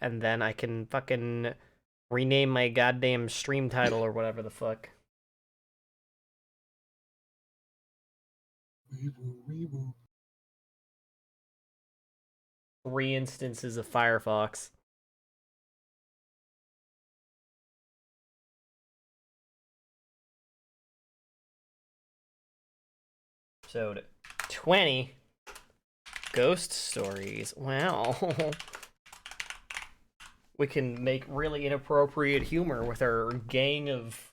and then I can fucking rename my goddamn stream title or whatever the fuck. Wee-woo. 3 instances of Firefox. Episode 20. Ghost stories. Wow. We can make really inappropriate humor with our gang of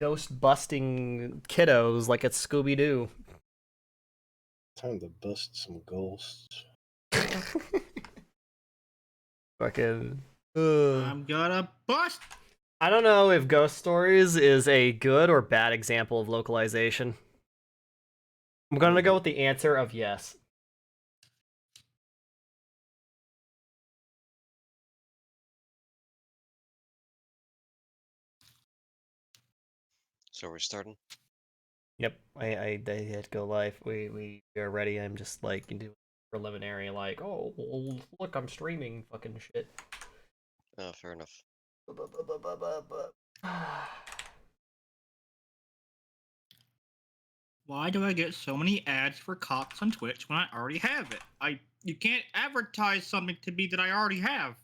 ghost-busting kiddos like it's Scooby-Doo. Time to bust some ghosts. Fucking... I'm gonna bust! I don't know if Ghost Stories is a good or bad example of localization. I'm gonna go with the answer of yes. So we're starting? Yep, I hit go live. We are ready. I'm just like doing preliminary, like, oh, well, look, I'm streaming fucking shit. Oh, fair enough. Why do I get so many ads for cocks on Twitch when I already have it? You can't advertise something to me that I already have.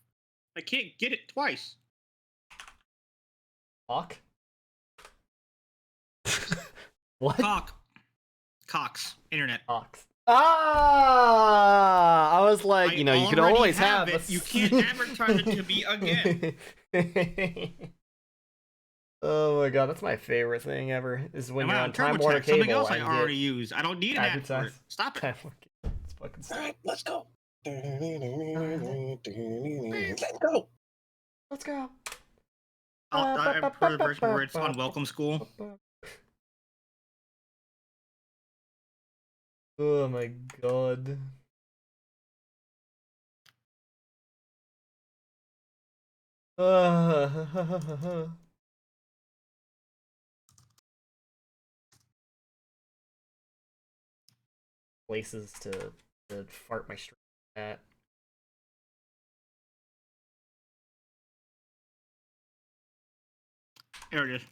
I can't get it twice. Fuck? What? Cox. Internet. Cox. Ah! I was like, you know, you could always have it. You can't advertise it to me again. Oh my god, that's my favorite thing ever. Is when you're on Time TurboTax, Warner Cable. something else I already use. I don't need an ad for it. Stop it. It's fucking stupid. Alright, let's go. Let's go. Let's go. I prefer the version where it's on Welcome School. Oh my god. Places to fart my stream at. There it is.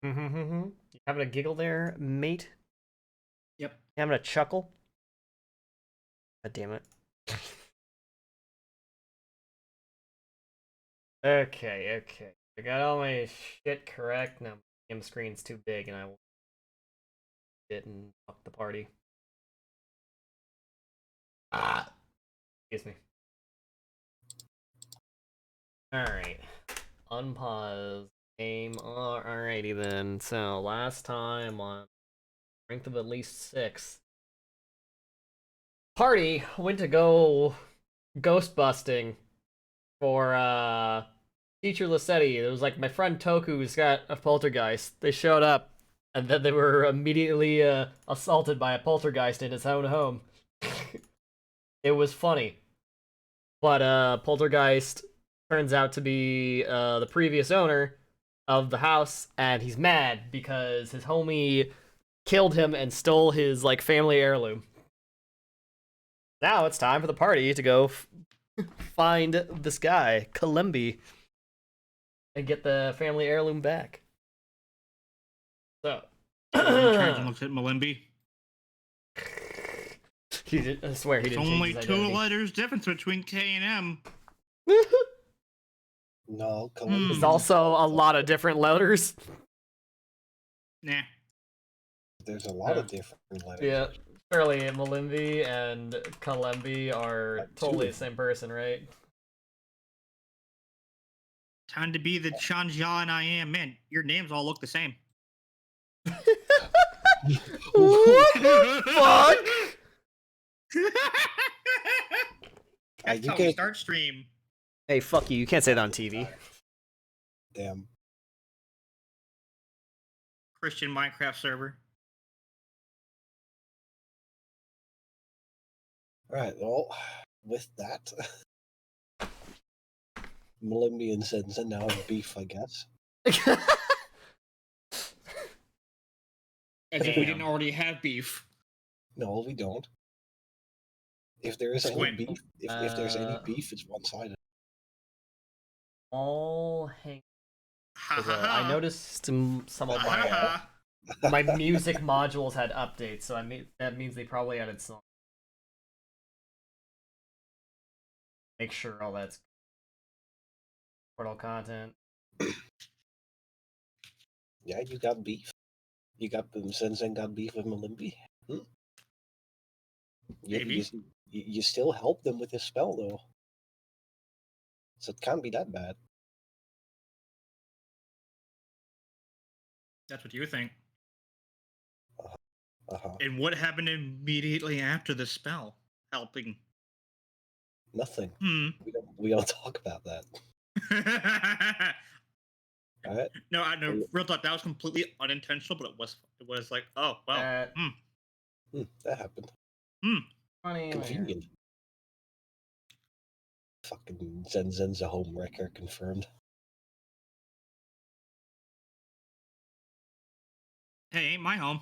You having a giggle there, mate? Yep. You having a chuckle? God damn it. Okay. I got all my shit correct. Now my screen's too big and I will it and fuck the party. Excuse me. Alright. Unpause. Game. Alrighty then. So last time on strength of at least 6. Party went to go ghost busting for Teacher Lassetti. It was like my friend Toku's got a poltergeist. They showed up and then they were immediately assaulted by a poltergeist in his own home. It was funny. But poltergeist turns out to be the previous owner of the house, and he's mad because his homie killed him and stole his like family heirloom. Now it's time for the party to go find this guy, Kalembi, and get the family heirloom back. So, looks at Malimby. He did, I swear he didn't. It's only change his 2 identity. letters difference between K and M. No, There's also a lot of different letters. Nah. There's a lot of different letters. Yeah, surely Malimbi and Kalembi are Like totally two. the same person, right? Time to be the Chanja and I am. Man, your names all look the same. What the fuck? That's You how we can't- start stream. Hey, fuck you. You can't say that on TV. Damn. Christian Minecraft server. Alright, well, with that, Malimby and Zenzen now have beef, I guess. As if we Damn. didn't already have beef. No, we don't. If there is any Squint. beef, if there's any beef, it's one-sided. All hang. Ha ha I ha. noticed some of Ha ha my ha. music modules had updates, so that means they probably added some. Make sure all that's portal content. Yeah, you got beef. You got Zenzen got beef with Malimby. Maybe. You still help them with this spell though, so it can't be that bad. That's what you think. Uh-huh. And what happened immediately after the spell? Helping. Nothing. Hmm. We don't talk about that. Alright. No, I know. Real thought that was completely unintentional, but it was like, oh well. That happened. Funny. Convenient. Fucking Zenzen's a home wrecker confirmed. Hey, ain't my home.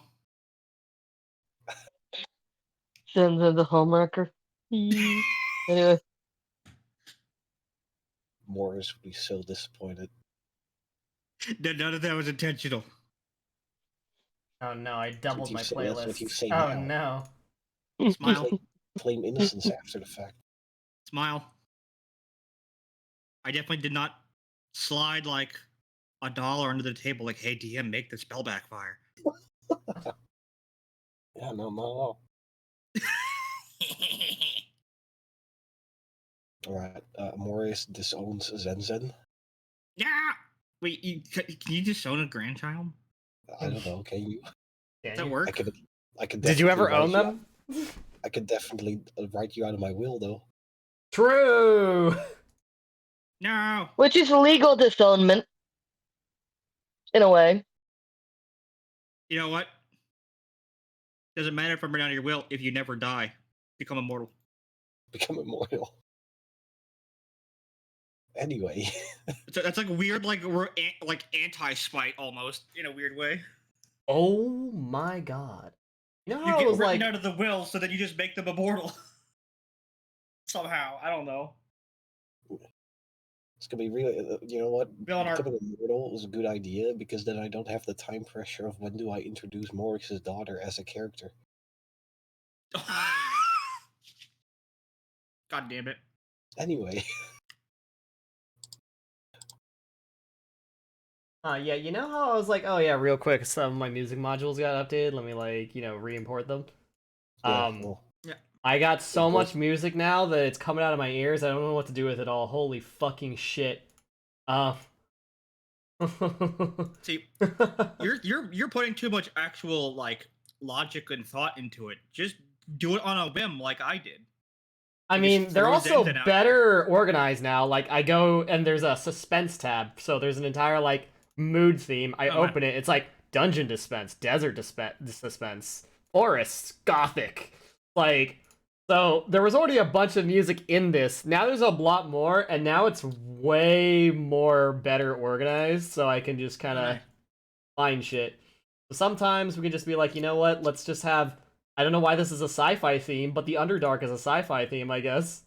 Zenzen the homewrecker. Anyway, Morris would be so disappointed. None of that was intentional. Oh no, I doubled you my say- that's what playlist. you say Oh now. no. Smile. Claim innocence after the fact. Smile. I definitely did not slide like $1 under the table, like, hey DM, make the spell backfire. Yeah, no, not at all. Alright, Morris disowns Zenzen. Yeah. Wait, can you disown a grandchild? I don't know, can you? Yeah, Does that you- work? I could Did you ever definitely own write you them? out- I could definitely write you out of my will, though. True. No. which is legal disownment, in a way. You know what? Doesn't matter if I'm written out of your will if you never die. Become immortal. Become immortal. Anyway, That's like weird, like we're like anti-spite almost in a weird way. Oh my god. You know You how get it was written like out of the will, so that you just make them immortal. Somehow, I don't know. it's gonna be really. You know what? Villain art. Becoming immortal is a good idea because then I don't have the time pressure of when do I introduce Morris's daughter as a character. God damn it. Anyway, yeah, you know how I was like, oh yeah, real quick, some of my music modules got updated. Let me like, re-import them. yeah, Um, well, I got so Import- much music now that it's coming out of my ears. I don't know what to do with it all. Holy fucking shit. See, you're putting too much actual like logic and thought into it. Just do it on a whim, like I did. I You mean, just they're throw also Zenzen out better organized now. Like, I go and there's a suspense tab, so there's an entire like mood theme. I Okay. open it, it's like dungeon dispense, desert suspense, forest, gothic. Like, so there was already a bunch of music in this. Now there's a lot more, and now it's way more better organized. So I can just kind of Nice. find shit. So sometimes we can just be like, you know what? Let's just have. I don't know why this is a sci-fi theme, but the Underdark is a sci-fi theme, I guess.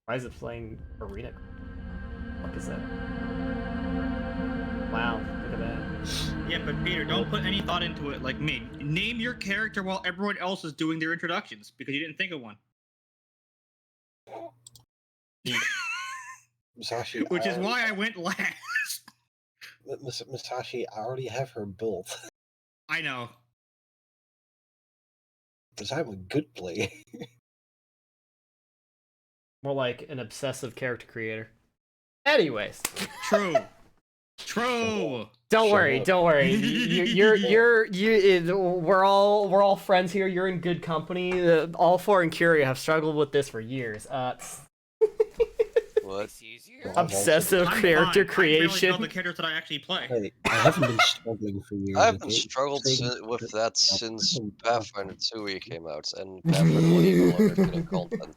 Why is it playing Arena? What is that? Wow, look at that. Yeah, but Peter, don't put any thought into it like me. Name your character while everyone else is doing their introductions because you didn't think of one. Musashi, Which is why I went last. Musashi, I already have her built I know. because I'm a good player. More like an obsessive character creator. Anyways, True. True. don't Shut worry, up. don't worry. We're all friends here. You're in good company. All four and Curia have struggled with this for years. What? This easier? Well, I've also Obsessive I'm character fine. I barely creation. know the characters that I actually play. Hey, I haven't been struggling for years. I haven't okay? struggled Saying with that- that no, since no, Pathfinder 2 came out, and Pathfinder 1 no longer getting content.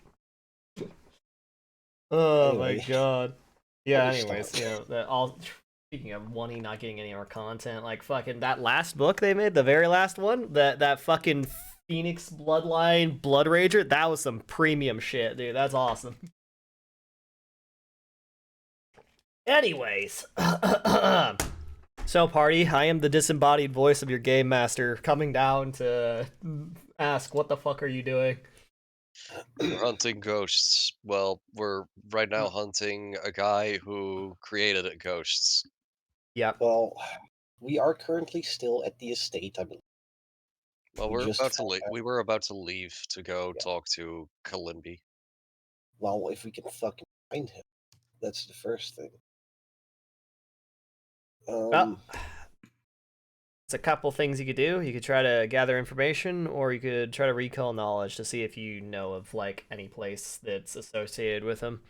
Oh my Anyway. god. Yeah, Let me anyways, start. you know, that all speaking of one not getting any more content, like fucking that last book they made, the very last one, that fucking Phoenix Bloodline Blood Rager, that was some premium shit, dude. That's awesome. Anyways, so party, I am the disembodied voice of your game master coming down to ask what the fuck are you doing? We're hunting ghosts. Well, we're right now hunting a guy who created ghosts. Yep. Well, we are currently still at the estate, I believe. Well, We just found out- we were about to leave to go Yeah. talk to Kalimbi. Well, if we can fucking find him, that's the first thing. Well, it's a couple things you could do. You could try to gather information, or you could try to recall knowledge to see if you know of like any place that's associated with him.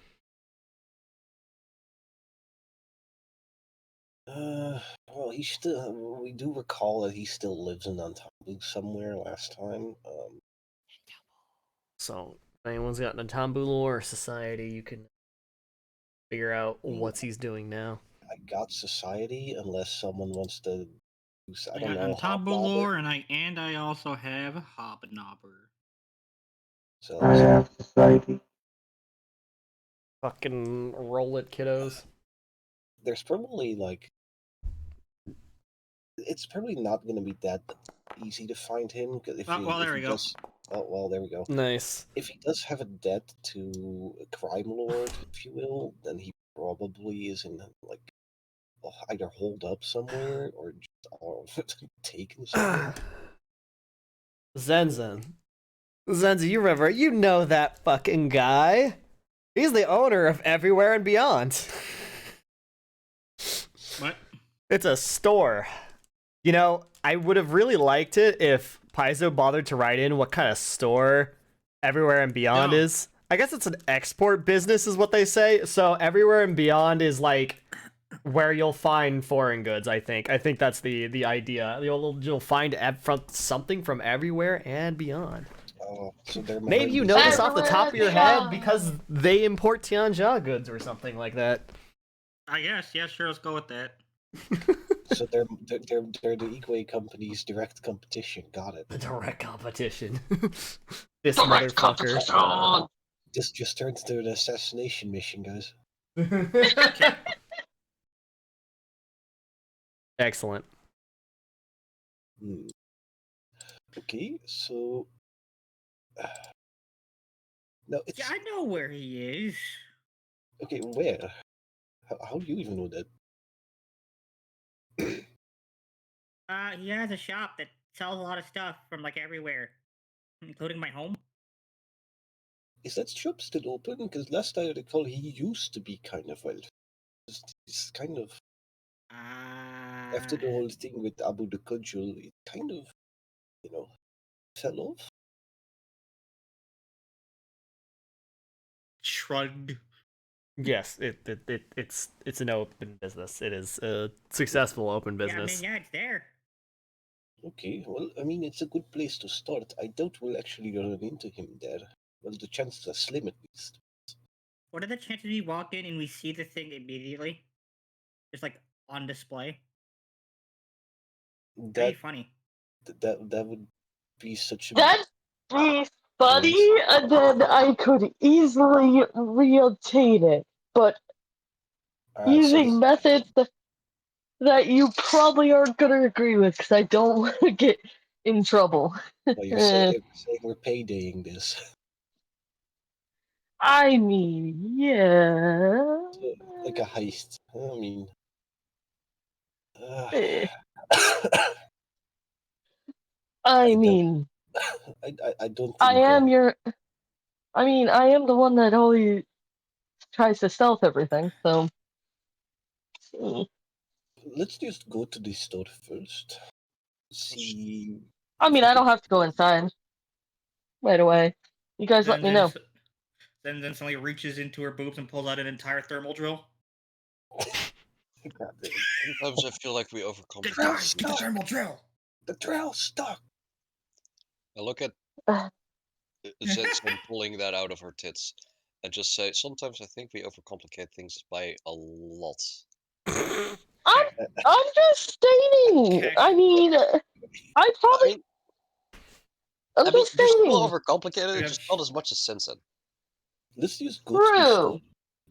Well, he still. We do recall that he still lives in Ontario somewhere. Last time, So, if anyone's got an Natambu lore society, you can figure out what's he's doing now. I got society unless someone wants to. I I don't got know. Untambu Hobnobber. lore, and I also have Hobnobber. So, I have society. Fucking roll it, kiddos. there's probably like. It's probably not going to be that easy to find him because if Well, if there he we go. does, oh well, there we go. Nice. If he does have a debt to a crime lord, if you will, then he probably is in like either holed up somewhere or just taken somewhere. Zenzen. Zenzi, you remember, you know that fucking guy. He's the owner of Everywhere and Beyond. What? It's a store. You know, I would have really liked it if Paizo bothered to write in what kind of store Everywhere and Beyond No. is. I guess it's an export business is what they say. So Everywhere and Beyond is like where you'll find foreign goods, I think. I think that's the idea. You'll find something from everywhere and beyond. So there Maybe might you be know this some- off the top of your head because they import Tianjia goods or something like that. I guess. Yeah, sure. Let's go with that. So they're the Equay company's direct competition. Got it. Direct competition. This Direct motherfucker. competition. This just turns into an assassination mission, guys. Okay. Excellent. Okay, so no, it's Yeah, I know where he is. okay. Where? How do you even know that? He has a shop that sells a lot of stuff from like everywhere, including my home. Is that shop still open? Because last I recall, he used to be kind of well. It's kind of after the whole thing with Abu the Cudgel, it kind of, fell off. Shrugged. Yes, it's an open business. It is a successful open business. Yeah, it's there. Okay, well, I mean, it's a good place to start. I doubt we'll actually run into him there. Well, the chances are slim at least. What are the chances we walk in and we see the thing immediately? Just like on display? That'd That be funny. that would be such a That'd be funny, and then I could easily re-obtain it, but Alright, using methods that you probably aren't gonna agree with, because I don't want to get in trouble. you're saying we're paydaying this. I mean, yeah. So, like a heist. I mean, Eh, I, I don't- mean, I don't think I am the one that always tries to stealth everything, so. let's just go to the store first. See. I mean, I don't have to go inside right away. You guys let me know. then somebody reaches into her boobs and pulls out an entire thermal drill. Sometimes I feel like we Get overcomplicate. the thermal drill. The drill stuck. I look at Zenson pulling that out of her tits and just say, sometimes I think we overcomplicate things by a lot. I'm just stating. Okay. I mean, I mean, I'm you just still stating. overcomplicated it, Yeah. just not as much as Zenson. Let's just go to the store. True.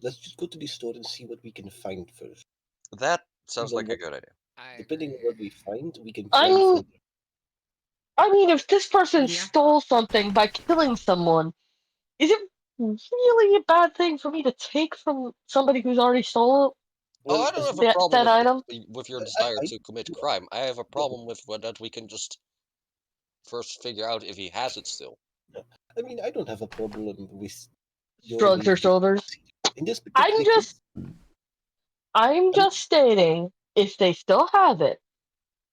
Let's just go to the store and see what we can find first. That sounds Then like a what- good idea. Depending on what we find, we can I plan mean- further. I mean, if this person Yeah. stole something by killing someone, is it really a bad thing for me to take from somebody who's already stole Oh, I don't as have a that, problem that item? with your I- desire I- to commit crime. I have a problem with that we can just first figure out if he has it still. I mean, I don't have a problem with your Shrugs her way of- shoulders. In this particular I'm just stating if they still have it.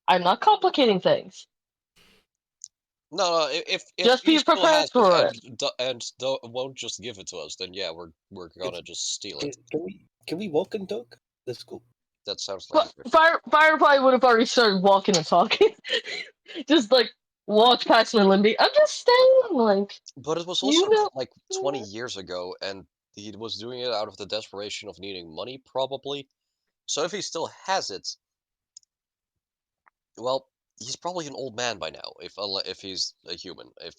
I'm not complicating things. No, if Just he be still prepared has for it and won't just give it to us, then yeah, we're gonna just steal it. Can we walk and talk? Let's go. That sounds like But Firefly would have already started walking and talking. Just like walked past my Limby. I'm just saying, like, But it was you also know- like 20 years ago, and he was doing it out of the desperation of needing money, probably. So if he still has it, well, he's probably an old man by now. If he's a human, if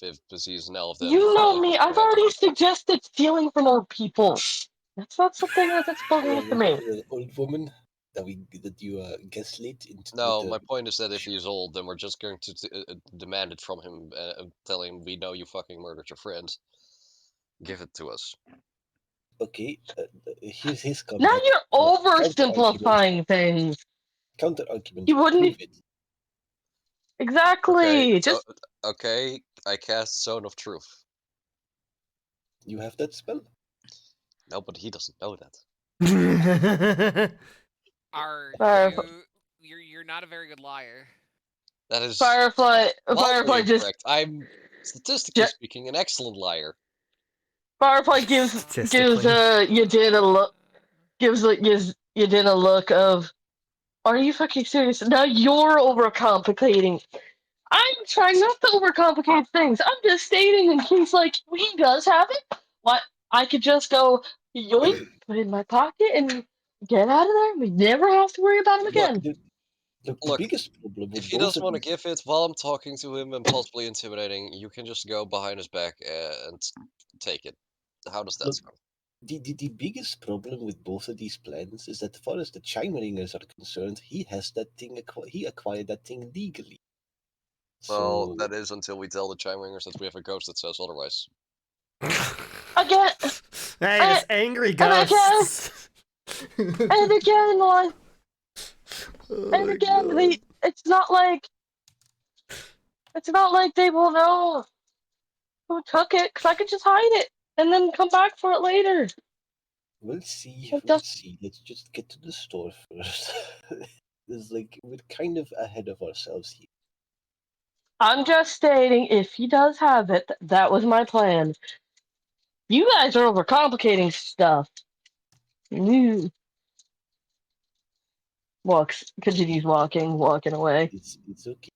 he's an elf, then you know yeah, me. I've already suggested stealing from old people. That's not something that's bothering to me. Old woman that you gaslit into. No, my point is that if he's old, then we're just going to demand it from him, tell him we know you fucking murdered your friend. Give it to us. Okay, here's his Now comeback. you're Counter-argument. oversimplifying things. Counter argument. You wouldn't Prove it. exactly. Okay, Just okay, I cast Zone of Truth. You have that spell. No, but he doesn't know that. Are Firefly. you're not a very good liar. That is Firefly. wildly Firefly just. incorrect. I'm, statistically speaking, an excellent liar. Firefly gives Statistically. you did a look. Gives you did a look of. Are you fucking serious? Now you're overcomplicating. I'm trying not to overcomplicate things. I'm just stating in case, like, he does have it. What? I could just go, yoink, put it in my pocket, and get out of there. We never have to worry about him again. The Look, biggest problem with if he both doesn't of want to these, give it while I'm talking to him and possibly intimidating, you can just go behind his back and take it. How does that Look, sound? the biggest problem with both of these plans is that as far as the Chime Ringers are concerned, he has that thing. He acquired that thing legally. Well, So that is until we tell the Chime Ringers that we have a ghost that says otherwise. Again, Hey, it's angry and again, ghosts. and again, like, Oh and my again, God. it's not like they will know who took it, because I could just hide it and then come back for it later. we'll see. It We'll does- see. Let's just get to the store first. It's like we're kind of ahead of ourselves here. I'm just stating, if he does have it, that was my plan. You guys are overcomplicating stuff. Continues walking away. It's okay.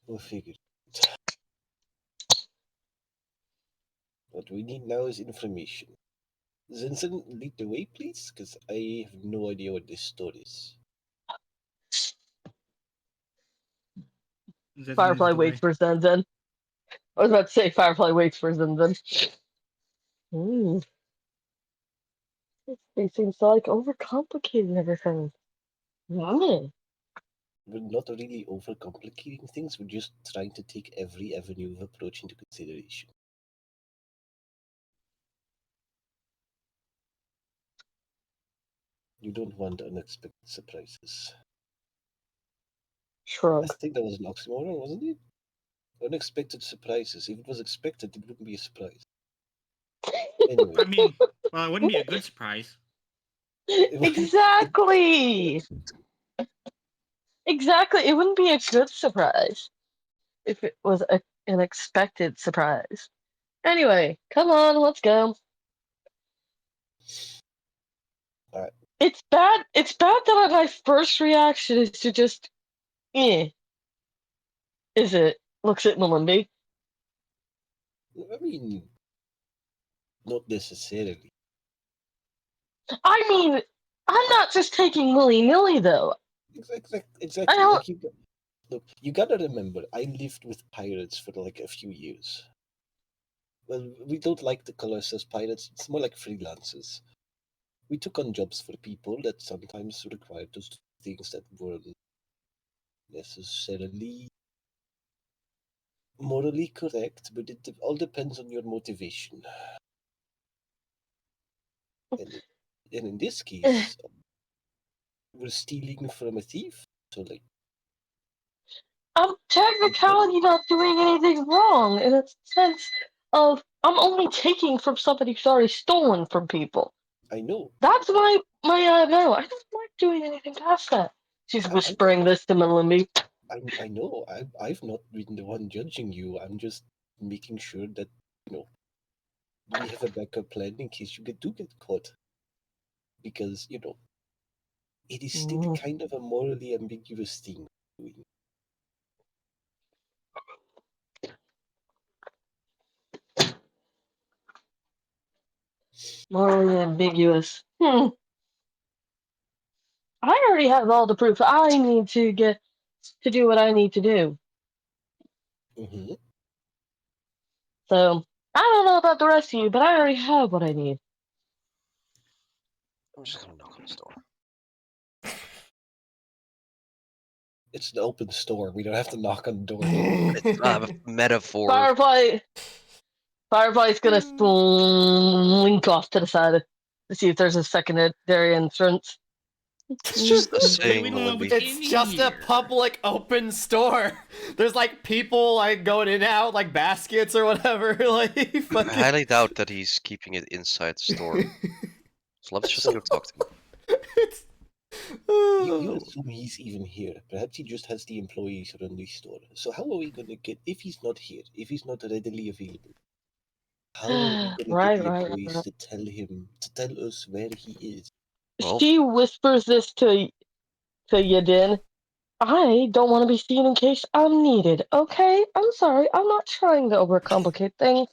We'll figure it out. What we need now is information. Zinsen, lead the way, please, because I have no idea what this store is. Firefly waits for Zenzen. I was about to say Firefly waits for Zenzen. They seem so like overcomplicating everything. Mm. We're not really overcomplicating things, we're just trying to take every avenue of approach into consideration. You don't want unexpected surprises. Shrug. I think that was an oxymoron, wasn't it? Unexpected surprises. If it was expected, it wouldn't be a surprise. Anyway. I mean, well, it wouldn't be a good surprise. Exactly. Exactly. It wouldn't be a good surprise if it was an expected surprise. Anyway, come on, let's go. Alright. It's bad. It's bad that my first reaction is to just, eh. Is it? Looks at Melimby. I mean, not necessarily. I mean, I'm not just taking willy-nilly, though. Exactly. don't- Like look, you gotta remember, I lived with pirates for like a few years. Well, we don't like to call ourselves pirates. It's more like freelancers. We took on jobs for people that sometimes required us to do things that weren't necessarily morally correct, but it all depends on your motivation. And in this case, we're stealing from a thief, so like, I'm technically not doing anything wrong in a sense of I'm only taking from somebody who's already stolen from people. I know. That's my no. I don't like doing anything past that. She's I- whispering this to Melimby. I know. I've not been the one judging you. I'm just making sure that we have a backup plan in case you do get caught. Because it is still kind of a morally ambiguous thing. Morally ambiguous. I already have all the proof I need to get to do what I need to do. Mm-hmm. So I don't know about the rest of you, but I already have what I need. I'm just gonna knock on his door. It's an open store. We don't have to knock on the door. It's a metaphor. Firefly's gonna slink off to the side to see if there's a secondary entrance. It's just a What do saying, we know Melimby. It's just a public open store. There's like people like going in and out, like baskets or whatever. Like I fucking. highly doubt that he's keeping it inside the store. So let's just go talk to him. It's... You assume he's even here. Perhaps he just has the employees run the store. So how are we gonna get if he's not here? If he's not readily available? How are we gonna Right, get the right, employees right. to tell us where he is? Well- She whispers this to Yadin. I don't want to be seen in case I'm needed, okay? I'm sorry, I'm not trying to overcomplicate things.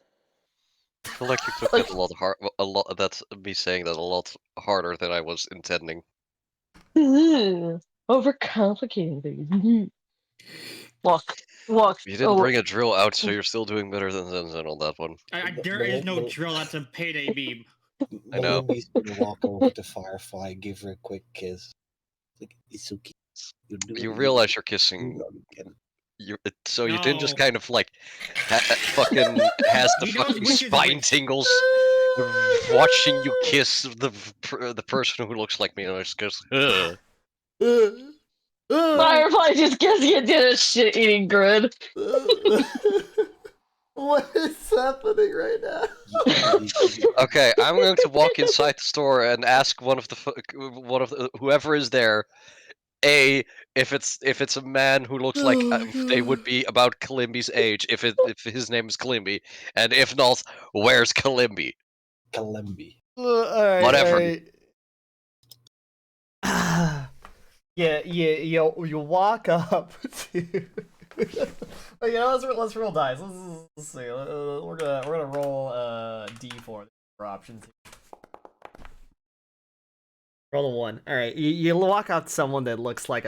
I feel like you took that a lot. That's me saying that a lot harder than I was intending. Overcomplicating things. Walk. You didn't bring a drill out, so you're still doing better than Zenzen on that one. There is no drill. That's a payday beam. I know. Melimby's gonna walk over to Firefly, give her a quick kiss. Like, it's okay. You're doing You good. realish you're kissing. Again. You didn't just No. kind of like fucking has the You know fucking which is spine which. tingles watching you kiss the person who looks like me, and I just goes, ugh. Firefly just gives Yadin a shit-eating grin. What is happening right now? Okay, I'm going to walk inside the store and ask one of the whoever is there, if it's a man who looks like they would be about Kalimbi's age, if his name is Kalimbi, and if not, where's Kalimbi? Kalimbi. Alright, Whatever. Alright. You walk up to. Let's roll dice. Let's see. We're gonna roll d4 for options. Roll a 1. All right, you walk out to someone that looks like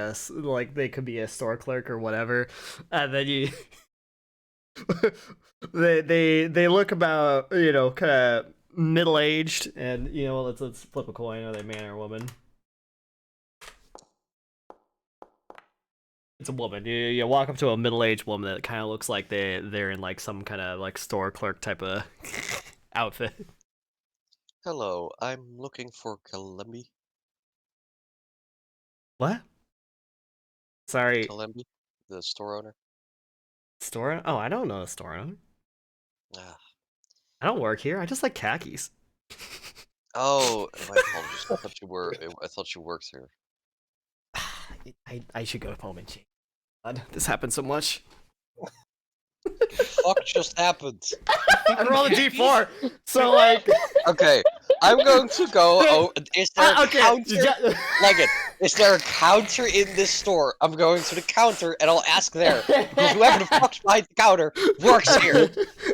they could be a store clerk or whatever, and then you they look about kind of middle aged, and let's flip a coin. Are they man or woman? It's a woman. You walk up to a middle-aged woman that kind of looks like they're in like some kind of like store clerk type of outfit. Hello, I'm looking for Kalimbi. What? Sorry. Kalimbi, the store owner. Store? Oh, I don't know the store owner. Ah. I don't work here. I just like khakis. Oh, my apologies. I thought you worked here. I should go home and change. God, this happens so much. Fuck just happened? I rolled a d4, so like. Okay, I'm going to go. Oh, is there a Okay. counter? Leggett, is there a counter in this store? I'm going to the counter and I'll ask there because whoever the fuck's behind the counter works here.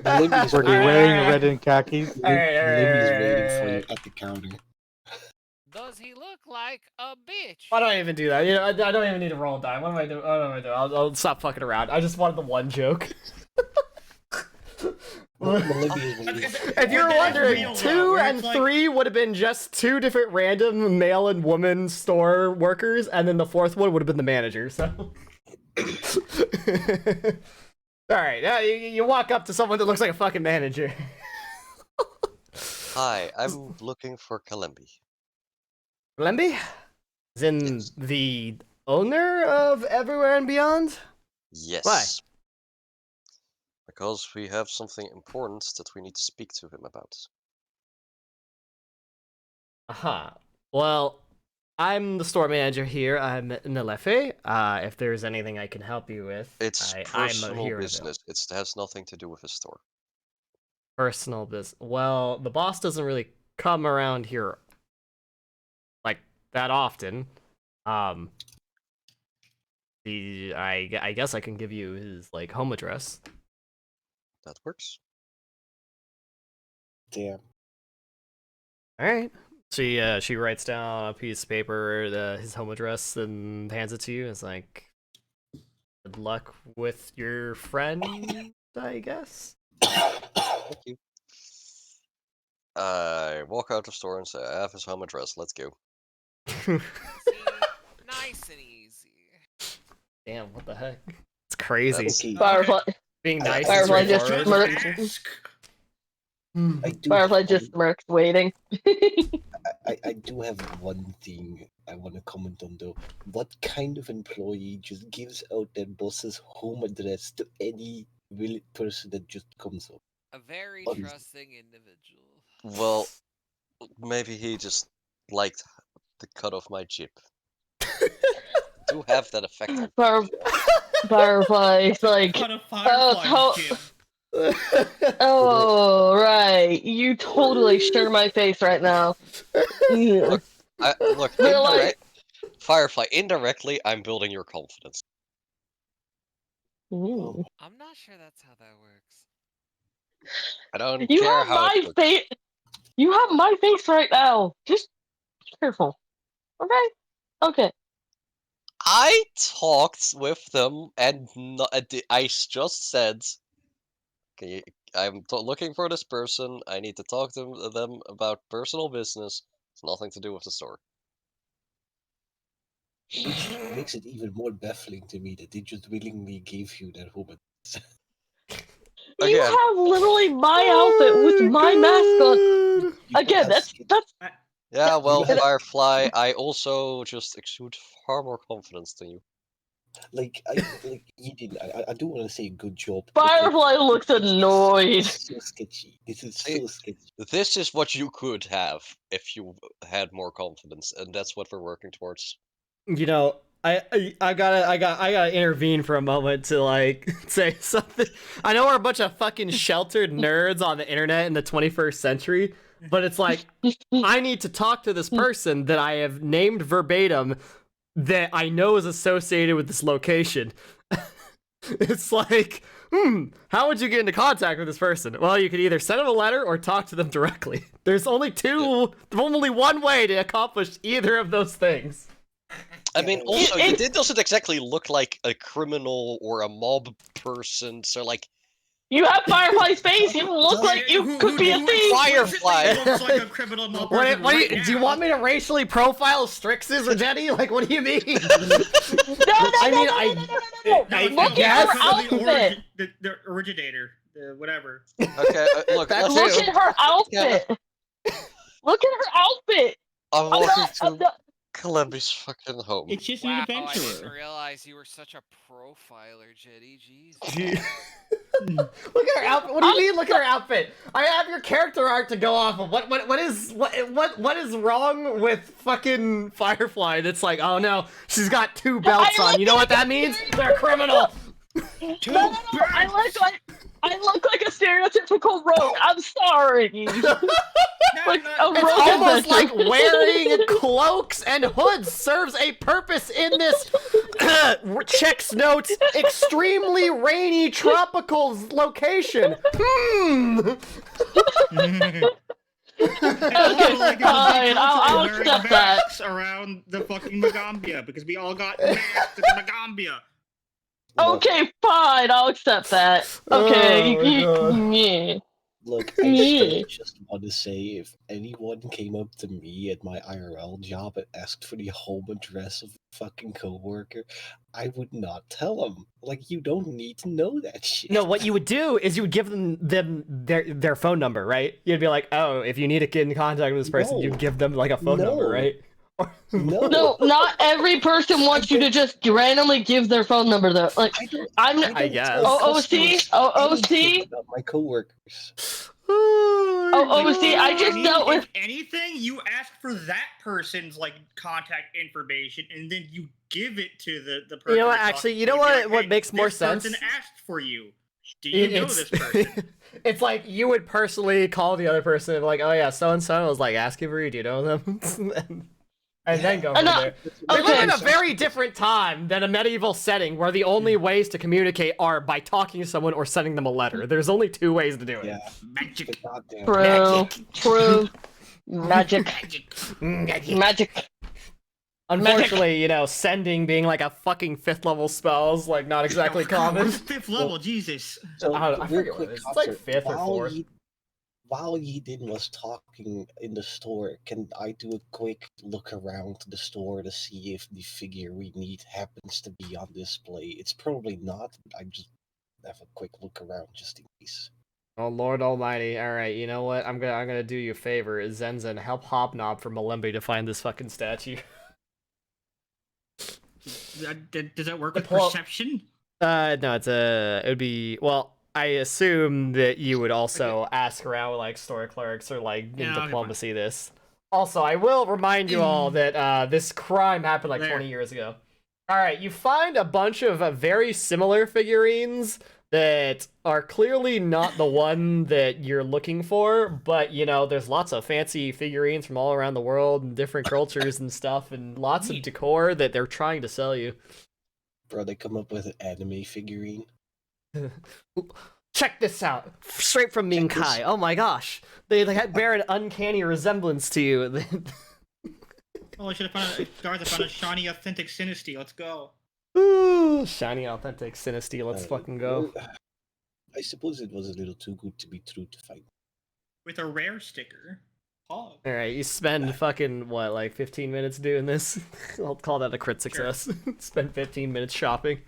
Limmy's Were they waiting. wearing red and khakis? Limmy's waiting for you at the counter. Does he look like a bitch? Why don't I even do that? You know, I don't even need to roll a die. What am I doing? What am I doing? I'll stop fucking around. I just wanted the one joke. If you're wondering, 2 and 3 would have been just 2 different random male and woman store workers, and then the 4th one would have been the manager. So, all right, you walk up to someone that looks like a fucking manager. Hi, I'm looking for Kalembi. Lemby? Is in the owner of Everywhere and Beyond? Yes. Why? Because we have something important that we need to speak to him about. Aha. Well, I'm the store manager here. I'm Nelefe. If there's anything I can help you with, It's I'm personal here. business. It has nothing to do with his store. Personal business. Well, the boss doesn't really come around here like that often. I guess I can give you his like home address. That works. Damn. All right. She writes down a piece of paper, his home address, and hands it to you. It's like, good luck with your friend, I guess. Thank you. I walk out the store and say, I have his home address. Let's go. See, nice and easy. Damn, what the heck? It's crazy. Okay. Firefly, Being nice and Firefly just straightforward. smirks. I do Firefly have just smirks, waiting. I do have one thing I want to comment on though. What kind of employee just gives out their boss's home address to any person that just comes up? A very What is- trusting individual. Well, maybe he just liked the cut off my chip. Do have that effect on Firefly's like, Cut a firefly chip. oh, right. You totally stir my face right now. Yeah. Look, They're like- Firefly, indirectly, I'm building your confidence. Ooh. I'm not sure that's how that works. I don't You care have how my it works. face. You have my face right now. Just be careful. Okay? Okay. I talked with them, and I just said, okay, I'm looking for this person. I need to talk to them about personal business. It's nothing to do with the store. Which makes it even more baffling to me that they just willingly gave you their home address. You Again. have literally my outfit with my mask on. You Again, ask that's it- Yeah, well, have- Firefly, I also just exude far more confidence than you. like you didn't. I do want to say good job. but, Firefly looks this is annoyed. So sketchy. This is See, so sketchy. This is what you could have if you had more confidence, and that's what we're working towards. You know, I gotta intervene for a moment to like say something. I know we're a bunch of fucking sheltered nerds on the internet in the 21st century, but it's like I need to talk to this person that I have named verbatim that I know is associated with this location. It's like, how would you get into contact with this person? Well, you could either send them a letter or talk to them directly. There's only only one way to accomplish either of those things. I mean, Yeah, also, it- it doesn't exactly look like a criminal or a mob person, so, like, You have Firefly's face. You look like you could be a thief. Firefly. Looks like a criminal mob What, person what right do you now. want me to racially profile Strix's or Jenny? Like, what do you mean? No, no, I no, mean, no, I- no, no, no, no. I Look guess. at her outfit. The originator, whatever. Okay, look, That let's Look at her outfit. Look at her outfit. I'm I'm walking I'm to not. Calembi's fucking home. It's just Wow, an I didn't adventurer. realize you were such a profiler, Jetty. Jeez. Look at her outfit. What do you mean? Look at her outfit. I have your character art to go off of. What is wrong with fucking Firefly? That's like, oh no, she's got 2 belts on. You know what that means? They're a criminal. No, no, no. I like I look like a stereotypical rogue. I'm sorry. Like a It's rogue almost adventure. like wearing cloaks and hoods serves a purpose in this checks notes extremely rainy tropical location. Okay, fine. I'll accept that. Around the fucking Magambia because we all got masked at the Magambia. Okay, fine. I'll accept that. Okay, Oh, God. yeah. Look, I still just want to say, if anyone came up to me at my IRL job and asked for the home address of a fucking coworker, I would not tell them. Like, you don't need to know that shit. No, what you would do is you would give them their phone number, right? You'd be like, oh, if you need to get in contact with this person, No. you'd give them like a phone number, No. right? No, No, not every person wants you to just randomly give their phone number though. Like, I guess. OOC? About my coworkers. OOC, I just dealt with. If anything, you ask for that person's like contact information, and then you give it to the person. You know what? you're Actually, talking you to. know You're what? like, What "Hey, makes more this sense? person asked for you. Do you know this person? It's like you would personally call the other person and be like, oh yeah, so and so was like asking for you. Do you know them? and then go from there. We live in a very different time than a medieval setting where the only ways to communicate are by talking to someone or sending them a letter. There's only two ways to do it. Yeah. Magic. Goddamn. True. Magic. Magic. Unfortunately, you know, sending being like a fucking 5th level spell is like not exactly common. What's 5th level? Jesus. So, I real forget what quick, it is. It's like Officer, 5th or 4th. While Yidin was talking in the store, can I do a quick look around the store to see if the figure we need happens to be on display? It's probably not, but I just have a quick look around just in case. Oh Lord Almighty! All right, you know what? I'm gonna do you a favor. Zenzen, help Hobnob from Malembe to find this fucking statue. Does that work with Well- perception? No, it would be well. I assume that you would also ask around with like store clerks or like in Yeah, okay, diplomacy this. Also, I will remind you all that this crime happened like 20 years ago. All right, you find a bunch of very similar figurines that are clearly not the one that you're looking for, but you know, there's lots of fancy figurines from all around the world and different cultures and stuff, and lots of decor that they're trying to sell you. Bro, they come up with an anime figurine. Check this out, straight from Minkai. Oh my gosh, they bear an uncanny resemblance to you. Oh, I should have found guys. I found a shiny, authentic Sinisty. Let's go. Ooh, shiny, authentic Sinisty. Let's fucking go. I suppose it was a little too good to be true to find. With a rare sticker. Hog. All right, you spend fucking what, like 15 minutes doing this? I'll call that a crit success. Spend 15 minutes shopping.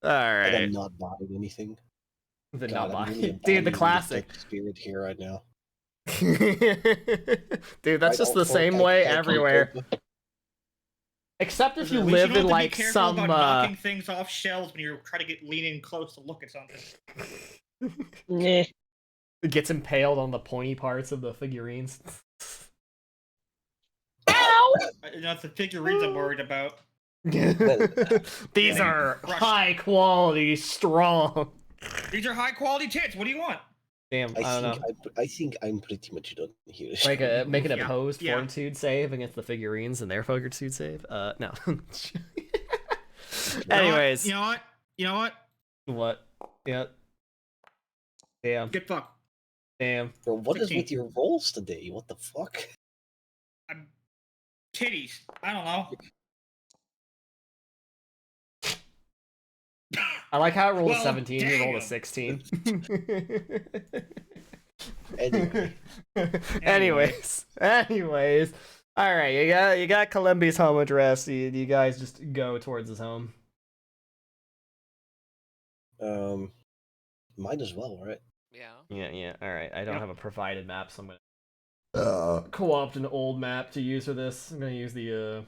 All And I'm right. not buying anything. The God, not I'm buy. really Dude, the embodying classic. detective spirit here right now. Dude, that's I just don't the same think I way can keep everywhere. up. Except if you At least live don't in have to be like careful some about knocking things off shelves when you're trying to get lean in close to look at something. Yeah. it gets impaled on the pointy parts of the figurines. Ow! That's the figurines I'm worried about. These Yeah. are Crushed. high quality, strong. These are high quality tits. What do you want? Damn, I don't know. I think I'm pretty much done here. Like make an Yeah, opposed yeah. fortitude save against the figurines and their fortitude save. No. Anyways, You know what? You know what? what? Yeah. Damn. Get fucked. Damn. Bro, what is 16. with your rolls today? What the fuck? I'm titties. I don't know. I like how it rolled a Well, 17. You rolled a damn. 16. Anyway, Anyways. All right, you got Kalembi's home address. You guys just go towards his home. might as well, right? Yeah. Yeah. All right. I don't Yep. have a provided map, so I'm gonna co-opt an old map to use for this. I'm gonna use the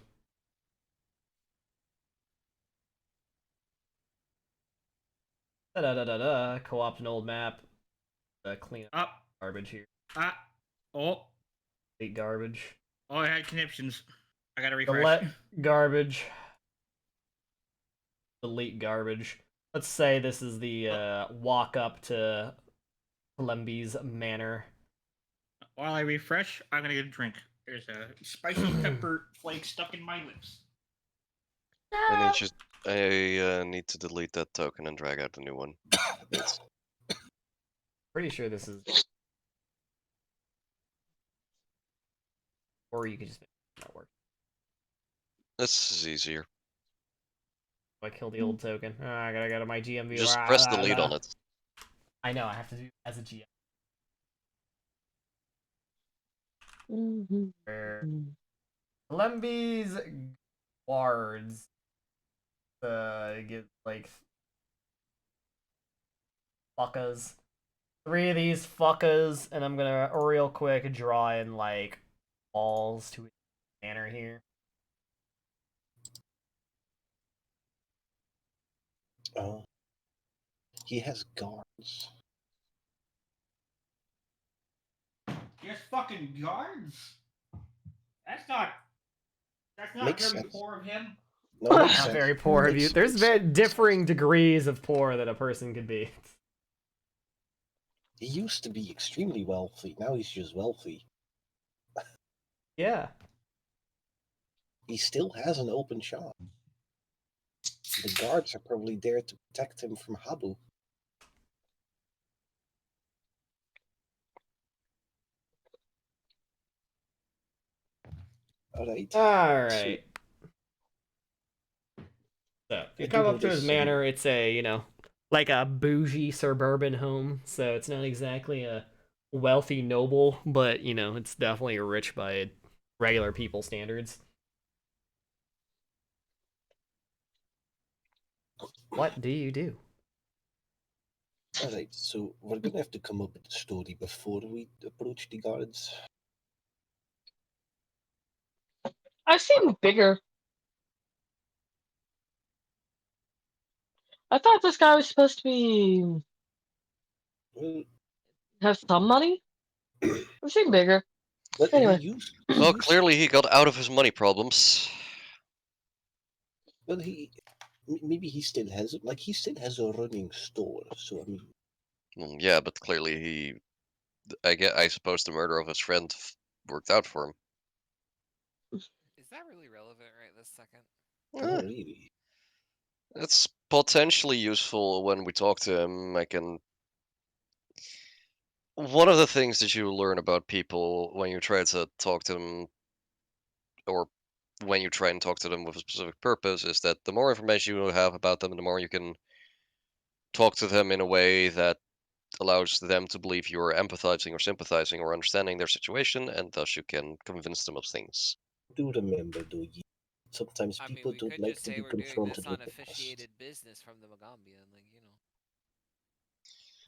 co-opt an old map. Clean up Up. garbage here. Oh. Delete garbage. Oh, I had conniptions. I gotta refresh. Delete garbage. Delete garbage. let's say this is the walk up to Lemby's manor. While I refresh, I'm gonna get a drink. There's a spicy pepper flake stuck in my lips. I need to delete that token and drag out a new one. It's Pretty sure this is, or you could just make that work. this is easier. I kill the old token. Oh, I gotta go to my GM viewer. Just press delete on it. I know, I have to do it as a GM. Where Lemby's guards get like fuckers. 3 of these fuckers, and I'm gonna real quick draw in like balls to his manor here. Oh. He has guards. He has fucking guards? That's not Makes very sense. poor of him. No, makes Not sense. very poor of you. Makes There's very sense. differing degrees of poor that a person could be. He used to be extremely wealthy. Now he's just wealthy. Yeah. He still has an open shop. The guards are probably there to protect him from Habu. Alright. Alright. So, you I come do up to his notice, manor, it's a, like a bougie suburban home, so it's not exactly a wealthy noble, but, it's definitely rich by regular people standards. What do you do? Alright, so we're gonna have to come up with a story before we approach the guards. I seem bigger. I thought this guy was supposed to be Well, have some money. I seem bigger. well Anyway. Well, clearly he got out of his money problems. Well, maybe he still has it. Like, he still has a running store, so I mean... Yeah, but clearly I suppose the murder of his friend worked out for him. Is that really relevant right this second? Not really. It's potentially useful when we talk to him. One of the things that you learn about people when you try to talk to them, or when you try and talk to them with a specific purpose, is that the more information you have about them, the more you can talk to them in a way that allows them to believe you're empathizing or sympathizing or understanding their situation, and thus you can convince them of things. Do remember, though, sometimes I mean, people we don't could like just to say be we're doing confronted this with on the past. officiated business from the Magambian,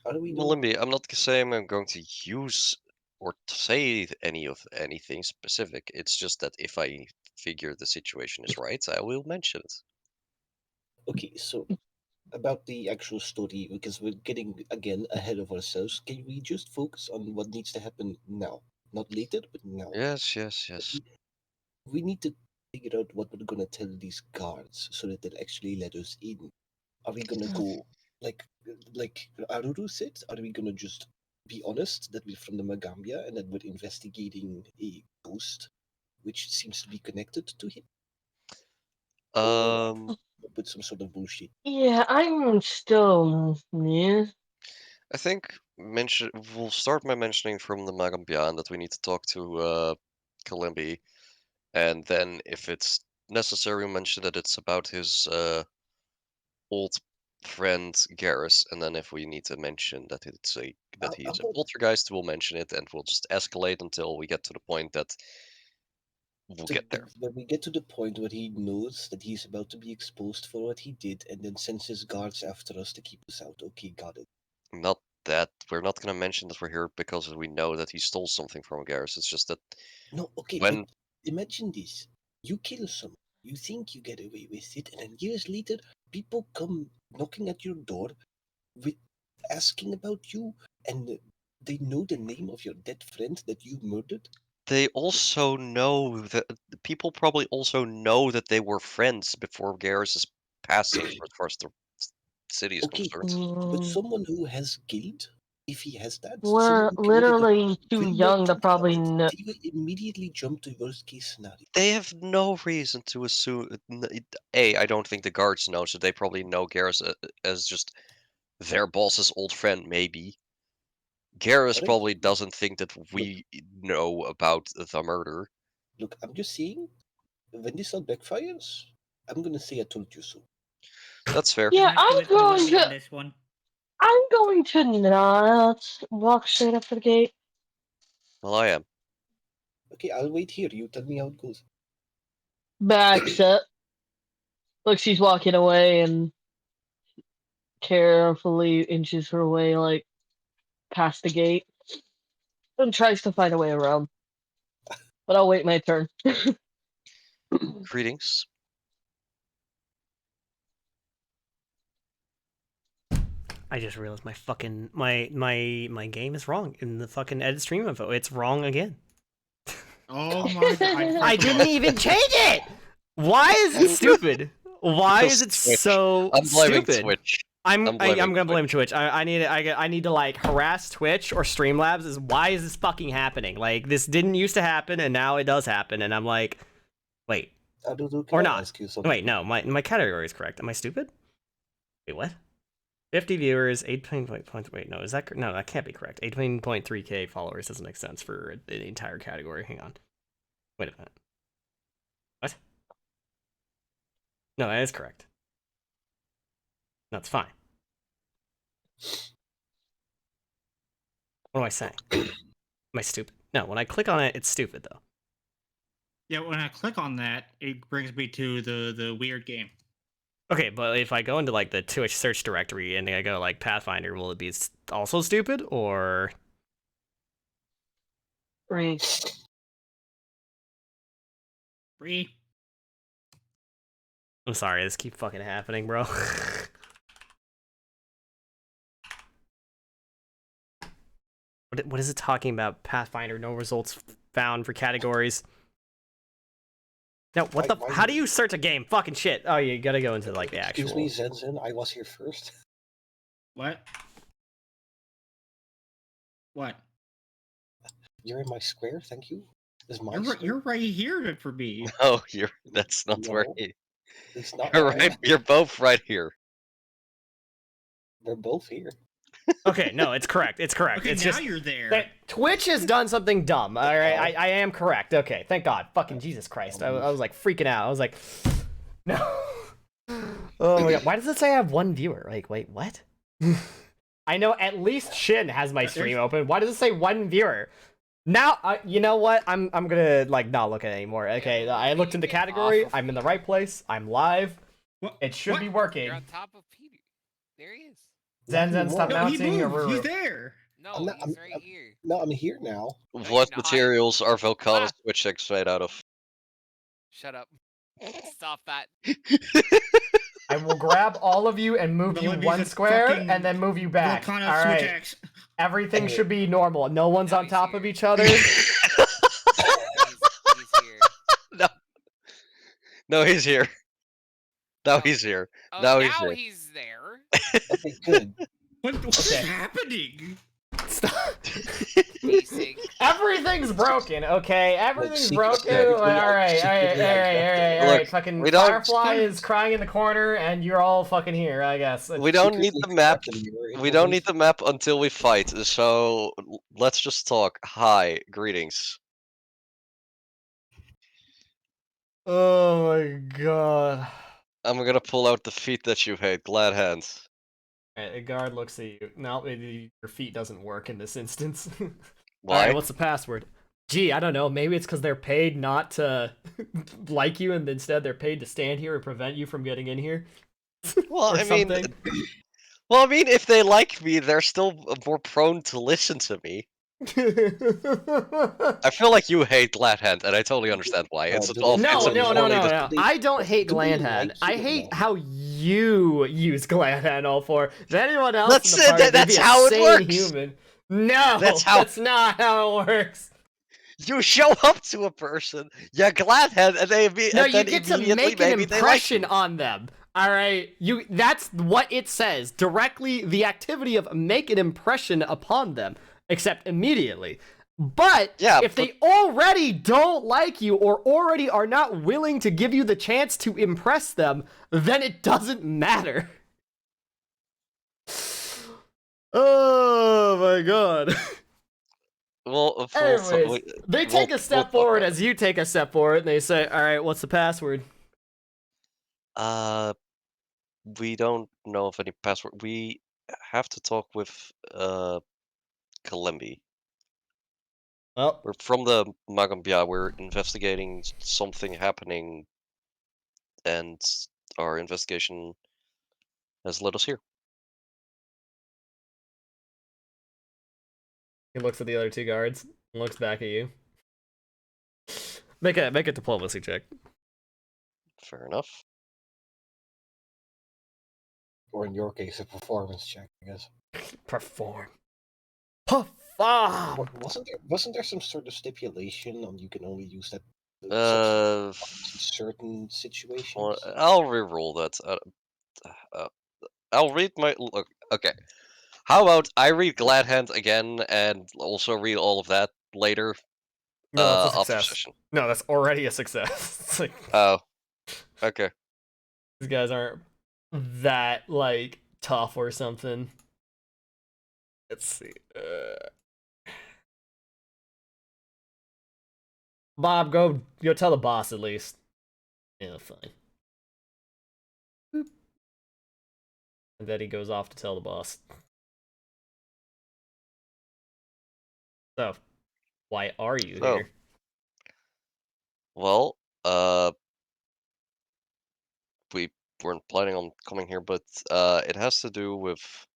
Are we Well, Limby, I'm not saying I'm going to use or to say anything specific. It's just that if I figure the situation is right, I will mention it. Okay, so about the actual story, because we're getting again ahead of ourselves, can we just focus on what needs to happen now? Not later, but now. Yes. We need to figure out what we're gonna tell these guards so that they'll actually let us in. Are we gonna go like Aruru said? Are we gonna just be honest that we're from the Magambia and that we're investigating a ghost which seems to be connected to him? Or with some sort of bullshit? Yeah, I'm still I think we'll start by mentioning from the Magambian that we need to talk to Kalimbi, and then if it's necessary, we'll mention that it's about his old friend Garrus, and then if we need to mention that he is a poltergeist, we'll mention it, and we'll just escalate until we get to the point that we'll get there. When we get to the point where he knows that he's about to be exposed for what he did, and then sends his guards after us to keep us out. Okay, got it. Not that we're not going to mention that we're here because we know that he stole something from Garrus. It's just that No, okay, when but imagine this. You kill someone, you think you get away with it, and then years later, people come knocking at your door with asking about you, and they know the name of your dead friend that you murdered. they also know that people probably also know that they were friends before Garrus's passing for the first city is Okay, concerned. but someone who has guild, if he has that, We're someone who created literally a too will young to not think about probably it. know. They will immediately jump to worst case scenario. They have no reason to assume. I don't think the guards know, so they probably know Garrus as just their boss's old friend, maybe. Garrus Correct. probably doesn't think that we know about the murder. Look, I'm just saying, when this all backfires, I'm gonna say I told you so. That's fair. Yeah, Let's do it with me on this one. I'm going to not walk straight up to the gate. Well, I am. Okay, I'll wait here. You tell me how it goes. Backs up. Look, she's walking away and carefully inches her way, like, past the gate. And tries to find a way around. But I'll wait my turn. Greetings. I just realized my fucking my game is wrong in the fucking edit stream info. It's wrong again. Oh my god. I didn't even change it. Why is it stupid? Why is it Twitch. so I'm blaming stupid? Twitch. I'm blaming gonna blame Twitch. I need to like harass Twitch or Streamlabs. Is why is this fucking happening? Like this didn't used to happen and now it does happen and I'm like, wait, or not? Ask you something? Wait, no, my category is correct. Am I stupid? Wait, what? 50 viewers, 18 points. Wait, no, is that no? That can't be correct. 18.3k followers doesn't make sense for the entire category. Hang on. Wait a minute. What? No, that is correct. No, it's fine. What am I saying? Am I stupid? No, when I click on it, it's stupid though. Yeah, when I click on that, it brings me to the weird game. Okay, but if I go into like the Twitch search directory and I go like Pathfinder, will it be also stupid or? Free. Free. I'm sorry, this keeps fucking happening, bro. What is it talking about? Pathfinder, no results found for categories. No, what the? How do you search a game? Fucking shit. Oh, you gotta go into like the actual. Excuse me, Zenzen. I was here first. What? What? You're in my square. Thank you. Is my You're right here for me. No, that's not No. right. It's not. You're right. You're both right here. We're both here. Okay, no, it's correct. It's correct. Okay, it's now just you're there. that Twitch has done something dumb. All right, I am correct. Okay, thank God. Fucking Jesus Christ. I was like freaking out. I was like, no. Oh my God. Why does it say I have one viewer? Like, wait, what? I know at least Shin has my stream open. Why does it say one viewer? Now, you know what? I'm gonna like not look at it anymore. Okay, I looked in the category. I'm in the right place. I'm live. What? It should What? be working. You're on top of Peter. There he is. Zen, stop No, he mounting. moved. He's there. No, I'm not- he's I'm- right here. No, I'm here now. you're What not. materials are Volcana's Ah. Twitch eggs made out of? Shut up. Stop that. I will grab all of you and move But you let me one just square fucking and then move you back. All Volcano Switch right. X. Everything should be normal. No one's Now on he's top here. of each other. He's here. No. No, he's here. Now No. he's here. Oh, Now now he's he's there. Okay, good. What is Okay. happening? Stop. Pacing. Everything's broken, okay? Everything's secret broken. strategy, All right. Look, Fucking we don't- Firefly is crying in the corner, and you're all fucking here, I guess. We don't need the map. We We don't need the map until we fight. So let's just talk. Hi, greetings. Oh my God. I'm gonna pull out the feet that you hate. Glad hands. Alright, the guard looks at you. No, your feet doesn't work in this instance. Why? Alright, what's the password? Gee, I don't know. Maybe it's because they're paid not to like you, and instead they're paid to stand here and prevent you from getting in here. Well, or I mean, something. if they like me, they're still more prone to listen to me. I feel like you hate Gladhand, and I totally understand why. It's do all. they- No, it's a no, poorly no. I don't hate Do they Glandhand. like I you or hate not? how you use Glandhand all for. If anyone else That's in the it, party, they'd that's be a how it sane works. Human. No, That's that's, how- not how it works. You show up to a person, you Gladhand, and they No, and you then get to immediately make an maybe they like impression you. on them. All right, that's what it says. Directly, the activity of make an impression upon them, except immediately. But Yeah, if they already don't like you or already are not willing to give you the chance to impress them, then it doesn't matter. Oh my god. Well, Anyways, they take a step forward as you take a step forward, and they say, "All right, what's the password?" We don't know of any password. We have to talk with Kalembi. Well, We're from the Magambia. We're investigating something happening, and our investigation has led us here. he looks at the other two guards and looks back at you. Make a diplomacy check. Fair enough. Or in your case, a performance check, I guess. Perform. Perform. Wasn't there some sort of stipulation on you can only use that Uh, in certain situations? I'll reroll that. I'll read my look. Okay. How about I read Glad Hand again and also read all of that later? No, that's a After success. session. No, that's already a success. It's like, Oh. Okay. these guys aren't that like tough or something. Let's see. Bob, go tell the boss at least. Yeah, fine. Boop. And then he goes off to tell the boss. So, why are you here? Well, we weren't planning on coming here, but it has to do with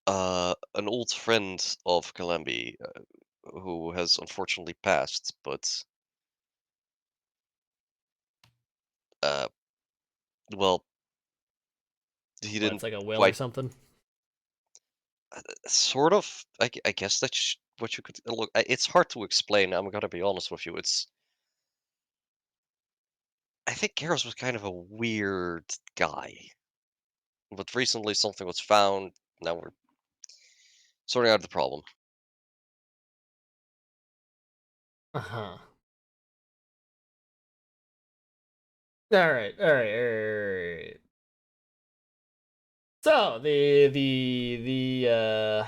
an old friend of Kalembi who has unfortunately passed, but well, he What, didn't it's like a will or quite something? sort of. I guess that's what you could look. It's hard to explain. I'm gonna be honest with you. I think Garrus was kind of a weird guy, but recently something was found. Now we're sorting out the problem. Uh-huh. All right. So the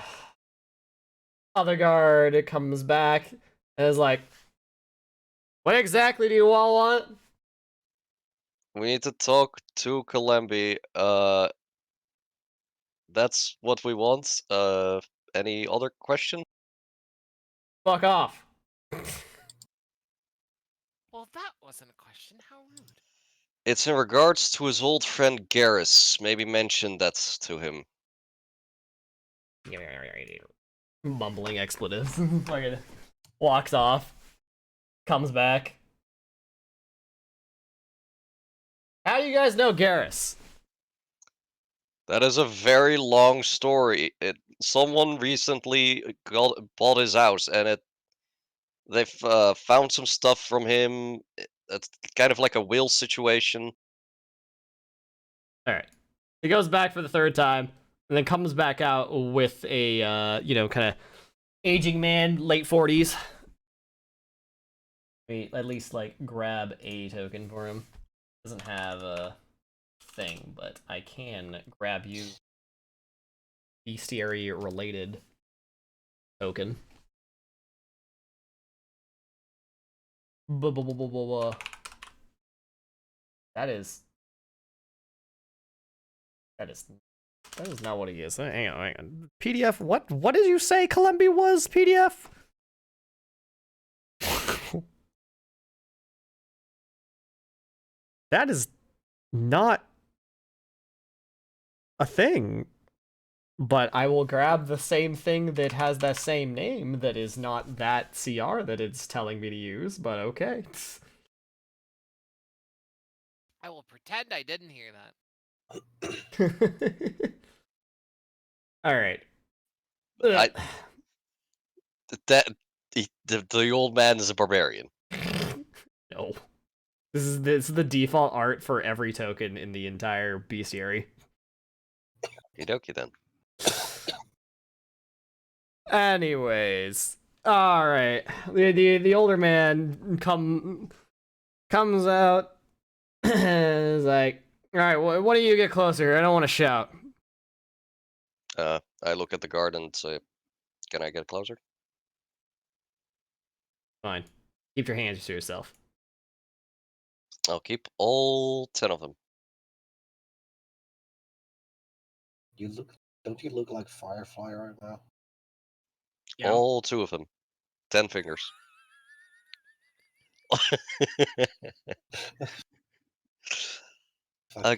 other guard comes back and is like, "What exactly do you all want?" We need to talk to Kalembi. That's what we want. Any other question? Fuck off. Well, that wasn't a question. How rude. It's in regards to his old friend Garrus. Maybe mention that to him. Mumbling expletives. Fucking walks off. Comes back. How do you guys know Garrus? That is a very long story. Someone recently bought his house, and they've found some stuff from him. It's kind of like a will situation. All right. He goes back for the third time and then comes back out with a kind of aging man, late 40s. Wait, at least like grab a token for him. Doesn't have a thing, but I can grab you bestiary related token. That is not what he is. Hang on. PDF, what did you say Kalembi was, PDF? That is not a thing. But I will grab the same thing that has that same name that is not that CR that it's telling me to use, but okay. I will pretend I didn't hear that. Alright. The old man is a barbarian. No. This is the default art for every token in the entire bestiary. Okie then. Anyways, all right. The older man comes out and is like, all right, what do you get closer? I don't want to shout. I look at the guard and say, "Can I get closer?" Fine. Keep your hands to yourself. I'll keep all 10 of them. Don't you look like Firefly right now? Yeah. All 2 of them. 10 fingers.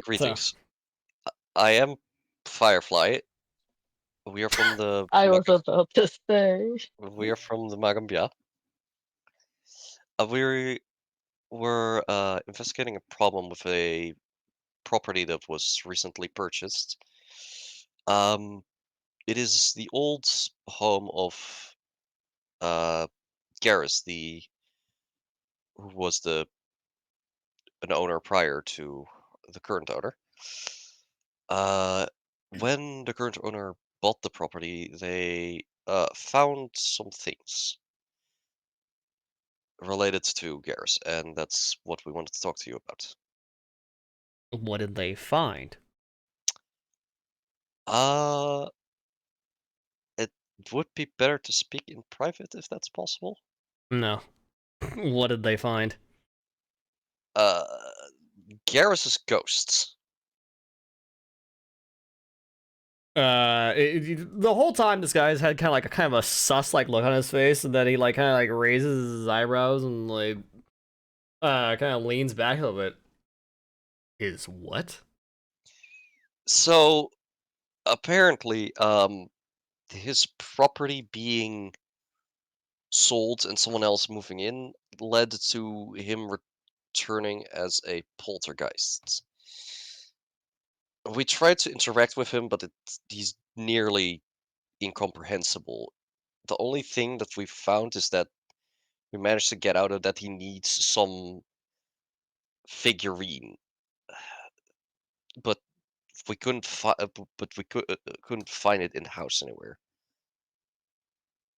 Greetings. I am Firefly. We are from the I was about to say. we are from the Magambia. We were investigating a problem with a property that was recently purchased. It is the old home of Garrus, who was an owner prior to the current owner. When the current owner bought the property, they found some things related to Garrus, and that's what we wanted to talk to you about. What did they find? It would be better to speak in private if that's possible. No. What did they find? Garrus's ghosts. The whole time this guy's had kind of a sus like look on his face, and then he like kind of like raises his eyebrows and like kind of leans back a little bit. Is what? So apparently, his property being sold and someone else moving in led to him returning as a poltergeist. We tried to interact with him, but he's nearly incomprehensible. The only thing that we found is that we managed to get out of that he needs some figurine, but we couldn't couldn't find it in the house anywhere.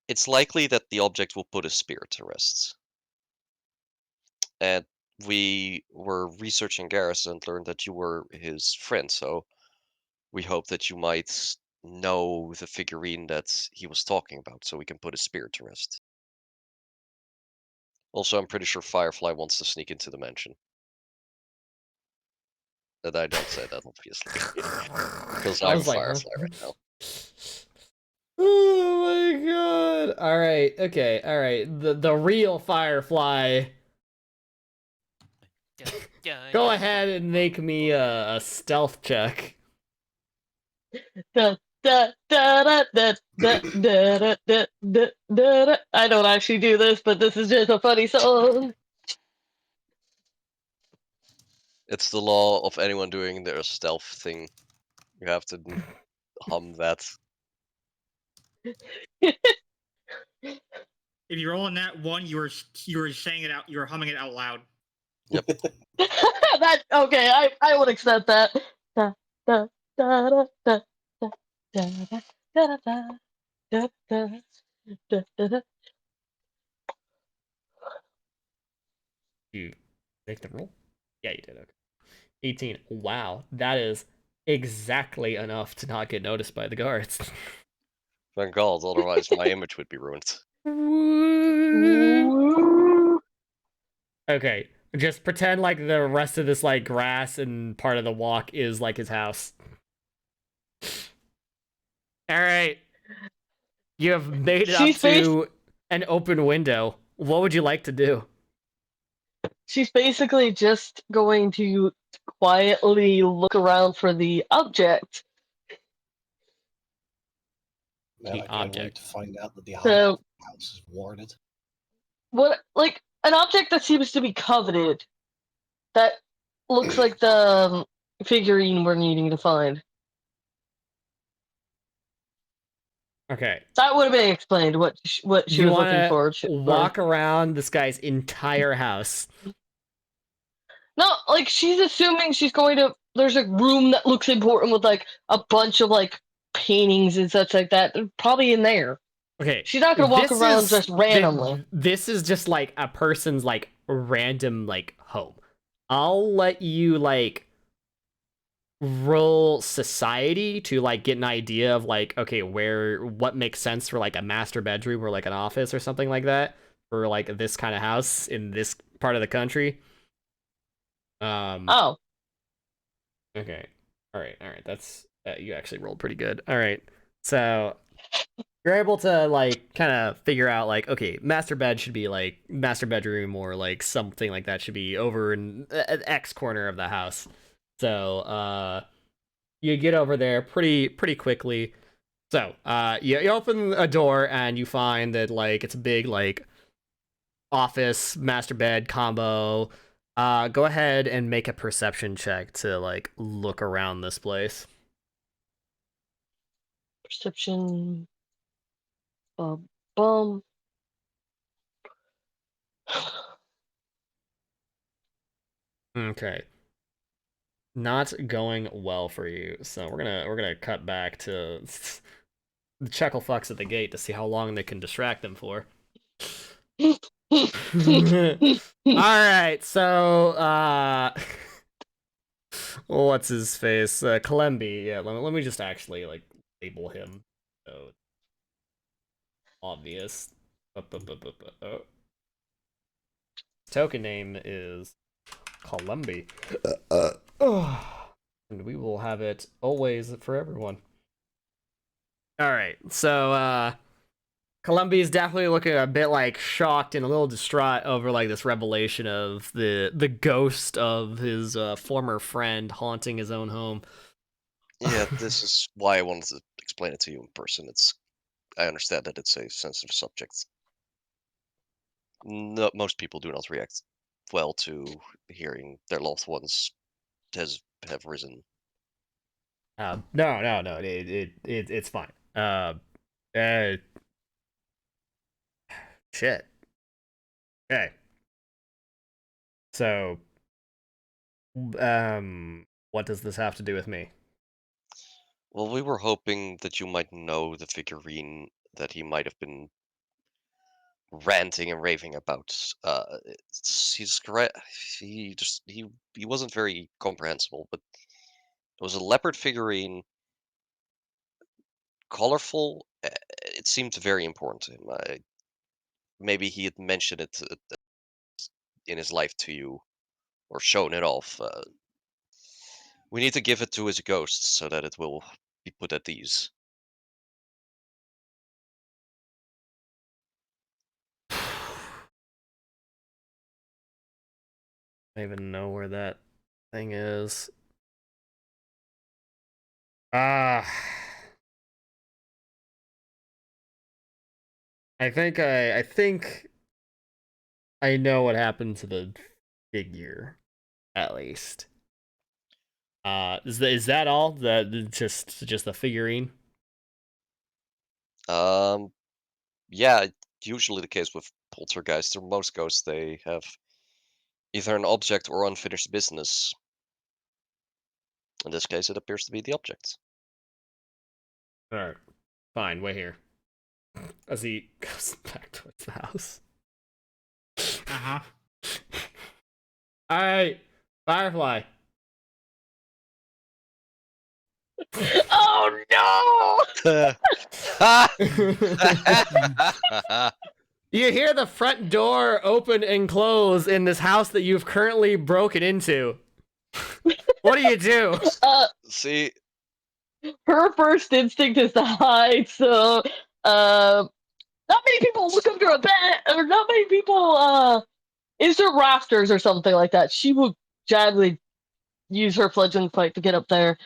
It's likely that the object will put his spirit to rest. And we were researching Garrus and learned that you were his friend, so we hope that you might know the figurine that he was talking about, so we can put his spirit to rest. Also, I'm pretty sure Firefly wants to sneak into the mansion. And I don't say that, obviously. Because I I'm was like, Firefly right now. Oh my god! All right, okay, all right. The real Firefly. Go ahead and make me a stealth check. Da, da, da, da, da, da, da, da, da, da, da. I don't actually do this, but this is just a funny song. It's the law of anyone doing their stealth thing. You have to hum that. If you're rolling that one, you were saying it out. You were humming it out loud. That okay? I would accept that. Da, da, da, da, da, da, da, da, da, da, da, da, da, da. You make the roll? Yeah, you did. Okay. 18. Wow, that is exactly enough to not get noticed by the guards. Thank God, otherwise my image would be ruined. Ooh. Okay, just pretend like the rest of this like grass and part of the walk is like his house. All right, you have made it up to an open window. What would you like to do? She's basically just going to quietly look around for the object. Man, The I can't wait object. to find out that the So, house is warded. what, like, an object that seems to be coveted. That looks like the figurine we're needing to find. Okay. That would have been explained what she You was looking want for. to walk around this guy's entire house. No, like she's assuming she's going to. There's a room that looks important with like a bunch of like paintings and such like that. They're probably in there. Okay, She's not gonna walk around just randomly. This is just like a person's like random like home. I'll let you like roll society to like get an idea of like, okay, what makes sense for like a master bedroom or like an office or something like that for like this kind of house in this part of the country. Oh, Okay. All right. That's you actually rolled pretty good. All right. So you're able to like kind of figure out like, okay, master bed should be like master bedroom or like something like that should be over in an X corner of the house. So you get over there pretty quickly. So you open a door and you find that like it's a big like office master bed combo. Go ahead and make a perception check to like look around this place. perception. Bum. Okay. Not going well for you. So we're gonna cut back to the chuckle fucks at the gate to see how long they can distract them for. All right, so what's his face? Kalembi. Yeah, let me just actually like label him so it's obvious. Oh. Token name is Kalembi. And we will have it always for everyone. All right, so Columbi is definitely looking a bit like shocked and a little distraught over like this revelation of the ghost of his former friend haunting his own home. Yeah, this is why I wanted to explain it to you in person. I understand that it's a sensitive subject. No, most people do not react well to hearing their loved ones have risen. No, it's fine. Uh, shit. Okay. So, what does this have to do with me? Well, we were hoping that you might know the figurine that he might have been ranting and raving about. He's correct. He wasn't very comprehensible, but it was a leopard figurine, colorful. It seemed very important to him. Maybe he had mentioned it in his life to you or shown it off. We need to give it to his ghost so that it will be put at ease. I don't even know where that thing is. Ah. I think I know what happened to the figure, at least. Is that all? That just the figurine? Yeah, usually the case with poltergeists or most ghosts, they have either an object or unfinished business. In this case, it appears to be the object. All right, fine. Wait here. As he goes back towards the house. Uh-huh. All right, Firefly. Oh no! You hear the front door open and close in this house that you've currently broken into. What do you do? See, Her first instinct is to hide, so not many people look under a bed, or not many people is there rafters or something like that. She will gladly use her fledgling fight to get up there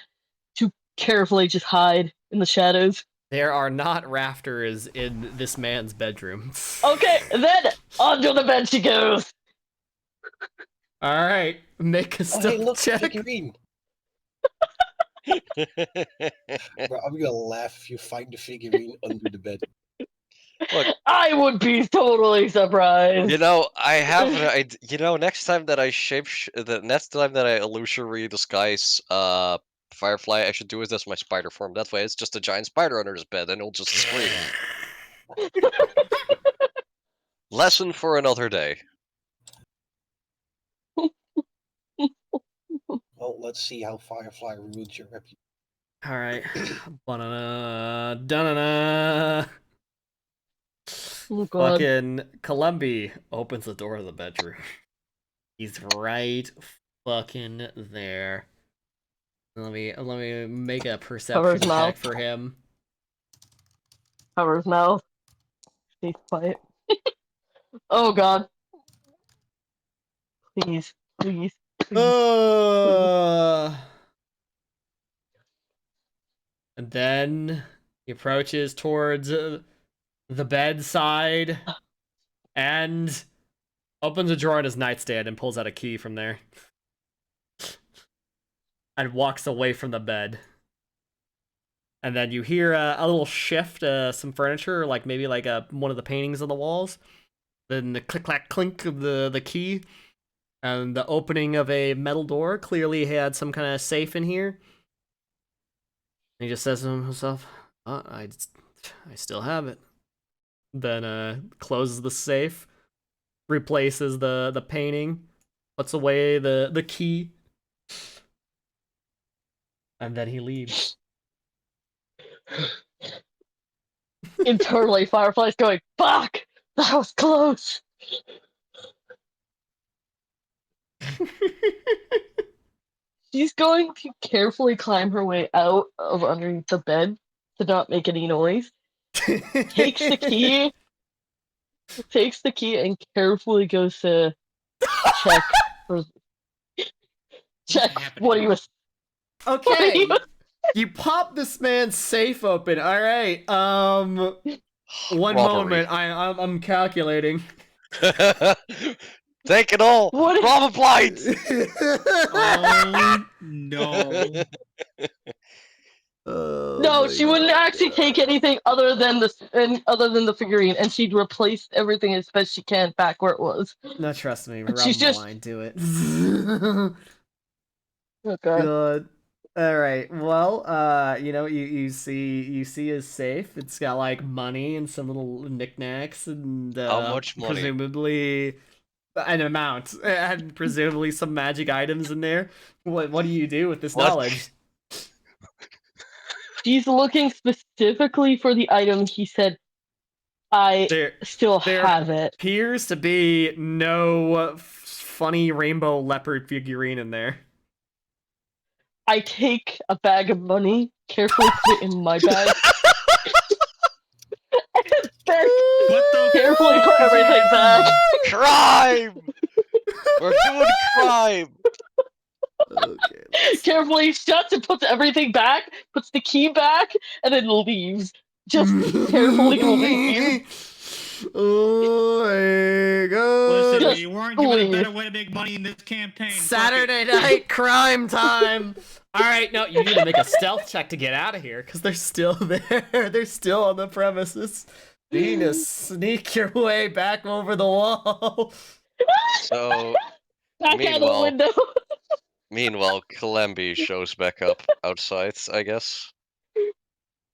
to carefully just hide in the shadows. There are not rafters in this man's bedroom. Okay, then onto the bed she goes. All right, make a Oh, hey, stealth look, check. figurine. Bro, I'm gonna laugh if you find the figurine under the bed. Look, I would be totally surprised. you know, I have an idea. You know, next time that the next time that I illusory disguise Firefly, I should do this my spider form. That way, it's just a giant spider under his bed, and it'll just scream. Lesson for another day. Well, let's see how Firefly ruins your reputation. All right. Banana, da-na-na. Oh god. Fucking Columbi opens the door of the bedroom. He's right fucking there. Let me make a perception his mouth. check for him. Cover his mouth. Stay quiet. Oh god. Please, please, please. And then he approaches towards the bedside and opens a drawer in his nightstand and pulls out a key from there. And walks away from the bed. And then you hear a little shift, some furniture, like maybe like one of the paintings on the walls. Then the click clack clink of the key. And the opening of a metal door. Clearly he had some kind of safe in here. And he just says to himself, oh, I still have it. Then closes the safe. Replaces the painting. Puts away the key. And then he leaves. Internally, Firefly's going, fuck! That was close! She's going to carefully climb her way out of underneath the bed to not make any noise. Takes the key and carefully goes to check for what he was. Okay. You pop this man's safe open. All right. One Robbery. moment. I'm calculating. Take it all. What? Rob a blind. Oh no. No, she wouldn't actually take anything other than the figurine, and she'd replace everything as best she can back where it was. No, trust me. But Rob she's just- blind. Do it. Oh god. Good. All right. Well, you know, you see his safe. It's got like money and some little knickknacks and How much money? presumably an amount and presumably some magic items in there. What do you do with this What? knowledge? She's looking specifically for the item he said, I There still there have it. appears to be no funny rainbow leopard figurine in there. I take a bag of money, carefully put it in my bag, and then What the carefully put everything back. Crime. We're doing crime. Okay. Carefully shuts and puts everything back, puts the key back, and then leaves. Just carefully leaves. Oh my god. Listen, you weren't given a Please. better way to make money in this campaign. Fuck it. Saturday night crime time. All right, no, you need to make a stealth check to get out of here because they're still there. They're still on the premises. You need to sneak your way back over the wall. So, Back out the Meanwhile- window. meanwhile, Kalembi shows back up outside, I guess.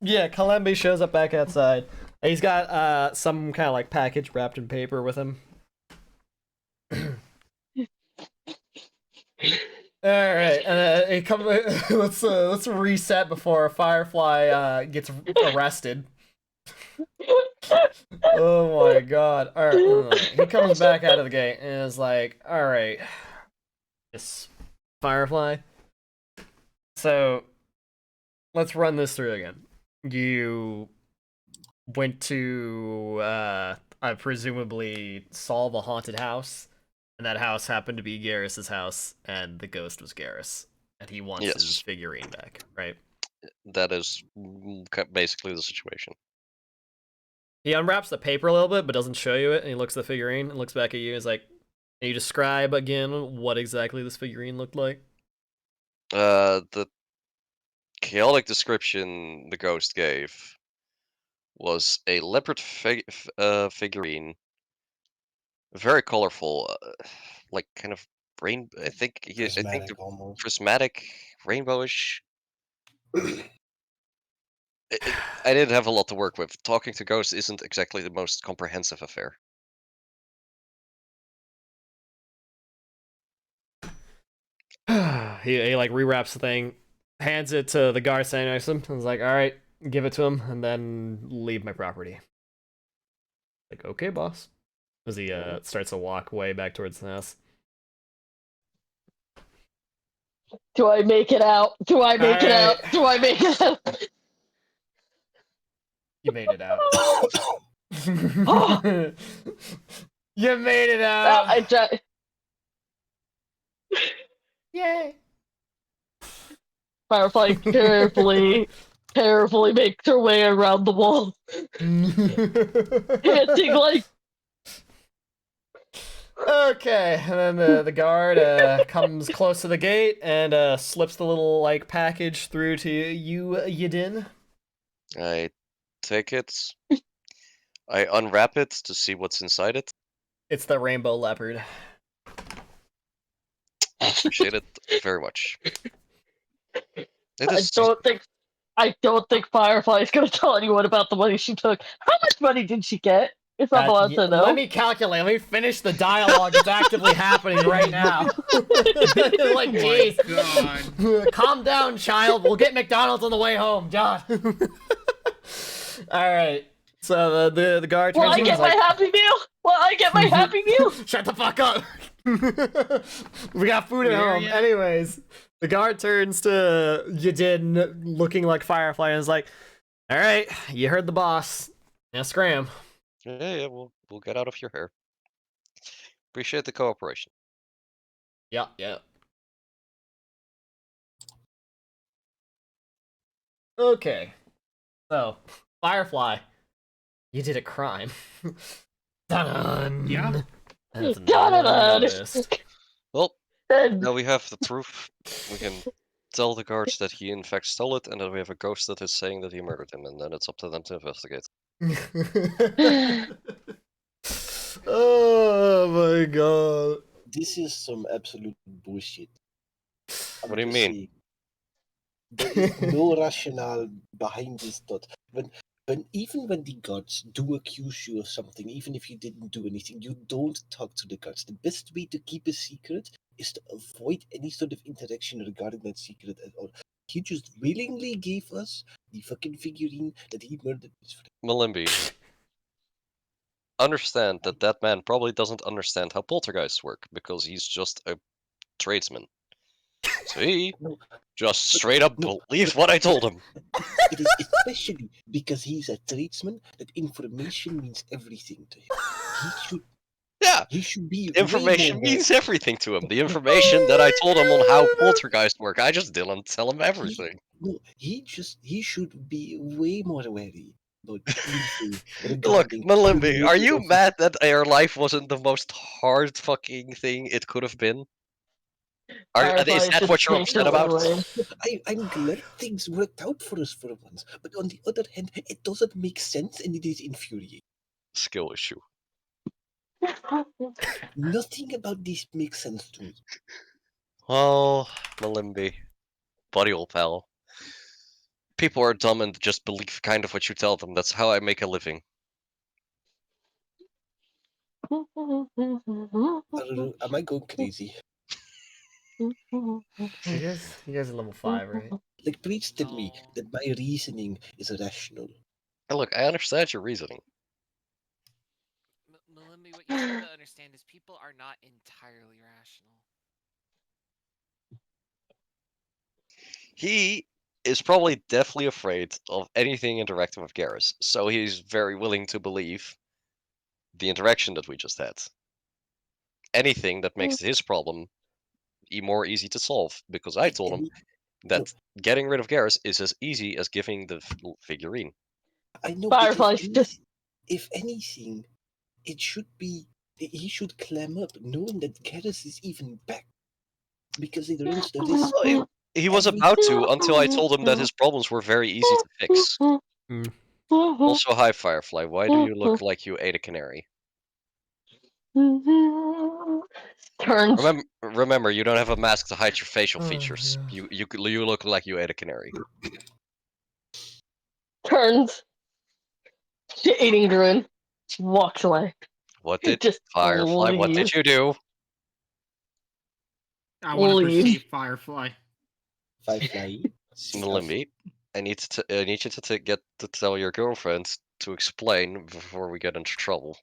Yeah, Kalembi shows up back outside. He's got some kind of like package wrapped in paper with him. All right, he come. Let's reset before Firefly gets arrested. Oh my god! All right, he comes back out of the gate and is like, "All right, this Firefly. So let's run this through again. You went to presumably solve a haunted house, and that house happened to be Garrus's house, and the ghost was Garrus, and he wants his Yes. figurine back, right?" That is basically the situation. He unwraps the paper a little bit, but doesn't show you it, and he looks at the figurine and looks back at you and is like, "Can you describe again what exactly this figurine looked like?" The chaotic description the ghost gave was a leopard figurine, very colorful, like kind of rainbow. I think the Prismatic almost. prismatic, rainbowish. I didn't have a lot to work with. Talking to ghosts isn't exactly the most comprehensive affair. he like rewraps the thing, hands it to the guard standing next to him, and was like, "All right, give it to him, and then leave my property." Like, okay, boss. As he starts to walk way back towards the house. Do I make it out? Do I make it out? Alright. Do I make it out? You made it out. You made it out. I try. Yay. Firefly carefully makes her way around the wall, panting like. Okay, and then the guard comes close to the gate and slips the little like package through to you, Yidin. I take it. I unwrap it to see what's inside it. It's the rainbow leopard. Appreciate it very much. It I is don't think Firefly is gonna tell anyone about the money she took. How much money did she get? If I'm allowed to know. Let me calculate. Let me finish the dialogue that's actively happening right now. Like, jeez. God. Calm down, child. We'll get McDonald's on the way home, John. All right. So the guard turns Will I and get is my like, Happy Meal? Will I get my Happy Meal? Shut the fuck up. We got food at Where home. ya? Anyways, the guard turns to Yadin looking like Firefly and is like, all right, you heard the boss. Now scram. yeah, we'll get out of your hair. Appreciate the cooperation. Yeah. Okay. So, Firefly, you did a crime. Dun-dun. Yeah. That's Dun-dun-dun. noticed. Well, And now we have the proof. We can tell the guards that he in fact stole it, and that we have a ghost that is saying that he murdered him, and then it's up to them to investigate. Oh my god. This is some absolute bullshit. I'm What do you just mean? saying. There is no rationale behind this thought. Even when the gods do accuse you of something, even if you didn't do anything, you don't talk to the gods. The best way to keep a secret is to avoid any sort of interaction regarding that secret at all. He just willingly gave us the fucking figurine that he murdered his friend. Malimbi, understand that that man probably doesn't understand how poltergeists work, because he's just a tradesman. So he No, just straight up no. believed what I told him. It is especially because he's a tradesman that information means everything to him. Yeah, He should be information way more means everything to him. The information that I told him on how poltergeists work, I just didn't tell him everything. No, he should be way more wary about anything Look, regarding Malimbi, the are you murder of- mad that your life wasn't the most hard fucking thing it could have been? Is that what you're upset about? I'm glad things worked out for us for once, but on the other hand, it doesn't make sense and it is infuriating. Skill issue. Nothing about this makes sense to me. Well, Malimbi, buddy old pal. People are dumb and just believe kind of what you tell them. That's how I make a living. I don't know, am I going crazy? You guys are level 5, right? Like, please tell me No. that my reasoning is rational. And look, I understand your reasoning. Malimbi, what you have to understand is people are not entirely rational. He is probably deathly afraid of anything interacting with Garrus, so he's very willing to believe the interaction that we just had. Anything that makes his problem more easy to solve, because I told him that getting rid of Garrus is as easy as giving the figurine. I know, but Firefly's just. if anything, it should be he should clam up knowing that Garrus is even back. Because it runs the risk. He was about to until I told him that his problems were very easy to fix. Also, hi Firefly. Why do you look like you ate a canary? Turns. Remember, you don't have a mask to hide your facial Oh, features. gosh. You look like you ate a canary. Turns. Eating druid. Walks away. What did Just Firefly? What did leave. you do? I want to Leave. perceive Firefly. Firefly. See us. Limby, I need you to get to tell your girlfriend to explain before we get into trouble.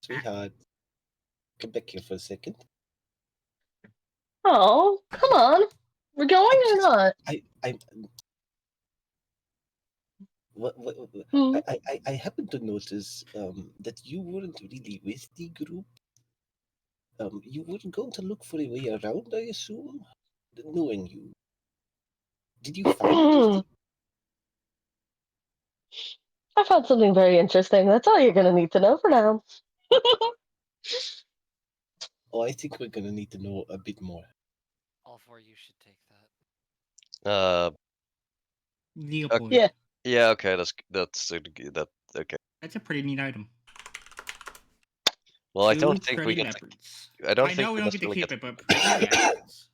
Sweetheart. Come back here for a second. Oh, come on. We're going or not? I'm. Hmm. I happened to notice that you weren't really with the group. You weren't going to look for a way around, I assume? Knowing you. Did you find anything? I found something very interesting. That's all you're gonna need to know for now. Oh, I think we're gonna need to know a bit more. All four of you should take that. Leopold. Yeah. Yeah, okay, okay. That's a pretty neat item. Well, I Two don't think we pretty get. leopards. I don't I think know we don't get to necessarily keep it, but pretty items.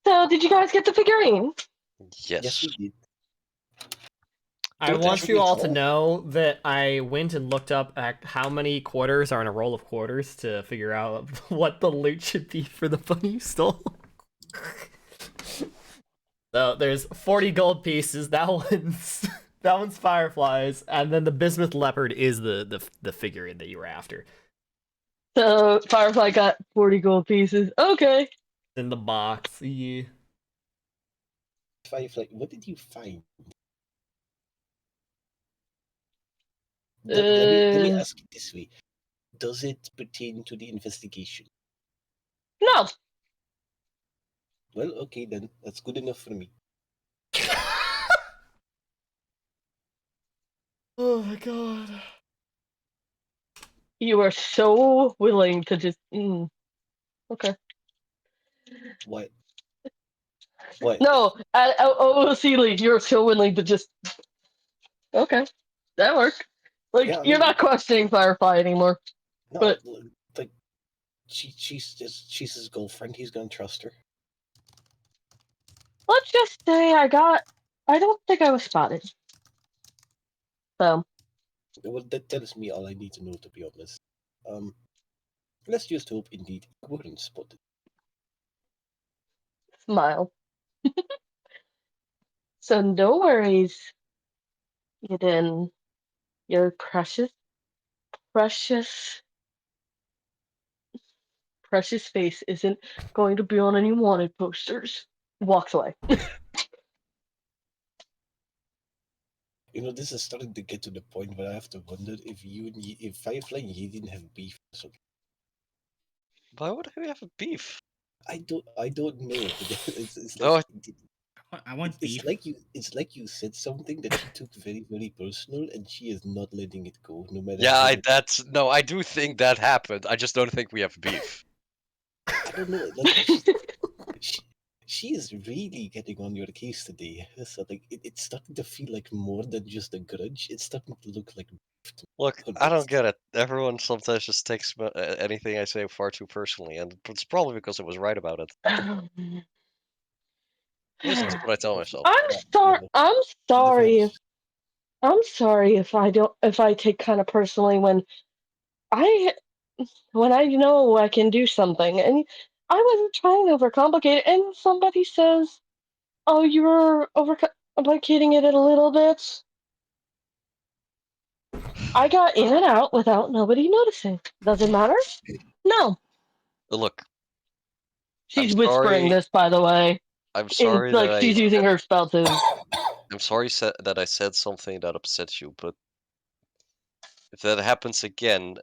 So, did you guys get the figurine? Yes, we did. I Don't want actually you all to recall. know that I went and looked up at how many quarters are in a roll of quarters to figure out what the loot should be for the bunny you stole. So there's 40 gold pieces. That one's Fireflies, and then the bismuth leopard is the figurine that you were after. So, Firefly got 40 gold pieces. Okay. In the box. Yeah. Firefly, what did you find? Let me ask it this way. Does it pertain to the investigation? No. Well, okay then. That's good enough for me. Oh my god. You are so willing to just. Okay. What? What? No, at OOC League, you're so willing to just. Okay. That worked. Like, Yeah, I you're mean, not questioning Firefly anymore. no, But like she's his girlfriend. He's gonna trust her. let's just say I don't think I was spotted. So, Well, that tells me all I need to know, to be honest. Let's just hope indeed you weren't spotted. smile. So, no worries, Eden. Your precious, precious, precious face isn't going to be on any wanted posters. Walks away. You know, this is starting to get to the point where I have to wonder if Firefly and Yi didn't have beef. So Why would we have a beef? I don't know. But it's Oh, like I want beef. it's like you said something that she took very, very personal, and she is not letting it go, no matter. yeah, how I do think that happened. I just don't think we have beef. I don't know. Like she is really getting on your case today. So like it's starting to feel like more than just a grudge. It's starting to look like. Look, I don't get it. Everyone sometimes just takes anything I say far too personally, and it's probably because I was right about it. At least that's what I tell myself. I'm sorry. I'm sorry. I'm sorry if I take kind of personally I when I know I can do something and I wasn't trying to overcomplicate it and somebody says, "Oh, you're overcomplicating it a little bit." I got in and out without nobody noticing. Does it matter? No. Look, I'm She's whispering sorry. this, by the way. I'm In sorry that like she's using her spell to. I'm sorry that I said something that upset you, but if that happens again,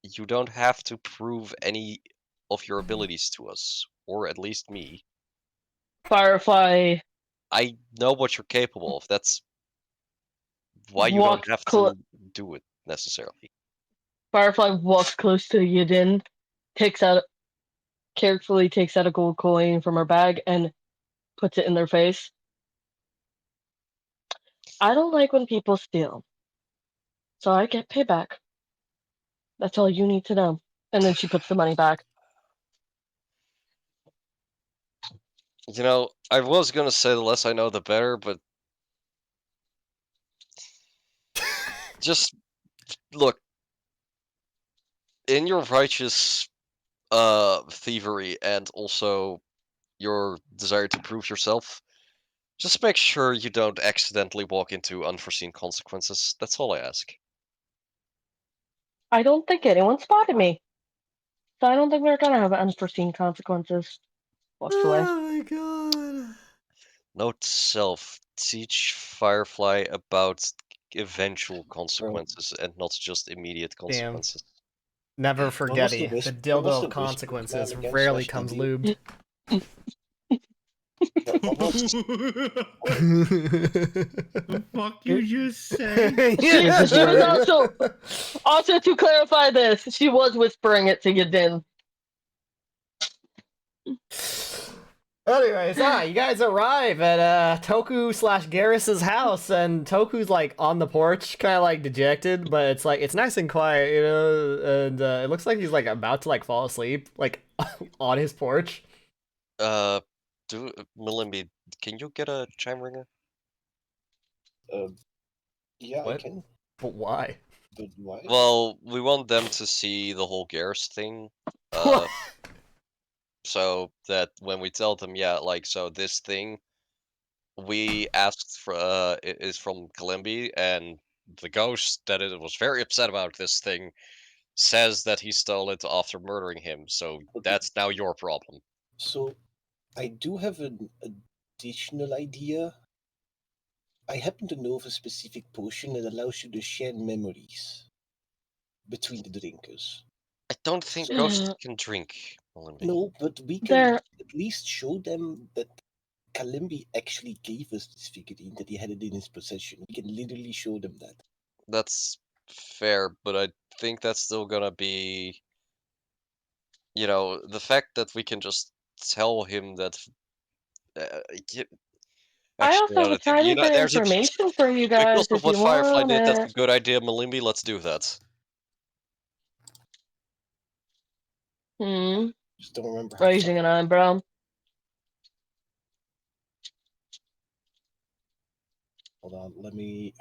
you don't have to prove any of your abilities to us, or at least me. Firefly I know what you're capable of. That's why you don't walks have close. to do it necessarily. Firefly walks close to Yadin, takes out carefully takes out a gold coin from her bag and puts it in their face. I don't like when people steal. So I get payback. That's all you need to know. And then she puts the money back. You know, I was gonna say the less I know, the better, but just look, in your righteous thievery and also your desire to prove yourself, just make sure you don't accidentally walk into unforeseen consequences. That's all I ask. I don't think anyone spotted me. So I don't think we're gonna have unforeseen consequences. Walks away. Oh my god. Note to self: teach Firefly about eventual consequences and not just immediate Damn. consequences. Never What was forgetty. the The what was dildo the of whisper consequences plan again, rarely slash comes idea? lubed. What was The fuck you just say? She was also to clarify this, she was whispering it to you, Din. Anyways, you guys arrive at Toku slash Garrus's house, and Toku's like on the porch, kind of like dejected, but it's like it's nice and quiet, you know, and it looks like he's like about to like fall asleep, like on his porch. Malimbi, can you get a chime ringer? Yeah, I What? can. But why? But why? Well, we want them to see the whole Garrus thing. So that when we tell them, yeah, like, so this thing we asked for is from Kalimbi, and the ghost that it was very upset about this thing says that he stole it after murdering him. So Okay. that's now your problem. So, I do have an additional idea. I happen to know of a specific potion that allows you to share memories between the drinkers. I don't think ghosts can drink, Malimbi. No, but we can There, at least show them that Kalimbi actually gave us this figurine, that he had it in his possession. We can literally show them that. That's fair, but I think that's still gonna be, you know, the fact that we can just tell him that. y- I Actually, also have a another thing, you tiny know, bit of there's a information for you because guys of if what you Firefly want did. That's a it. good idea, Malimbi. Let's do that. Just don't remember how Raising an eyebrow. Hold on, let me.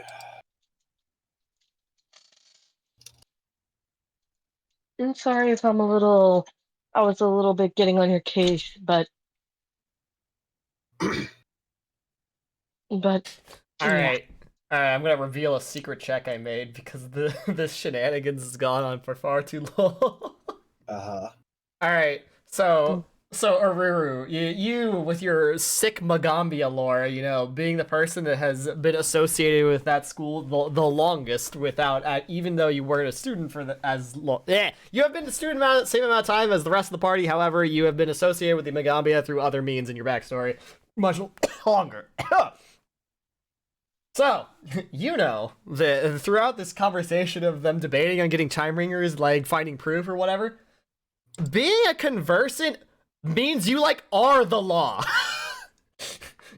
I'm sorry if I was a little bit getting on your case, but All yeah. right. All right, I'm gonna reveal a secret check I made because this shenanigans has gone on for far too long. Uh-huh. All right, so Aruru, you with your sick Magambia lore, you know, being the person that has been associated with that school the longest, without even though you weren't a student for as long. Yeah, you have been a student same amount of time as the rest of the party. However, you have been associated with the Magambia through other means in your backstory much longer. So, you know that throughout this conversation of them debating on getting chime ringers, like finding proof or whatever, being a conversant means you like are the law.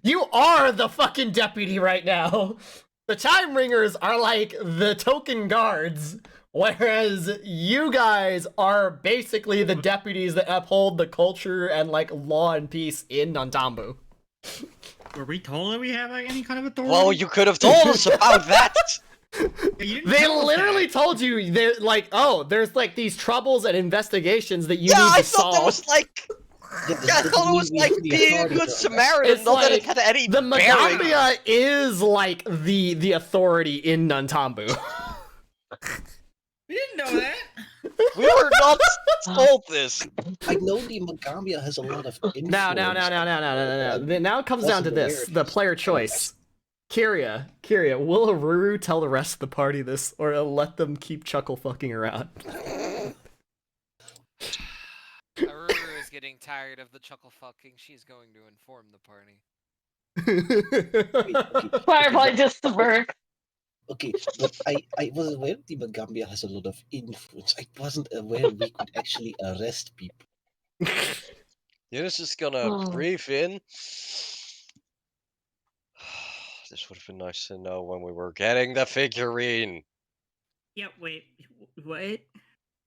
You are the fucking deputy right now. The chime ringers are like the token guards, whereas you guys are basically the deputies that uphold the culture and like law and peace in Nantambu. Were we told that we have like, any kind of authority? Well, you could have told us about that. You didn't They tell us literally that. told you they're like, oh, there's like these troubles and investigations that you Yeah, need to I thought solve. that was like. Yeah, Yeah, I thought it was like being a good Samaritan, It's not that it like had any the bearing. Magambia is like the authority in Nantambu. We didn't know that. We were not told this. I know the Magambia has a lot of influence. Now it comes down to wasn't aware this: of the this. player choice. Kiria, will Aruru tell the rest of the party this, or let them keep chuckle fucking around? Aruru is getting tired of the chuckle fucking. She's going to inform the party. Firefly just smirk. Okay, but I was aware the Magambia has a lot of influence. I wasn't aware we could actually arrest people. You're just gonna breathe in. This would have been nice to know when we were getting the figurine. Yeah, wait, what?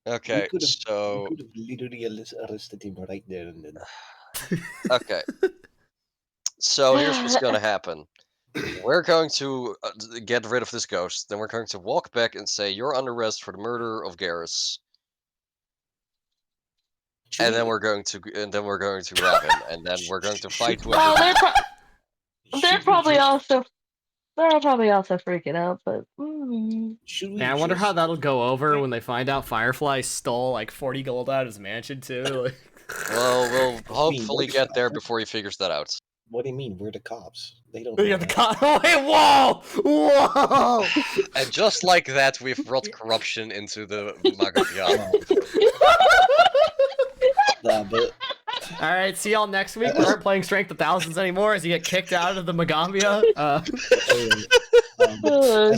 Okay, We so could have literally arrested him right there and then. okay, so here's what's gonna happen. We're going to get rid of this ghost. Then we're going to walk back and say you're under arrest for the murder of Garrus. Should And then we- we're going to grab him, and then we're going to fight should- whoever. Oh, they're should we probably just- also freaking out, but Should we Man, I wonder how just- that'll go over when they find out Firefly stole like 40 gold out of his mansion too. Like... Well, we'll mean, hopefully what- get there before he figures that out. What do you mean? We're the cops. They don't. You know got the that. Oh, wait, whoa! Whoa! And just like that, we've brought corruption into the Magavia. Nah, but Alright, see y'all next week. We aren't playing Strength of Thousands anymore as you get kicked out of the Magambia. Oh, as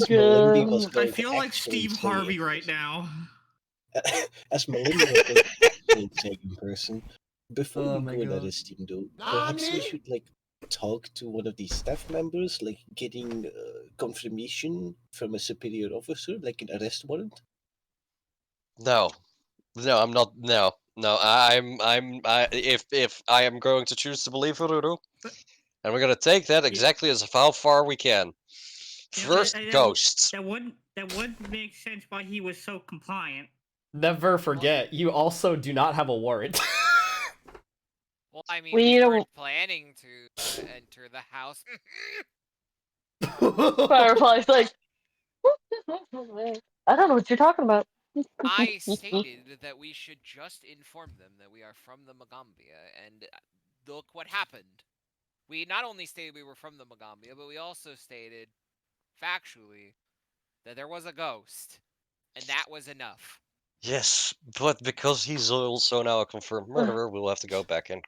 Melindy God. was I going to feel like actually Steve say Harvey in right person- now. As Melindy was going to actually say in person, before Oh we my go and God. arrest him, though, perhaps we should like talk to one of the staff members, like getting confirmation from a superior officer, like an arrest warrant. No, I'm not. No, if I am going to choose to believe Ururu, and we're gonna take that exactly as how far we can. Yeah, First, ghosts. That wouldn't make sense why he was so compliant. Never forget, you also do not have a warrant. Well, I mean, We we need a- weren't planning to enter the house. Firefly's like, I don't know what you're talking about. I stated that we should just inform them that we are from the Magambia, and look what happened. We not only stated we were from the Magambia, but we also stated, factually, that there was a ghost, and that was enough. Yes, but because he's also now a confirmed murderer, we'll have to go back and,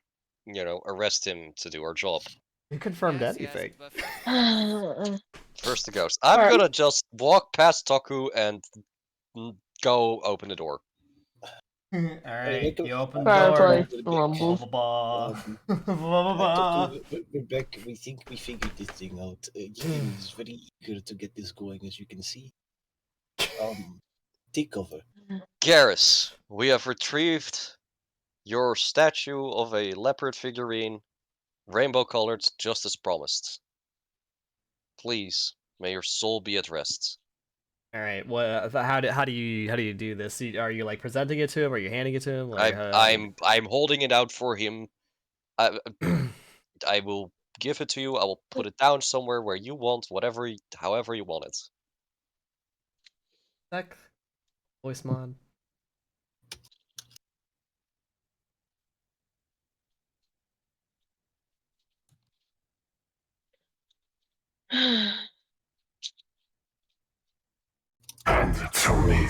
arrest him to do our job. You confirmed Yes, anything. but first, First the ghost. I'm Alright. gonna just walk past Toku and go open the door. Alright, you open the Firefly door. rumbles. Blah, Um, blah, blah, blah. We're back. We think we figured this thing out. Gideon is very eager to get this going, as you can see. Take cover. Garrus, we have retrieved your statue of a leopard figurine, rainbow colored, just as promised. Please, may your soul be at rest. All right. What? How do you do this? Are you like presenting it to him? Are you handing it to him? Like, I'm holding it out for him. I will give it to you. I will put it down somewhere where you want, however you want it. Sec. Voice mod. Hand it to me.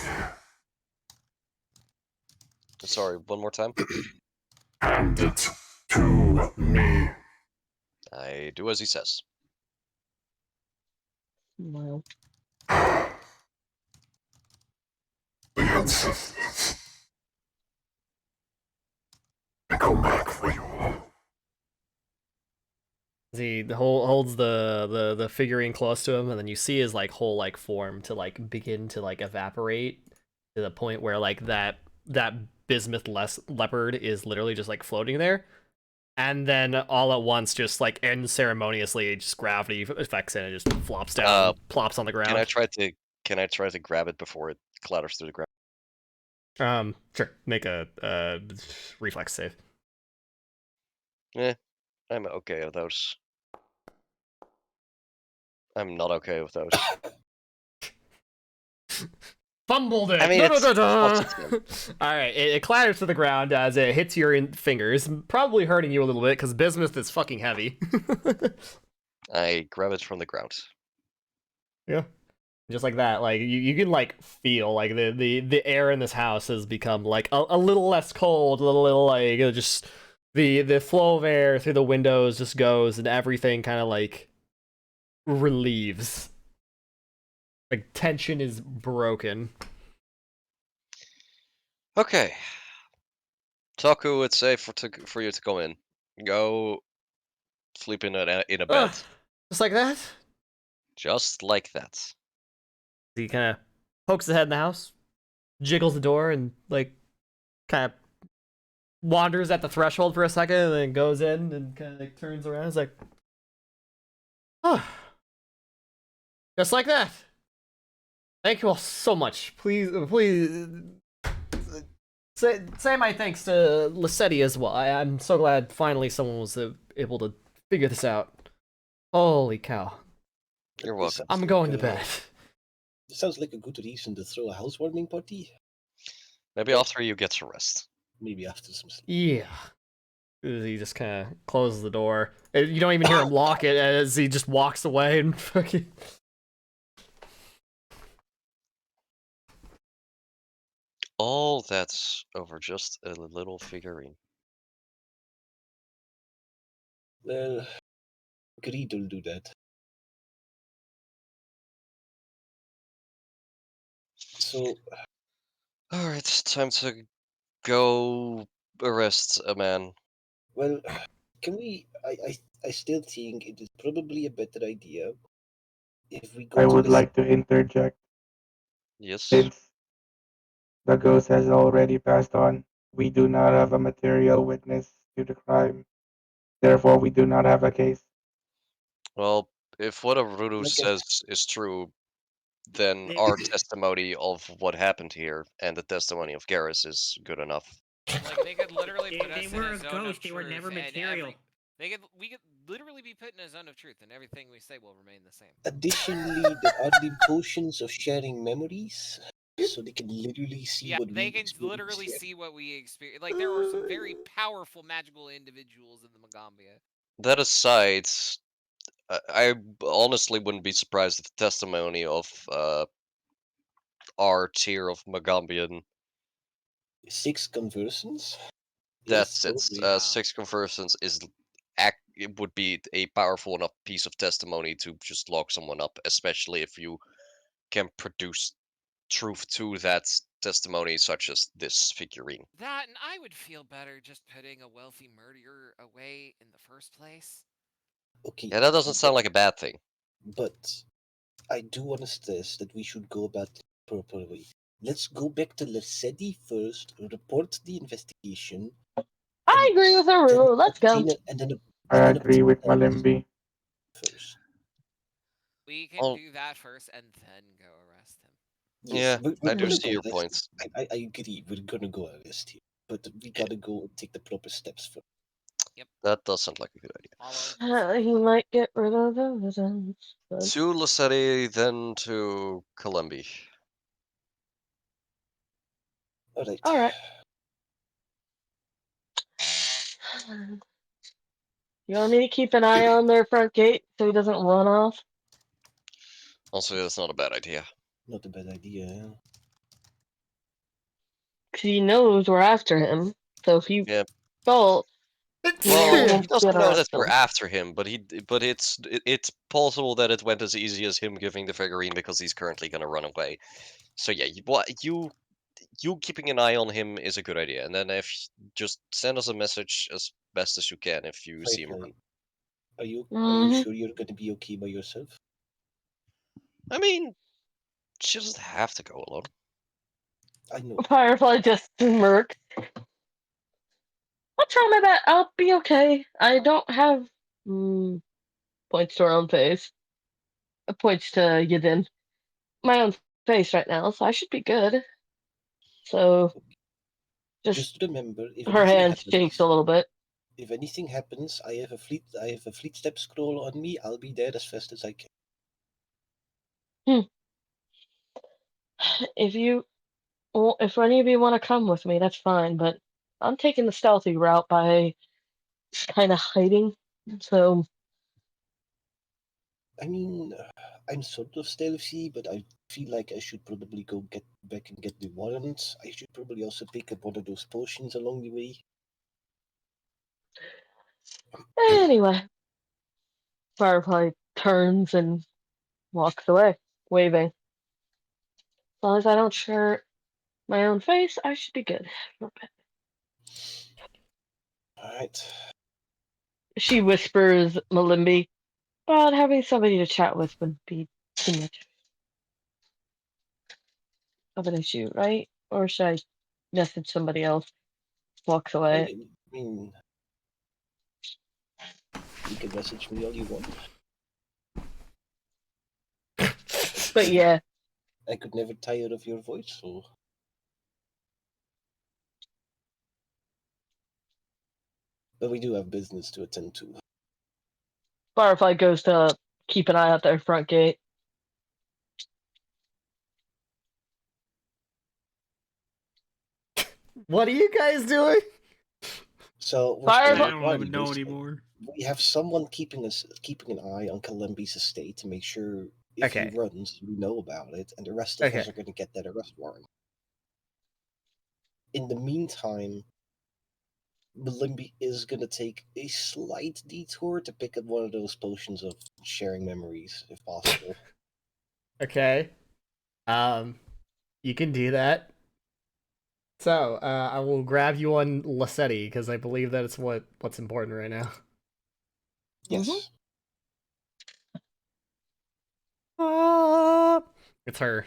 Sorry, one more time. Hand it to me. I do as he says. Well, The ancestors. I come back for you. He holds the figurine close to him, and then you see his like whole like form to like begin to like evaporate to the point where like that bismuth leopard is literally just like floating there, and then all at once, just like unceremoniously, just gravity affects it and it just flops down, plops on the ground. Can I try to grab it before it clatters through the ground? Sure. Make a reflex save. I'm okay with those. I'm not okay with those. Fumbled it. I mean, it's All right, it clatters to the ground as it hits your fingers, probably hurting you a little bit because bismuth is fucking heavy. I grab it from the ground. Yeah, just like that. Like you can like feel like the air in this house has become like a little less cold, a little like just the flow of air through the windows just goes, and everything kind of like relieves. Like tension is broken. Okay. Toku, it's safe for you to come in. Go sleep in a bed. Just like that. Just like that. He kind of pokes his head in the house, jiggles the door, and like kind of wanders at the threshold for a second, and then goes in and kind of like turns around. It's like, oh, just like that. Thank you all so much. Please say my thanks to Lissetti as well. I'm so glad finally someone was able to figure this out. Holy cow. You're This welcome. sounds I'm like, going to bed. This sounds like a good reason to throw a housewarming party. Maybe after you get some rest. Maybe after some sleep. Yeah. He just kind of closes the door. You don't even hear him lock it as he just walks away and fucking. All that's over just a little figurine. Well, Greed will do that. So, Alright, time to go arrest a man. well, can we? I still think it is probably a better idea if we go I to would the like to interject. Yes. Since the ghost has already passed on, we do not have a material witness to the crime. Therefore, we do not have a case. Well, if what Aruru Like says is true, then They- our testimony of what happened here and the testimony of Garrus is good enough. Like they could literally put They us were in a a zone of ghost, they were truth never and material. we could literally be put in a zone of truth, and everything we say will remain the same. additionally, there are the potions of sharing memories, so they can literally see Yeah, what they we can experience literally here. see what we experience. Like there are some very powerful magical individuals in the Magambia. That aside, I honestly wouldn't be surprised if the testimony of our tier of Magambian, 6 conversions. that's Yes, it. probably. Yeah. 6 conversions is it would be a powerful enough piece of testimony to just lock someone up, especially if you can produce truth to that testimony, such as this figurine. That, and I would feel better just putting a wealthy murderer away in the first place. Okay, Yeah, that doesn't sound like a bad thing. but I do want to stress that we should go about it properly. Let's go back to Lercedi first, report the investigation, I agree with Arulu. Let's go. and then I agree with Malimbi. first. We can Well, do that first and then go arrest him. yeah, I do gonna see go your arrest points. him. I agree. We're gonna go arrest him, but we gotta go and take the proper steps first. That does sound like a good idea. Follow. He might get rid of evidence. But... To Lassetti, then to Columbi. All right. All right. You want me to keep an eye on their front gate so he doesn't run off? Also, that's not a bad idea. Not a bad idea. Yeah. Because he knows we're after him. So if he Yeah. stole, Well, won't he doesn't get know that arrested. we're after him, but it's possible that it went as easy as him giving the figurine because he's currently gonna run away. So yeah, you keeping an eye on him is a good idea, and then if just send us a message as best as you can if you see him. Firefly, are you Mhm. sure you're gonna be okay by yourself? I mean, she doesn't have to go alone. I know. Firefly just smirks. I'll try my best. I'll be okay. I don't have points to her own face. Points to Yadin. My own face right now, so I should be good. So just remember, if her anything hand happens, shakes a little bit. if anything happens, I have a fleet step scroll on me. I'll be there as fast as I can. If you, well, if any of you want to come with me, that's fine. But I'm taking the stealthy route by kind of hiding. So I mean, I'm sort of stealthy, but I feel like I should probably go get back and get the warrant. I should probably also pick up one of those potions along the way. anyway, Firefly turns and walks away, waving. As long as I don't share my own face, I should be good. Alright. She whispers Malimbi, but having somebody to chat with would be too much. of an issue, right? Or should I message somebody else? Walks away. I mean, you can message me all you want. But yeah, I could never tire of your voice, so. But we do have business to attend to. Firefly goes to keep an eye out their front gate. What are you guys doing? So we're Fire- still I at don't party, even know basically. anymore. We have someone keeping an eye on Columbia's estate to make sure if Okay. he runs, we know about it, and the rest of Okay. us are going to get that arrest warrant. In the meantime, Malimbi is going to take a slight detour to pick up one of those potions of sharing memories, if possible. Okay. You can do that. So, I will grab you on Lassetti because I believe that it's what's important right now. Yes. It's her.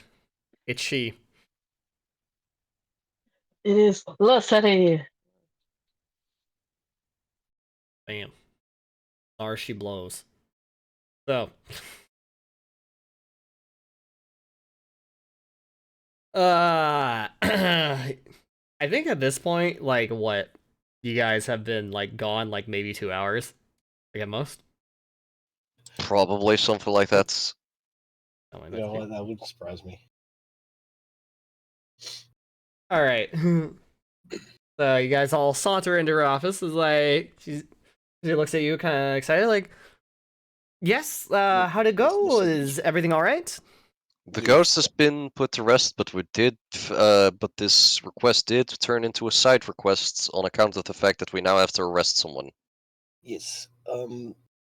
It's she. It is Lassetti. Bam. There she blows. So. I think at this point, like, what? You guys have been, like, gone, like, maybe 2 hours? Like, at most? Probably something like that. Oh, You know what? That wouldn't surprise me. Alright. So, you guys all saunter into her office. Is like, she looks at you kind of excited, like, yes, how'd it go? Is everything alright? The Yes. ghost has been put to rest, but but this request did turn into a side request on account of the fact that we now have to arrest someone. Yes.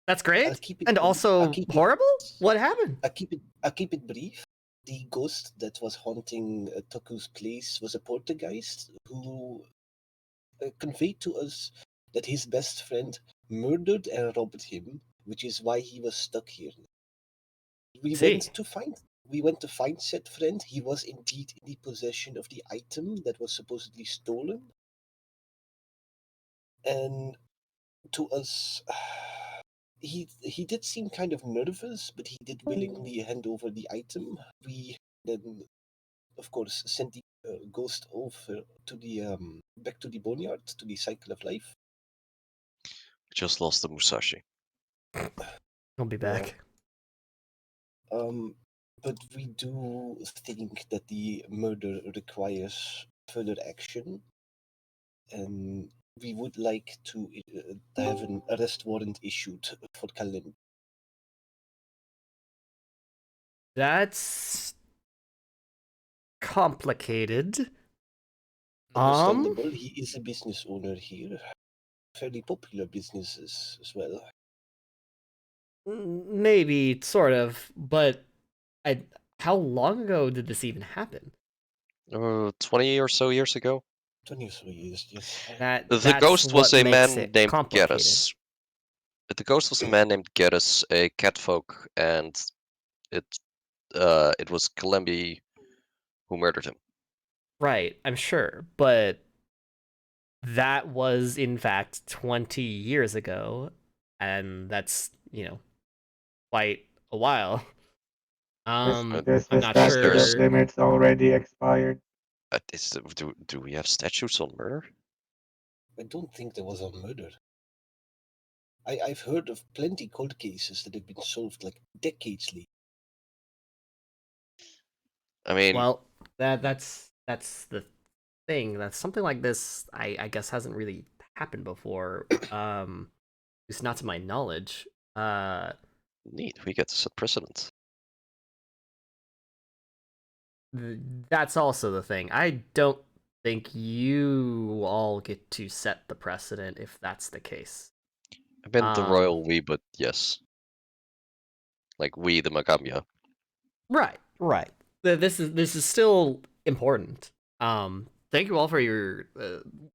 That's I'll great. keep it And brief. also I'll keep it- horrible? What happened? I'll keep it brief. The ghost that was haunting Toku's place was a poltergeist who conveyed to us that his best friend murdered and robbed him, which is why he was stuck here. We See. went to find said friend. He was indeed in the possession of the item that was supposedly stolen. And to us, he did seem kind of nervous, but he did willingly hand over the item. We then, of course, sent the ghost over to the back to the boneyard, to the cycle of life. We just lost the Musashi. I'll be Yeah. back. But we do think that the murder requires further action, and we would like to have an arrest warrant issued for Kalin. That's complicated. Understandable. He is a business owner here. Fairly popular businesses as well. Maybe, sort of, but how long ago did this even happen? 20 or so years ago. 20 or so years, yes. The That's ghost was what a makes man it named complicated. Geddes. The ghost was a man named Geddes, a catfolk, and it was Kalembi who murdered him. Right, I'm sure, but that was in fact 20 years ago, and that's, quite a while. This I'm not statute of sure. limits already expired. Do we have statutes on murder? I don't think there was a murder. I've heard of plenty cold cases that have been solved like decades later. I mean, Well, that's the thing. That something like this, I guess, hasn't really happened before. It's not to my knowledge. neat. We get to set precedent. That's also the thing. I don't think you all get to set the precedent if that's the case. I meant the royal we, but yes. Like we, the Magambia. Right. This is still important. Thank you all for your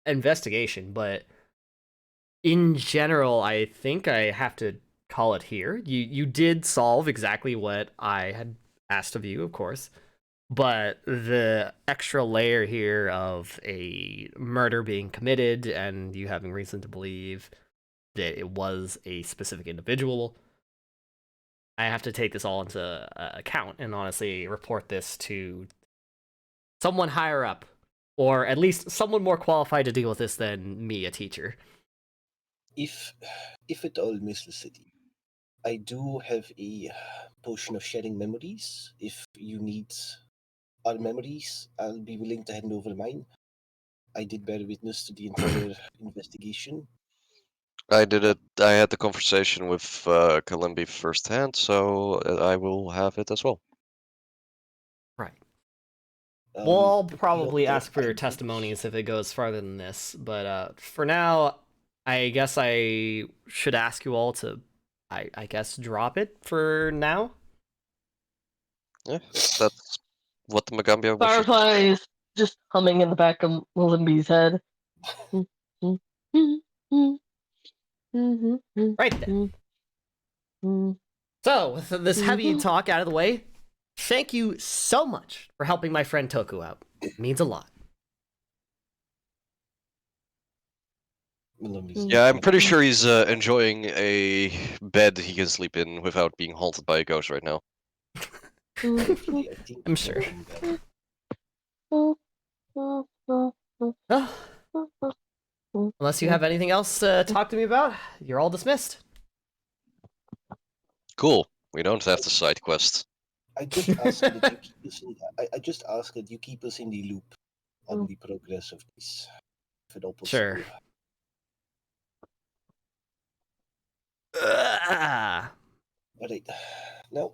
investigation, but in general, I think I have to call it here. You did solve exactly what I had asked of you, of course. But the extra layer here of a murder being committed and you having reason to believe that it was a specific individual, I have to take this all into account and honestly report this to someone higher up, or at least someone more qualified to deal with this than me, a teacher. If at all, Miss City, I do have a potion of sharing memories. If you need our memories, I'll be willing to hand over mine. I did bear witness to the entire investigation. I did it. I had the conversation with Kalimbi firsthand, so I will have it as well. Right. Well, I'll But probably beyond ask for that, your I would- testimonies if it goes farther than this, but for now, I guess I should ask you all to, I guess, drop it for now. Yeah, that's what the Magambia wishes. Firefly is just humming in the back of Limby's head. Right then. So, with this heavy talk out of the way, thank you so much for helping my friend Toku out. It means a lot. Yeah, I'm pretty sure he's enjoying a bed he can sleep in without being haunted by a ghost right now. Hopefully, I think I'm sure. Unless you have anything else to talk to me about, you're all dismissed. Cool. We don't have to side quest. I just ask that you keep us in, I just ask that you keep us in the loop on the progress of this, if at all possible. Sure. Alright, now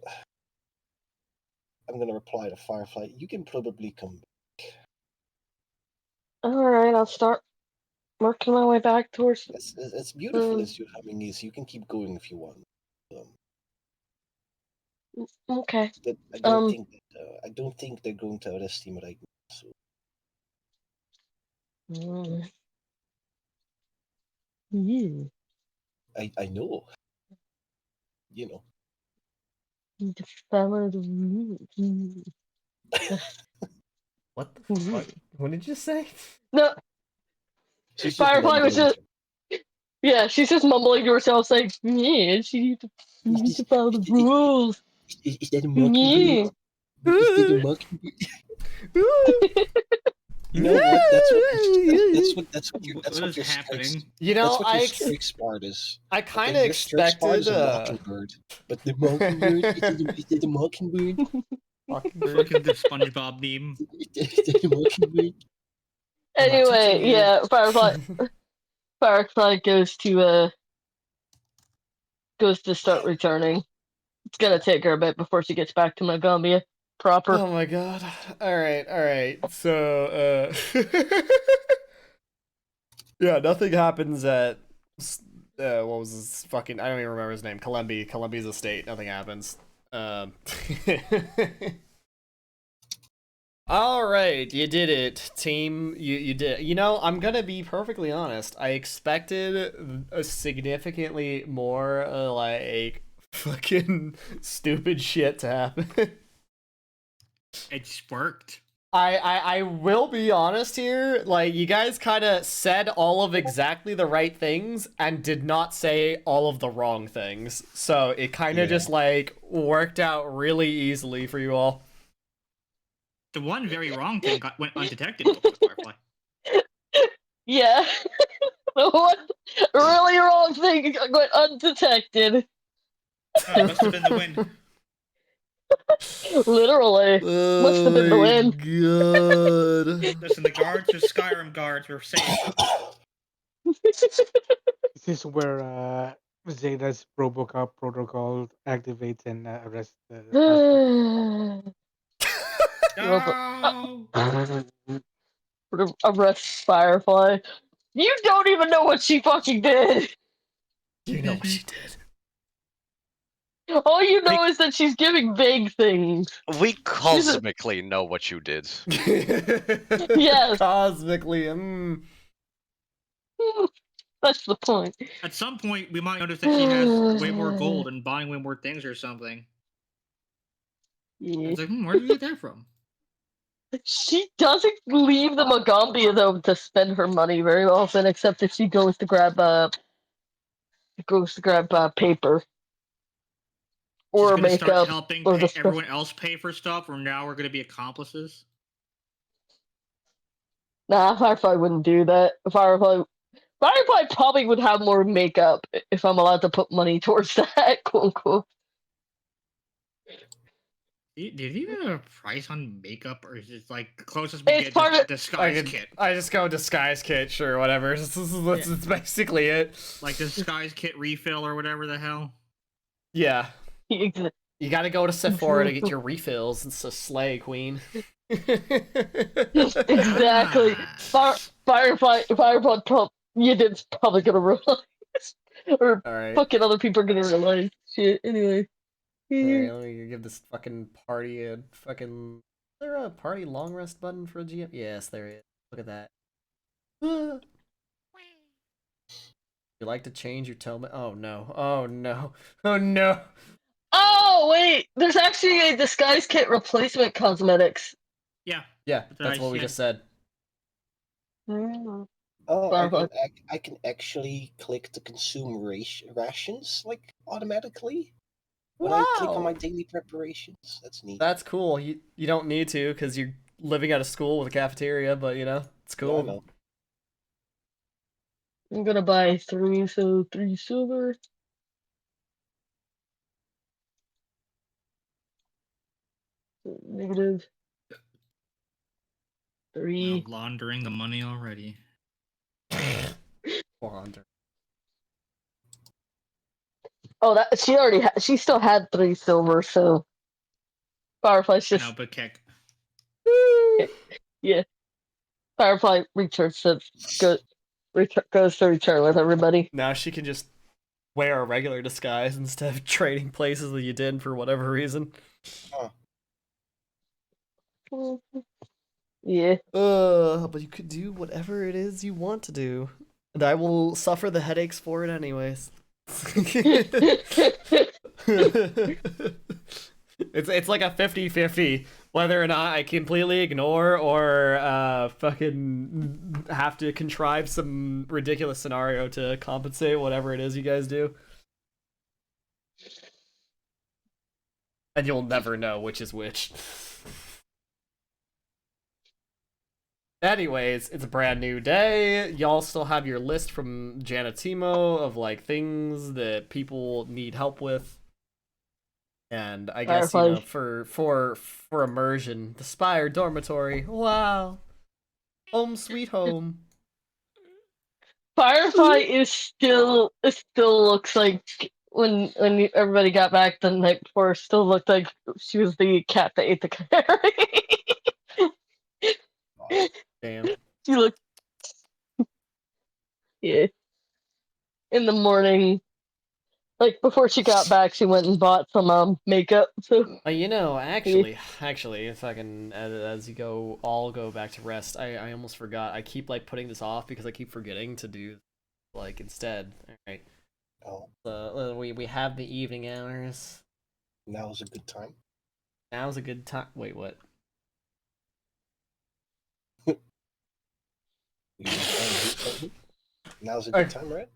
I'm gonna reply to Firefly. You can probably come back. Alright, I'll start working my way back towards. As beautiful as your humming is, you can keep going if you want. Okay. But I don't think they're going to arrest him right now. So Yeah. I know. You know. The fellow the What the fuck? What did you say? No. She's just Firefly was mumbling. just. Yeah, she's just mumbling to herself, saying, "Yeah, she needs to follow the rules." Is that a mockingbird? Yeah. Is that a mockingbird? You know what? That's what your happening? You know, that's what your strike smart is. I kind of Okay, your strike smart expected is a mockingbird, but the mockingbird is it a mockingbird? Fucking the SpongeBob meme. Is that a mockingbird? Anyway, yeah, Firefly goes to start returning. It's gonna take her a bit before she gets back to Magambia proper. Oh my god. Alright. So, yeah, nothing happens at, what was his fucking, I don't even remember his name, Kalembi's estate, nothing happens. Alright, you did it, team. You did. You know, I'm gonna be perfectly honest. I expected a significantly more, like, fucking stupid shit to happen. It's worked. I will be honest here, like, you guys kind of said all of exactly the right things and did not say all of the wrong things. So it kind of just, like, worked out really easily for you all. The one very wrong thing went undetected with Firefly. Yeah. The one really wrong thing went undetected. Oh, it must have been the wind. Literally. Must have been the wind. God. Listen, the Skyrim guards were safe. This is where Zeta's Robocop protocol activates and arrests the No! Arrest Firefly. You don't even know what she fucking did. You know what she did. All you know is that she's giving vague things. We cosmically know what you did. Yes. Cosmically, That's the point. At some point, we might notice that she has way more gold and buying way more things or something. Yeah. It's like, where did you get that from? She doesn't leave the Magambia though to spend her money very often, except if she goes to grab paper She's or gonna start makeup helping or the stuff. everyone else pay for stuff, or now we're gonna be accomplices. Nah, Firefly wouldn't do that. Firefly probably would have more makeup if I'm allowed to put money towards that, quote unquote. Did you have a price on makeup, or is it like the closest we It's get part just of- a disguise kit? I just go disguise kit, sure, whatever. That's basically it. Like the disguise kit refill or whatever the hell. Yeah. You gotta go to Sephora to get your refills. It's a slay, queen. Exactly. Firefly, you did's probably gonna realize, or Alright. fucking other people are gonna realize. Shit. Anyway. Alright, let me give this fucking party a fucking. Is there a party long rest button for a GM? Yes, there is. Look at that. You like to change your tone? Oh no. Oh no. Oh no. Oh wait, there's actually a disguise kit replacement cosmetics. Yeah. Yeah, that's what we just said. Mm. Oh, Firefly. I can actually click to consume rations like automatically when I click on my daily preparations. That's neat. That's cool. You don't need to because you're living out of school with a cafeteria, but you know it's cool. Yeah, I know. I'm gonna buy 3, so 3 silver. Negative 3. Wow, laundering the money already. Launder. Oh, that she still had 3 silver, so Firefly's just No, but Keck. yeah. Firefly goes to return with everybody. Now she can just wear a regular disguise instead of trading places that you did for whatever reason. Yeah. But you could do whatever it is you want to do. And I will suffer the headaches for it anyways. It's like a 50-50 whether or not I completely ignore or fucking have to contrive some ridiculous scenario to compensate whatever it is you guys do. And you'll never know which is which. Anyways, it's a brand new day. Y'all still have your list from Janatimo of like things that people need help with. And I guess you know for immersion, the Spire dormitory. Wow. Home sweet home. Firefly is still looks like when everybody got back the night before, still looked like she was the cat that ate the canary. Damn. She looked yeah. In the morning, like before she got back, she went and bought some makeup. So You know, actually, if I can, as you all go back to rest, I almost forgot. I keep like putting this off because I keep forgetting to do like instead. All right. Oh. We have the evening hours. Now's a good time. Now's a good time. Wait, what? Now's a good time, right?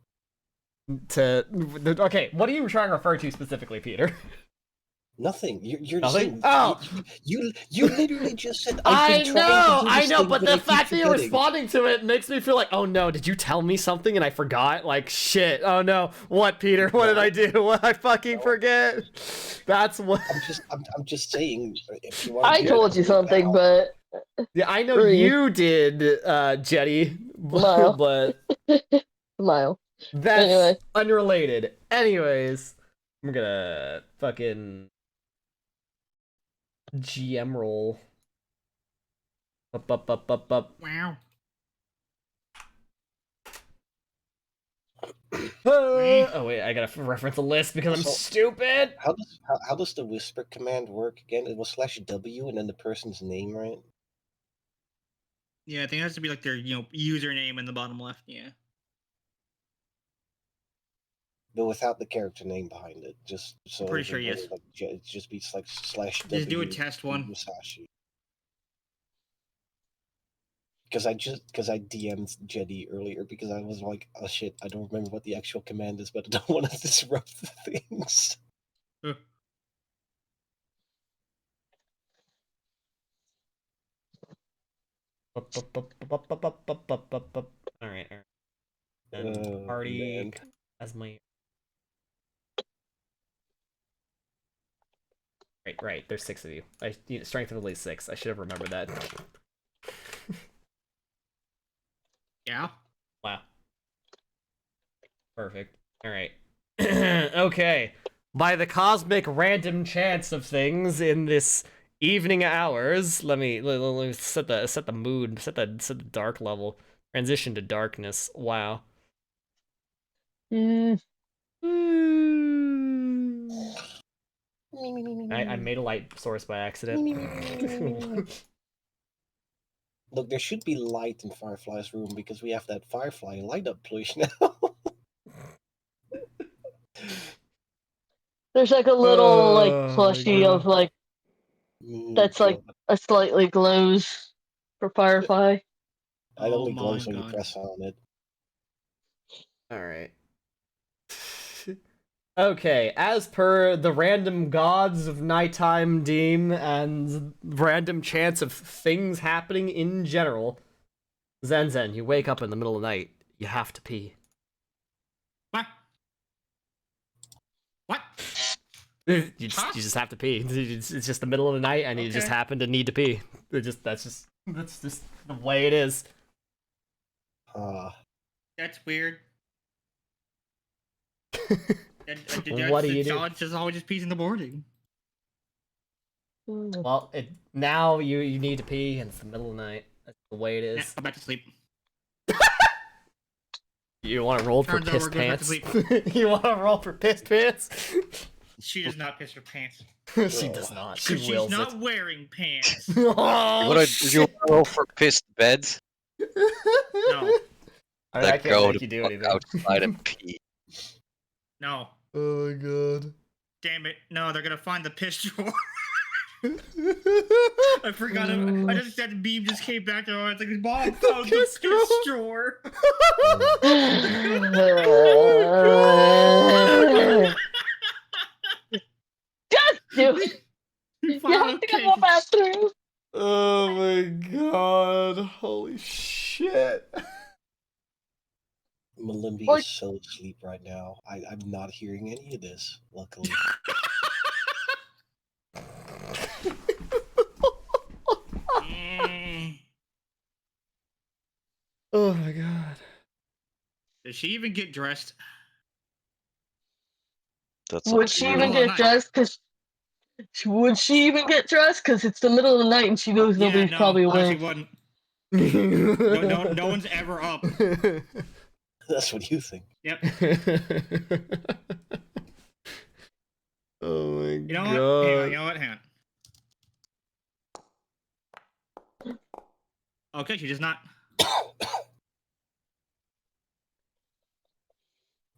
Okay, what are you trying to refer to specifically, Peter? Nothing. You're Nothing? saying, Oh! You literally just said I know, but the I fact that you're forgetting. responding to it makes me feel like, oh no, did you tell me something and I forgot? Like, shit, oh no. What, Peter? What did I do? What did I fucking forget? That's what... I'm just saying, if you want I told you something, but... Yeah, I know you did, Jetty, but... Smile. That's anyway. unrelated. Anyways, I'm gonna fucking GM roll. Up. Wow. Oh wait, I gotta reference a list because I'm stupid. How does the whisper command work again? It was /W and then the person's name, right? Yeah, I think it has to be like their username in the bottom left. Yeah. But without the character name behind it, just so. I'm pretty sure, yes. Like, it just be like /W. Just do a test one. Musashi. because I DM'd Jetty earlier because I was like, oh shit, I don't remember what the actual command is, but I don't want to disrupt the things. Alright. And party Man. as my. Right. There's 6 of you. Strength of at least 6. I should have remembered that. Yeah. Wow. Perfect. Alright. Okay. By the cosmic random chance of things in this evening hours, let me set the mood, set the dark level. Transition to darkness. Wow. I made a light source by accident. Look, there should be light in Firefly's room because we have that Firefly light up plush now. There's like a little like Oh, plushie my of like that's like a slightly glows for Firefly. It only Oh glows my when you God. press on it. Alright. Okay, as per the random gods of nighttime deem and random chance of things happening in general, Zen, you wake up in the middle of the night. You have to pee. What? What? You just have to pee. It's just the middle of the night, and you just Okay. happen to need to pee. That's just the way it is. That's weird. What do you do? John just always just pees in the morning. Well, now you need to pee, and it's the middle of the night. That's the way it Yeah, is. I'm back to sleep. You want to roll for Turns out piss we're going back to pants? You want to roll for piss pants? She does not piss her pants. She does not. She She's wills not it. wearing pants. Oh, You roll for pissed beds? No, I Then can't go make to you do fuck anything. outside and pee. no. Oh my god. Damn it. No, they're gonna find the piss drawer. I forgot it. I just said the beam just came back to her. It's like, Mom found the piss piss drawer. Just do it. You have to go to the bathroom. Oh my god. Holy shit. Malimbi is so asleep right now. I'm not hearing any of this, luckily. Oh my god. Did she even get dressed? That's Would she even Well, get dressed? Would she even get dressed? Because it's the middle of the night and she knows Yeah, nobody's no, probably no, she awake. wouldn't. No one's ever up. That's what you think. Yep. Oh my You know god. what? Hang on. You know what? Hang on. Okay, she does not.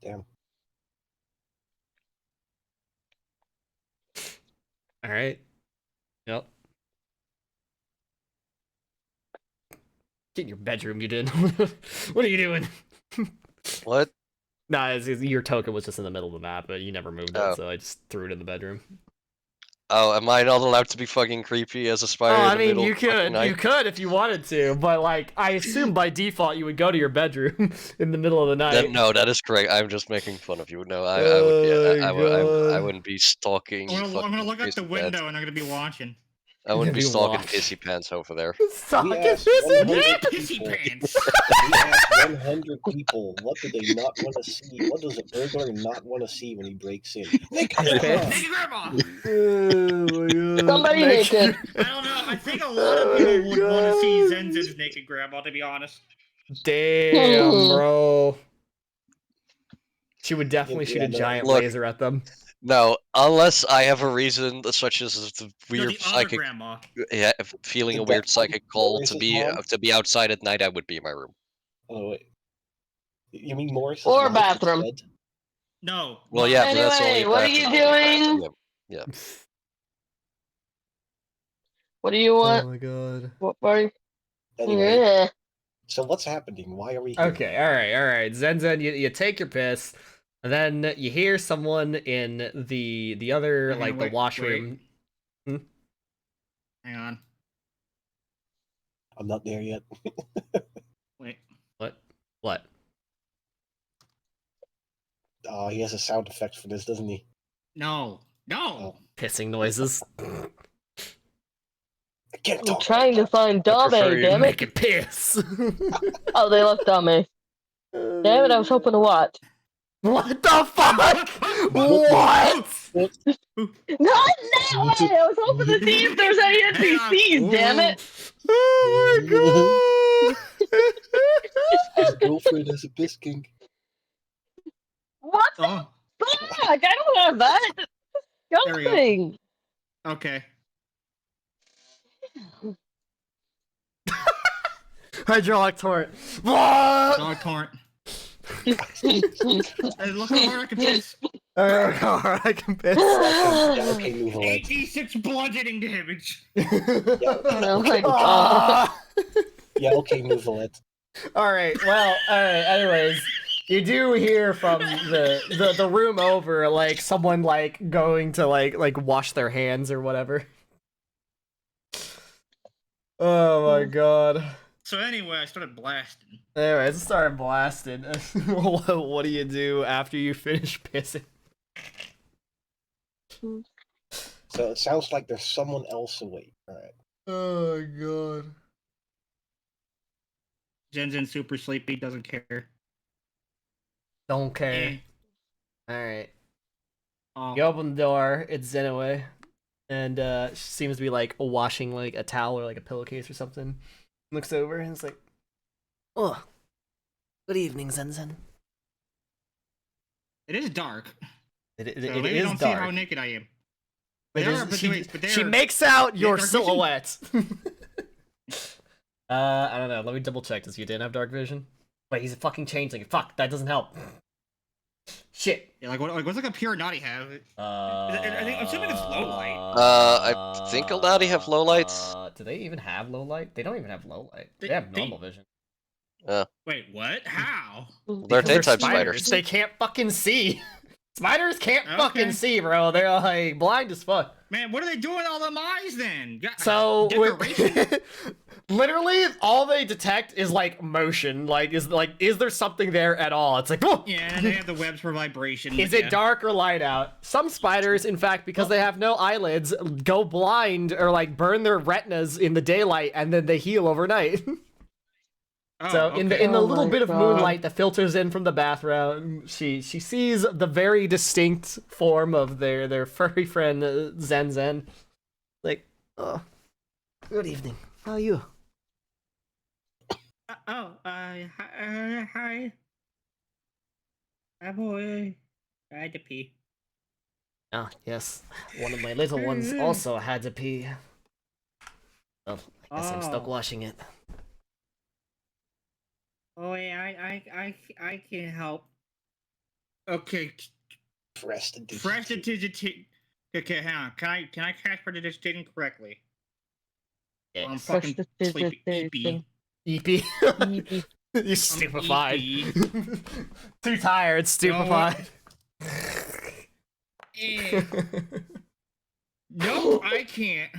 Damn. All right. Yep. Get in your bedroom, you did. What are you doing? What? Nah, your token was just in the middle of the map, but you never moved it, so I just threw it in the bedroom. Oh, am I not allowed to be fucking creepy as a spider Oh, in I the mean, middle you of the fucking could night? if you wanted to, but like, I assume by default you would go to your bedroom in the middle of the night. No, that is correct. I'm just making fun of you. No, I would be. Oh my I god. wouldn't be stalking. I'm fucking gonna look out the pissy window pants. and I'm gonna be watching. I wouldn't be You're gonna stalking watch. pissy pants over there. Stalking We asked pissy 100 Pissy people. pants. We asked 100 people, what do they not want to see? What does a burglar not want to see when he breaks in? Naked grandma! Naked grandma. Oh my god. Somebody naked. I don't know. I think a lot of people would want to see Zenzin's naked grandma. To be honest. Damn, bro. She would definitely shoot a no. giant Look. laser at them. No, unless I have a reason such as the No, weird the other psychic, grandma. yeah, feeling The a weird dead psychic one? call Maurice's to be outside at night, I would be in my room. Oh, wait. You mean Morris's Or wife bathroom. instead? No. Well, yeah, but that's only Anyway, a what are you bathroom. doing? Yeah. What do you want? Oh my god. What are you? Anyway, Yeah. So what's happening? Why are we here? Okay, all right. Zen, you take your piss, and then you hear someone in the other Hang on, like the wait, washroom. Hang on. I'm not there yet. Wait. What? Oh, he has a sound effect for this, doesn't he? No. Oh. Pissing noises. I can't I'm talk. trying to find Dame, damn Make it. it piss. Oh, they left Dame. Damn it, I was hoping to watch. What the fuck? What? Not that way! I was hoping to see if there's any NPCs, damn it! Oh His girlfriend has a piss kink. What the Oh, fuck? I don't have that! There we go. Disgusting! okay. Hydraulic torrent. What? Dog torrent. Hey, look how hard I can piss. Alright, I can piss. Yeah, okay, move on. 86 bludgeoning damage. Oh my god. Ah! Yeah, okay, move on. Alright, well, alright, anyways. You do hear from the room over, like, someone, like, going to, like wash their hands or whatever. Oh my god. So anyway, I started blasting. Anyways, it started blasting. What do you do after you finish pissing? So it sounds like there's someone else awake. Alright. Oh god. Zen's super sleepy, doesn't care. Don't care. Eh. Alright. Oh. You open the door, it's Zenaway. And she seems to be like washing like a towel or like a pillowcase or something. Looks over and it's like, oh, good evening, Zen. It is dark. It So is maybe don't dark. see how naked I am. But But, she makes out your dark vision? silhouette. I don't know. Let me double check. Does you didn't have dark vision? Wait, he's a fucking changeling. Fuck, that doesn't help. Shit. Yeah, what's like a pure naughty have? I think I'm assuming it's low light. I think Alnati have lowlights. Do they even have low light? They don't even have low light. They They- have they- normal vision. Wait, what? How? They're Because daytime spiders. They can't fucking see. Spiders can't Okay. fucking see, bro. They're like blind as fuck. Man, what are they doing with all them eyes then? So Decoration? literally all they detect is like motion. Is there something there at all? It's like, oh! Yeah, and they have the webs for vibration. Is yeah. it dark or light out? Some spiders, in fact, because they have no eyelids, go blind or like burn their retinas in the daylight and then they heal overnight. Oh, So in the Oh little my bit of God. moonlight that filters in from the bathroom, she sees the very distinct form of their furry friend Zen. Like, oh, good evening. How are you? Hi. I had to pee. Ah, yes. One of my little ones also had to pee. Oh, I guess I'm stuck Oh. washing it. Oh, yeah, I can help. Okay, prestidigitation. Okay, hang on. Can I cast prestidigitation correctly? I'm Yes. fucking sleepy. Prestidigitation. EP. EP. You stupefied. EP. Too tired, stupefied. Eh. No, I can't.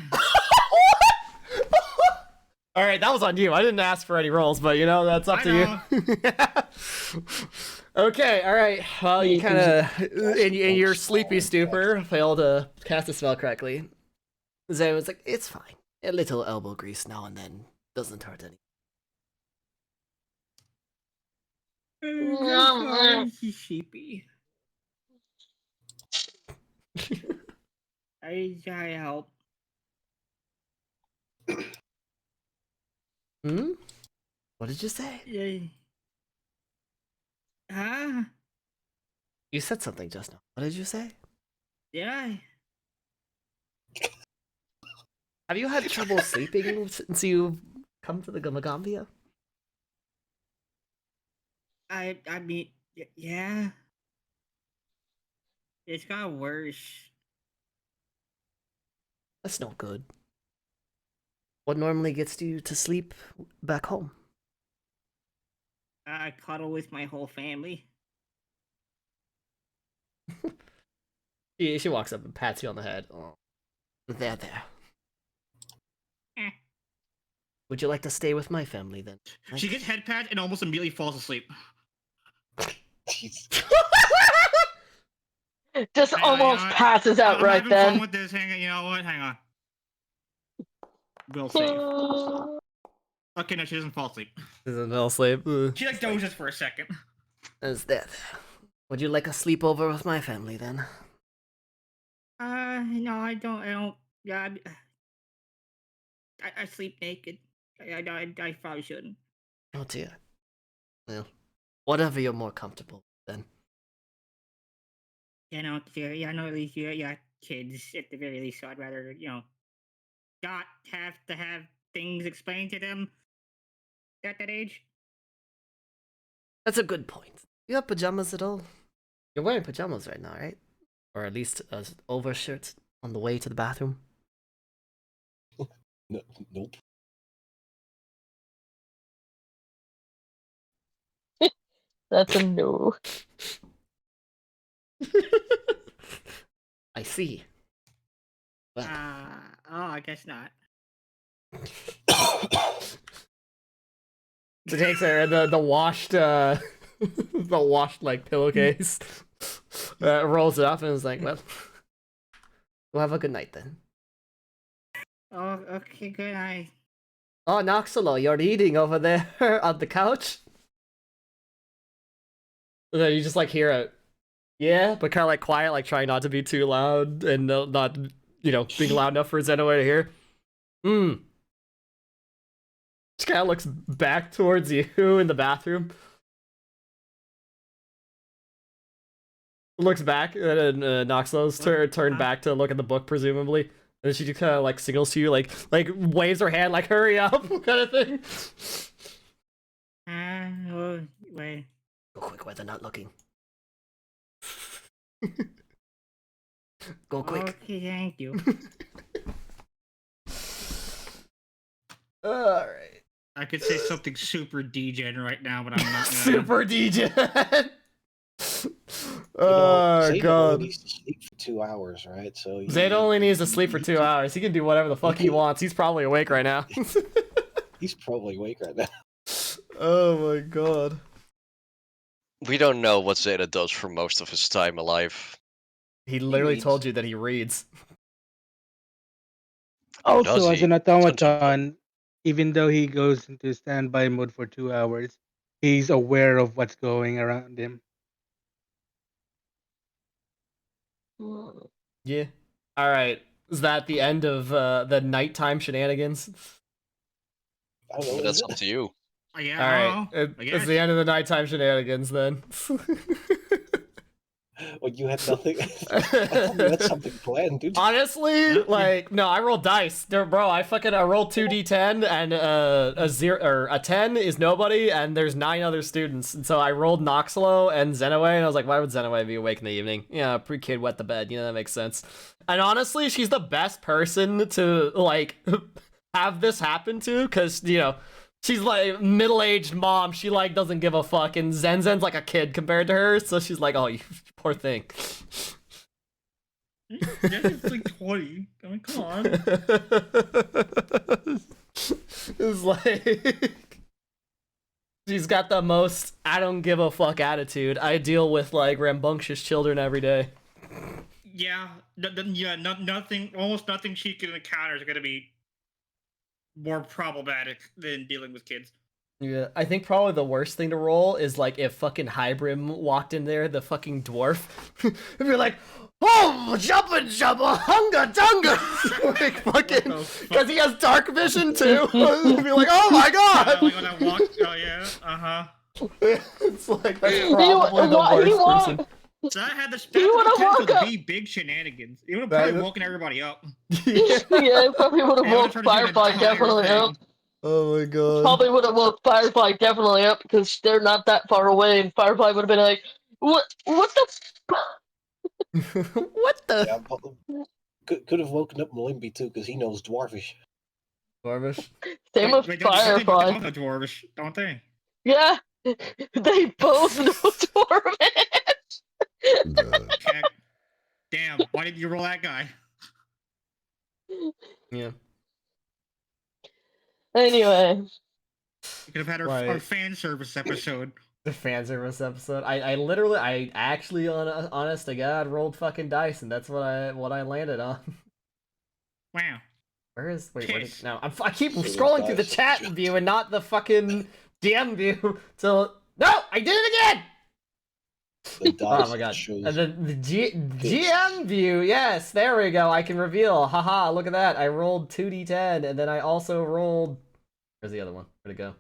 All right, that was on you. I didn't ask for any rolls, but you know that's up I to you. Okay, all right. Well, you kind of in your sleepy stupor failed to cast a spell correctly. Zay was like, "It's fine. A little elbow grease now and then doesn't hurt any." Sheepy. I help. Hmm? What did you say? Huh? You said something just now. What did you say? Yeah. Have you had trouble sleeping since you've come to the Gamagambia? I mean, yeah. It's got worse. That's not good. What normally gets you to sleep back home? cuddle with my whole family. She walks up and pats you on the head. Oh. There. Eh. Would you like to stay with my family then? She gets head pat and almost immediately falls asleep. Jeez. Just Hang on, almost you know what? passes out I'm right having fun then. with this. Hang on, you know what? Hang on. We'll save. Okay, no, she doesn't fall asleep. Doesn't fall asleep. She like dozes for a second. Is that? Would you like a sleepover with my family then? No, I don't. Yeah, I sleep naked. I probably shouldn't. Oh dear. Well, whatever you're more comfortable with, then. You know, yeah, no, at least yeah, kids at the very least. So I'd rather, not have to have things explained to them at that age. That's a good point. You have pajamas at all? You're wearing pajamas right now, right? Or at least an overshirt on the way to the bathroom? No, nope. That's a no. I see. Well, I guess not. she takes her the washed the washed like pillowcase, rolls it up and is like, well, we'll have a good night then. Oh, okay, good night. Oh, Noxolo, you're eating over there on the couch? And then you just like hear it. Yeah, but kind of like quiet, like trying not to be too loud and not, being loud enough for Zenoway to hear. She kind of looks back towards you in the bathroom. Looks back, and then Noxlo's turned back to look at the book, presumably. And then she just kind of like signals to you, like waves her hand, like hurry up, kind of thing. Oh, wait. Go quick where they're not looking. Go quick. Okay, thank you. Alright. I could say something super degen right now, but I'm not gonna. Super degen! Zeta God. only needs to sleep for 2 hours, right? So Zeta only needs to sleep for 2 hours. He can do whatever the fuck he wants. He's probably awake right now. He's probably awake right now. Oh my god. We don't know what Zeta does for most of his time alive. He literally reads. told you that he reads. Oh, does Also, as he? an automaton, even though he goes into standby mode for 2 hours, he's aware of what's going around him. Yeah. Alright. Is that the end of the nighttime shenanigans? I don't know. That's Is up it? to you. Yeah, Alright. I It's guess. the end of the nighttime shenanigans then. Well, you had nothing. I thought you had something planned, dude. Honestly, Yeah. no, I rolled dice. Bro, I rolled 2d10 and a 0 or a 10 is nobody and there's 9 other students. And so I rolled Noxolo and Zenoway and I was like, why would Zenoway be awake in the evening? Yeah, pre-kid wet the bed, that makes sense. And honestly, she's the best person to have this happen to cuz she's like middle-aged mom. She doesn't give a fuck, and Zen's like a kid compared to her. So she's like, "Oh, you poor thing." It's like 20. I mean, come on. It's like she's got the most "I don't give a fuck" attitude. I deal with rambunctious children every day. Yeah, nothing. Almost nothing she can encounter is gonna be more problematic than dealing with kids. Yeah, I think probably the worst thing to roll is if fucking Hybrim walked in there, the fucking dwarf, and be like, "Oh, jumpa, hunga dunga," fucking, because he has dark vision too. And be like, "Oh my god!" When I walked, oh yeah, It's that's probably He the worst person. So that had the would've potential woke to up. be big shenanigans. It would have probably woken everybody up. Yeah. Yeah, probably would have It woke would've turned into an Firefly entire definitely thing. up. Oh my god. Probably would have woke Firefly definitely up because they're not that far away, and Firefly would have been like, What the What the? Yeah, but could have woken up Malimby too, because he knows Dwarvish. Dwarvish. Same with Wait, Firefly. They know Dwarvish, don't they? Yeah, They both know torment. Check. Damn, why did you roll that guy? Yeah. Anyway, We could have had our Right. fan service episode. The fan service episode. I actually, honest to God, rolled fucking dice, and that's what I landed on. Wow. Where is? Wait, where did? Piss. No, I keep So the scrolling through the dice chat just- view and not the fucking DM view. So no, I did it again. The dice Oh my god! shows And then the GM view. Yes, there we go. I can reveal. Haha! Look at that. I rolled 2d10, and then I also rolled. Where's the other one? Where'd it go?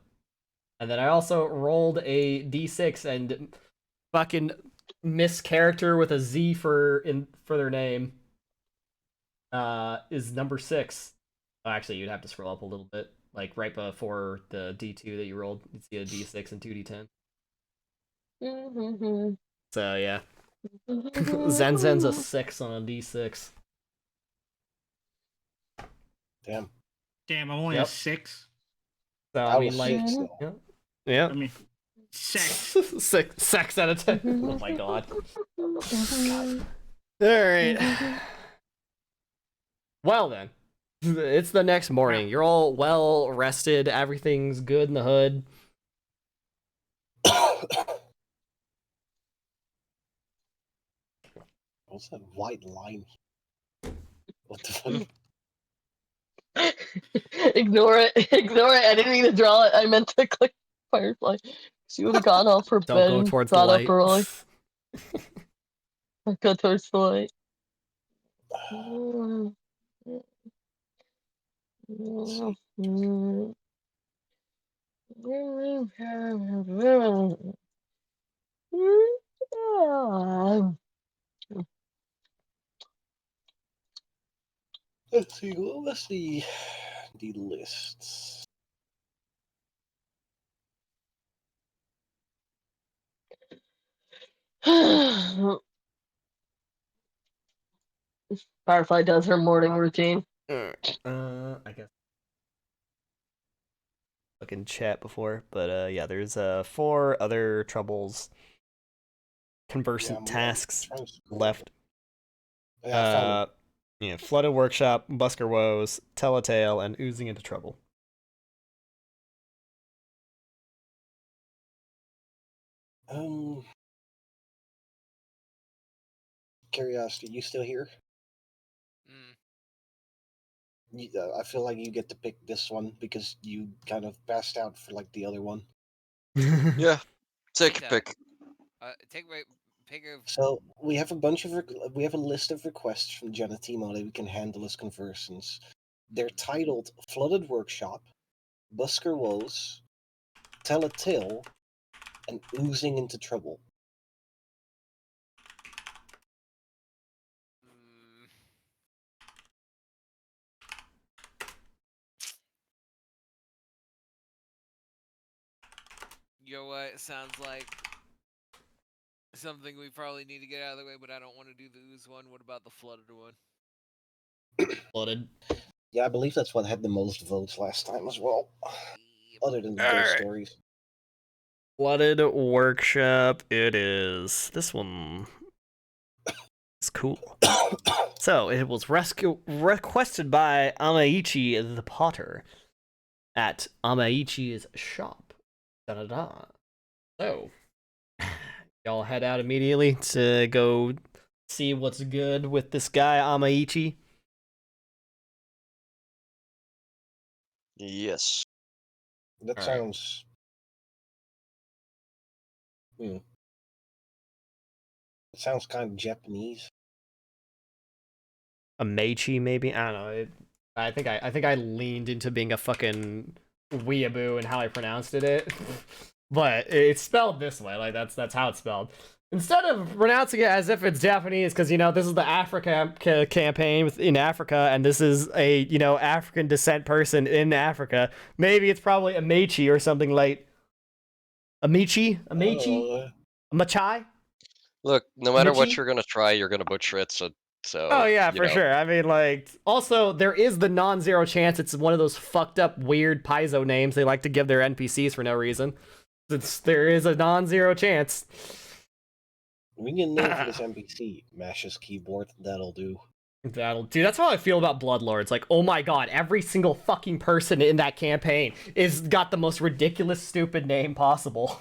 And then I also rolled a d6 and fucking mischaracter with a Z for their name. Is number 6. Oh, actually, you'd have to scroll up a little bit, like right before the D2 that you rolled. You'd see a D6 and 2d10. So yeah, Zen's a 6 on a D6. Damn. Damn, I'm only Yep. a 6. So I I mean, was like, 6 though. yeah, yeah. I mean, sex. 6 out of 10. Oh my god. All right. Well then, it's the next morning. You're all well rested. Everything's good in the hood. What's that white line? What the fuck? Ignore it. Ignore it. I didn't mean to draw it. I meant to click Firefly. She would have gone off her Don't bed go and towards the got light. up early. I go towards the light. Let's see, what was the lists? Firefly does her morning routine. I guess. Fucking chat before, but yeah, there's 4 other troubles. Conversant I'm tasks trying to scroll. left. Yeah, I found them. Yeah, flooded workshop, Busker woes, tell a tale, and oozing into trouble. Curiosity, you still here? I feel like you get to pick this one because you kind of passed out for like the other one. Yeah, take a Yeah. pick. Pick a. So we have a bunch of we have a list of requests from Genetimo that we can handle as conversants. They're titled Flooded Workshop, Busker Woes, Tell a Tale, and Oozing into Trouble. You know what? It sounds like something we probably need to get out of the way, but I don't want to do the ooze one. What about the flooded one? Flooded. Yeah, I believe that's what had the most votes last time as well. Other than the ghost Alright. stories. Flooded workshop. It is this one. It's cool. So it was requested by Amaichi the Potter at Amaichi's shop. Da-da-da. So y'all head out immediately to go see what's good with this guy Amaichi. Yes. That Alright. sounds. It sounds kind of Japanese. Amaichi, maybe? I don't know. I think I leaned into being a fucking weeaboo and how I pronounced it. But it's spelled this way. Like that's how it's spelled. Instead of pronouncing it as if it's Japanese, because this is the Africa campaign in Africa, and this is a African descent person in Africa. Maybe it's probably Amaichi or something like Amaichi, Amachai. Look, no matter what Michi? you're gonna try, you're gonna butcher it. So Oh yeah, you for know. sure. I mean, like, also there is the non-zero chance it's one of those fucked up weird Paizo names they like to give their NPCs for no reason. There is a non-zero chance. We need a name for this NPC. Mash his keyboard. That'll do. Dude, that's how I feel about Bloodlords. Like, oh my god, every single fucking person in that campaign is got the most ridiculous, stupid name possible.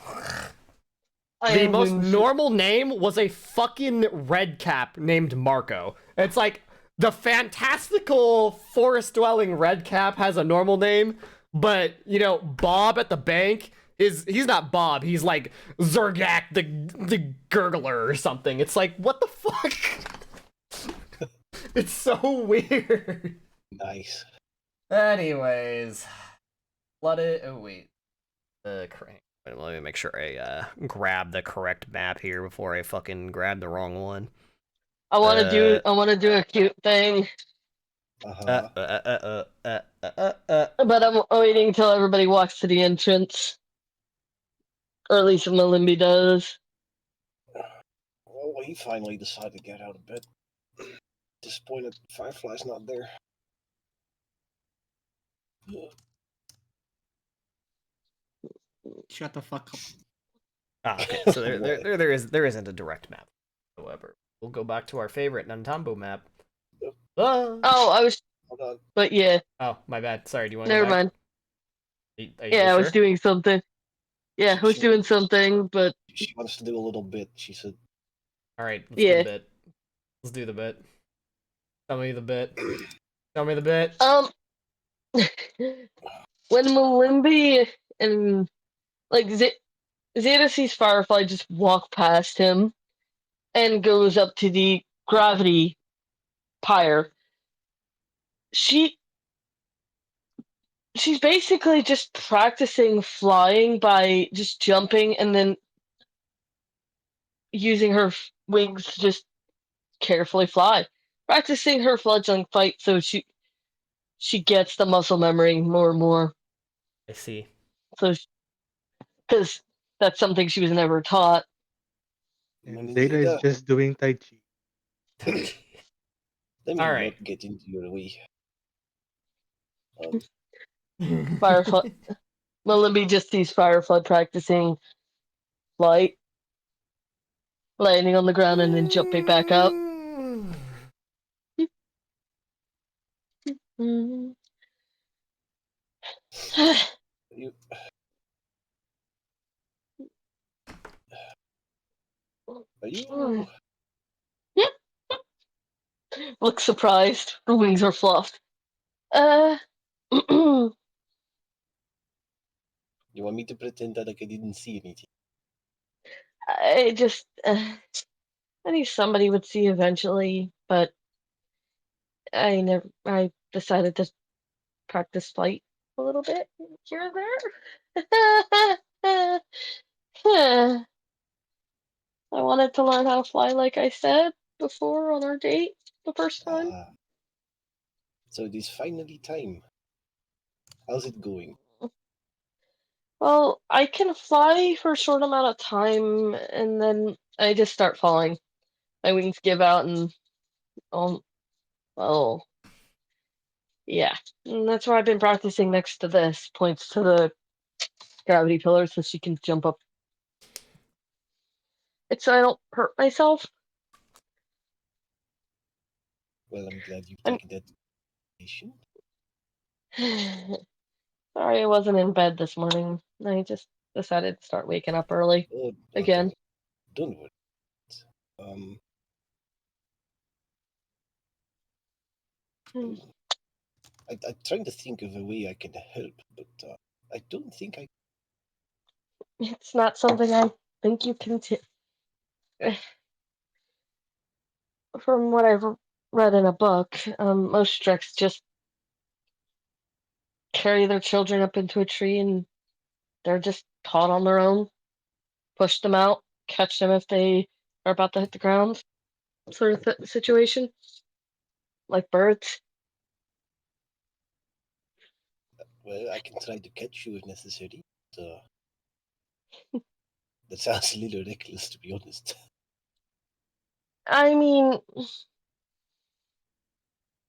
The most normal name was a fucking redcap named Marco. It's like, the fantastical forest-dwelling redcap has a normal name, but, you know, Bob at the bank he's not Bob, he's like Zergak the gurgler or something. It's like, what the fuck? It's so weird. Nice. Anyways, flooded. Oh wait, let me make sure I grab the correct map here before I fucking grab the wrong one. I want to do a cute thing. Uh-huh. But I'm waiting until everybody walks to the entrance, or at least Malimbi does. Well, he finally decided to get out of bed. Disappointed Firefly's not there. Shut the fuck up. Ah, okay. So there isn't a direct map. However, we'll go back to our favorite Nantambo map. Oh, I was. Hold on. But yeah. Oh, my bad. Sorry. Do you want? Never mind. Are you yeah, I sure? was doing something. Yeah, I was doing something, but she wants to do a little bit. She said. All right. Let's do the bit. Let's do the bit. Tell me the bit. Tell me the bit. When Malimbi and like Zeta sees Firefly just walk past him and goes up to the gravity pyre, she's basically just practicing flying by just jumping and then using her wings to just carefully fly. Practicing her fledgling fight so she gets the muscle memory more and more. I see. So, because that's something she was never taught. And Zeta is just doing Tai Chi. Let me All right. not get into your way. Firefly. Malimbi just sees Firefly practicing flight, landing on the ground, and then jumping back up. Are you? Look surprised. The wings are fluffed. You want me to pretend that like I didn't see anything? I just, I think somebody would see eventually, but I decided to practice flight a little bit here and there. I wanted to learn how to fly, like I said before on our date the first time. So it is finally time. How's it going? Well, I can fly for a short amount of time, and then I just start falling. My wings give out, and yeah. And that's why I've been practicing next to this. Points to the gravity pillar so she can jump up. It's so I don't hurt myself. Well, I'm glad you've taken that decision. Sorry I wasn't in bed this morning. I just decided to start waking up early again. Don't worry. I'm trying to think of a way I can help, but I don't think I. It's not something I think you can. From what I've read in a book, most Strix just carry their children up into a tree and they're just taught on their own. Push them out, catch them if they are about to hit the ground, sort of situation. Like birds. Well, I can try to catch you if necessary. That sounds a little reckless, to be honest. I mean,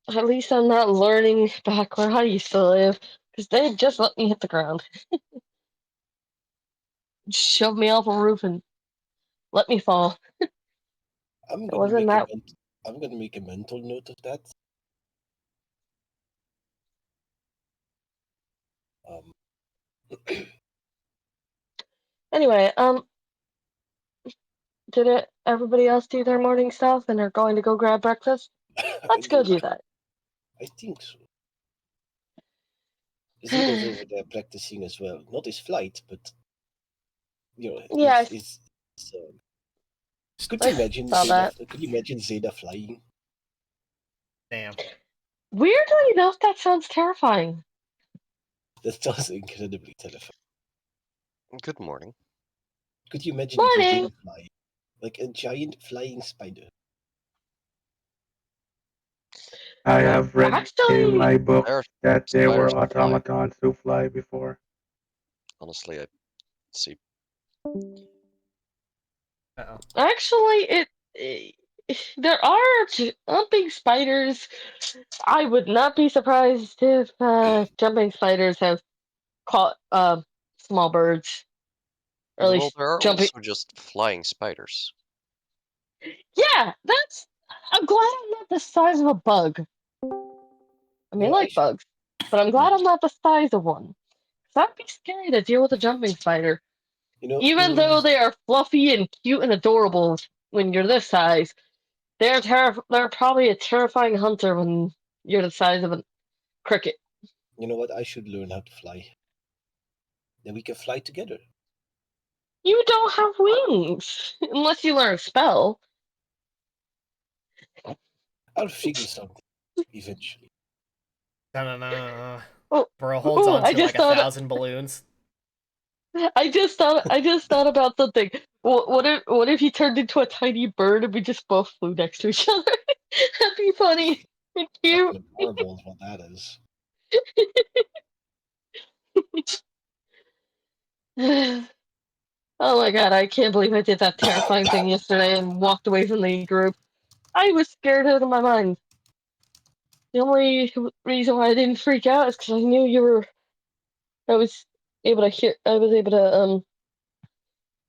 at least I'm not learning back where I used to live, because they just let me hit the ground. shove me off a roof and let me fall. I'm It gonna wasn't make a that. I'm gonna make a mental note of that. Um, Anyway, did everybody else do their morning stuff and are going to go grab breakfast? Let's go do that. I think so. Zeno's over there practicing as well. Not his flight, but Yes. it's could you imagine saw Zeta? that. Could you imagine Zeta flying? Damn. Weirdly enough, that sounds terrifying. That sounds incredibly terrifying. Good morning. Could you imagine Morning. the fly, like a giant flying spider? I have read in my book There are that there were spiders that fly. automatons who fly before. Honestly, I see. Uh-oh. Actually, there are jumping spiders. I would not be surprised if jumping spiders have caught small birds, or at Well, least there are jumping. also just flying spiders. Yeah, I'm glad I'm not the size of a bug. I mean, I like bugs, but I'm glad I'm not the size of one. That'd be scary to deal with a jumping spider. Even though they are fluffy and cute and adorable when you're this size, they're probably a terrifying hunter when you're the size of a cricket. You know what? I should learn how to fly. Then we can fly together. You don't have wings unless you learn a spell. I'll figure something eventually. Da-na-na. Oh, Bro holds on I to just like thought 1,000 balloons. I just thought about something. What if he turned into a tiny bird and we just both flew next to each other? That'd be funny and cute. Fucking horrible is what that is. Oh my god, I can't believe I did that terrifying thing yesterday and walked away from the group. I was scared out of my mind. The only reason why I didn't freak out is because I knew you were. I was able to hear. I was able to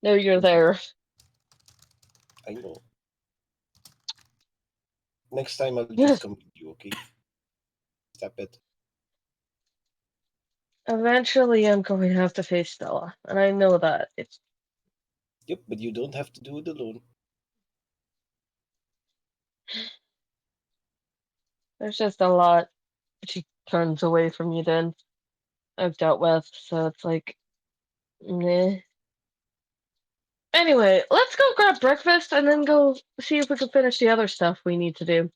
know you're there. I know. Next time I'll just come with you, okay? Stop it. Eventually, I'm going to have to face Stella, and I know that. Yep, but you don't have to do it alone. There's just a lot she turns away from you. Then I've dealt with, so it's like, meh. Anyway, let's go grab breakfast and then go see if we can finish the other stuff we need to do.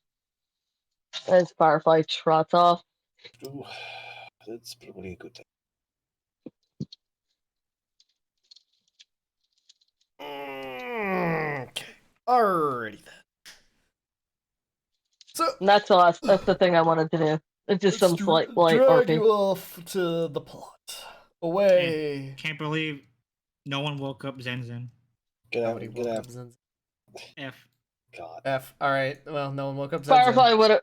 As Firefly trots off. Ooh, that's probably a good thing. Okay. Alrighty then. So And that's the thing I wanted to do. It's just some slight light drag RP. you off to the plot. Away. Can't believe no one woke up Zen Zen. Nobody woke up Zen. F. God. F. Alright, well, no one woke up Zen. Firefly would have.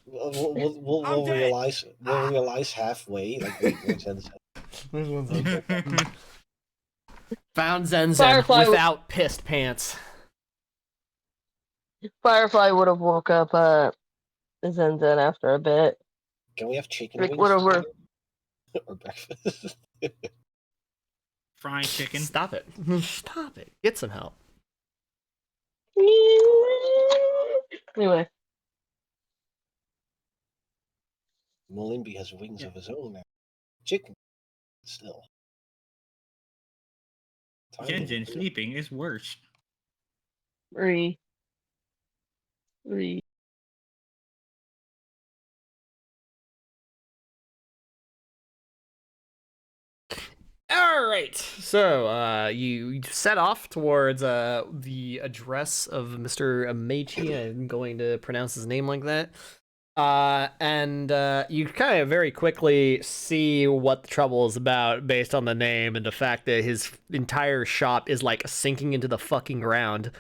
We'll realize halfway. Like, wait, where's Zen Zen? Found Zen Firefly without pissed pants. Firefly would have woke up Zen Zen after a bit. Can we have chicken Like, wings whatever. or breakfast? Fried chicken. Stop it. Stop it. Get some help. Anyway. Molimbi has wings of his own now. Chicken. Still. Zen Zen sleeping is worse. Re. All right. So, you set off towards the address of Mr. Amechi. I'm going to pronounce his name like that. And you kind of very quickly see what the trouble is about based on the name and the fact that his entire shop is like sinking into the fucking ground.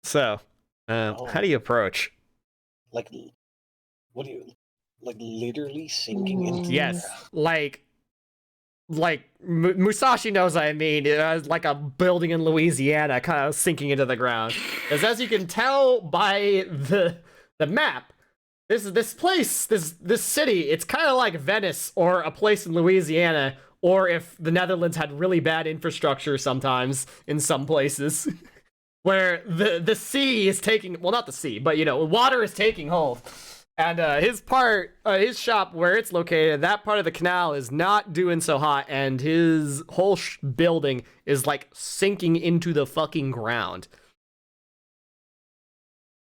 So, how do you approach? Like, what do you like? Literally sinking into Yes, like Musashi knows what I mean. It was like a building in Louisiana kind of sinking into the ground. Because as you can tell by the map, this place, this city, it's kind of like Venice or a place in Louisiana, or if the Netherlands had really bad infrastructure sometimes in some places, where the sea is taking, well, not the sea, but water is taking hold. And his shop where it's located, that part of the canal is not doing so hot, and his whole building is like sinking into the fucking ground.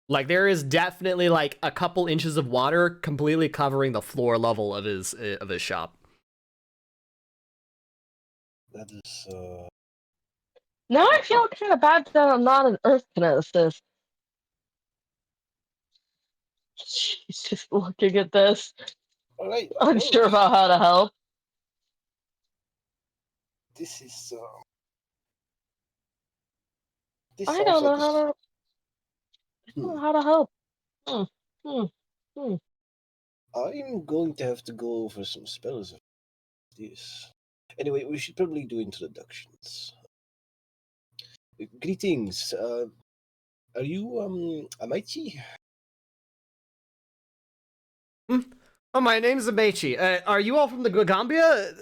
Like there is definitely like a couple inches of water completely covering the floor level of his shop. That is. Now I feel kind of bad that I'm not an earth kineticist. She's just looking at this, All right. unsure about how to help. This is. I don't know how to help. I'm going to have to go over some spells of this. Anyway, we should probably do introductions. Greetings. Are you Amaichi? Oh, my name's Amechi. Are you all from the Gambia?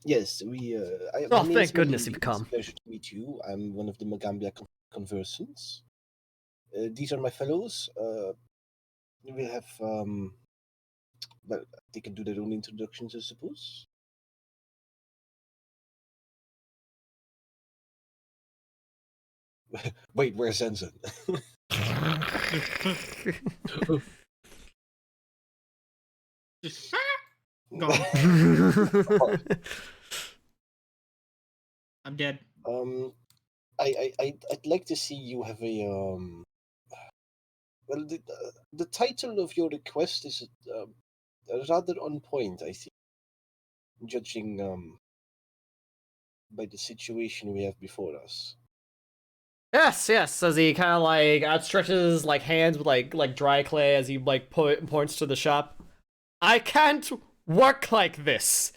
Yes, we. Oh, thank goodness you've come. It's a pleasure to meet you. I'm one of the Magambia conversants. These are my fellows. We have. Well, they can do their own introductions, I suppose. Wait, where's Ensign? I'm dead. I'd like to see you have a Well, the title of your request is rather on point, I think, judging by the situation we have before us. Yes, as he kind of like outstretches like hands with like dry clay as he like points to the shop. I can't work like this.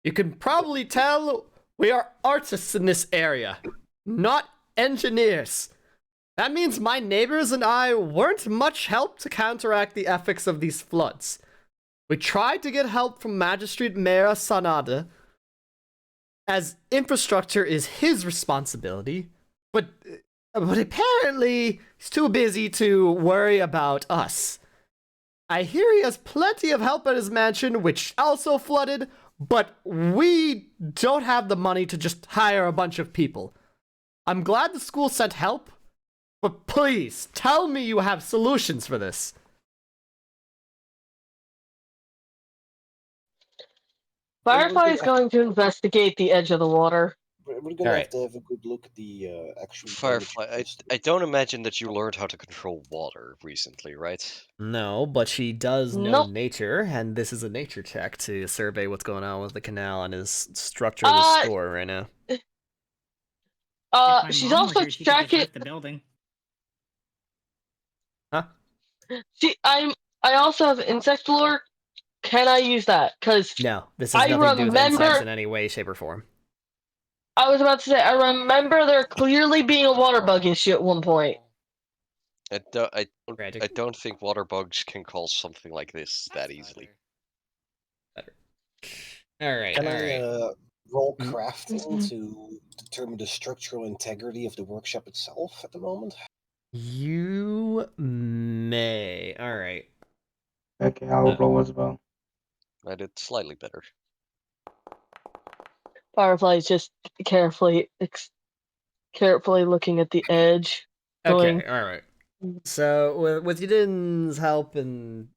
You can probably tell we are artists in this area, not engineers. That means my neighbors and I weren't much help to counteract the effects of these floods. We tried to get help from Magistrate Mayor Sanada, as infrastructure is his responsibility, but apparently he's too busy to worry about us. I hear he has plenty of help at his mansion, which also flooded, but we don't have the money to just hire a bunch of people. I'm glad the school sent help, but please tell me you have solutions for this. Firefly is going to investigate the edge of the water. We're gonna have to have a good look at the actual Firefly, I don't imagine that you learned how to control water recently, right? No, but she does know Nope. nature, and this is a nature check to survey what's going on with the canal and his structure of the store right now. She's also tracking the building. Huh? I also have insect lore. Can I use that? Because No, this has nothing to do with insects in any way, shape, or form. I was about to say, I remember there clearly being a water bug issue at one point. I don't think water bugs can cause something like this that easily. Alright, Can I roll crafting to determine the structural integrity of the workshop itself at the moment? You may. Alright. Okay, I'll roll as well. I did slightly better. Firefly's just carefully looking at the edge. Okay, alright. So, with Yudin's help and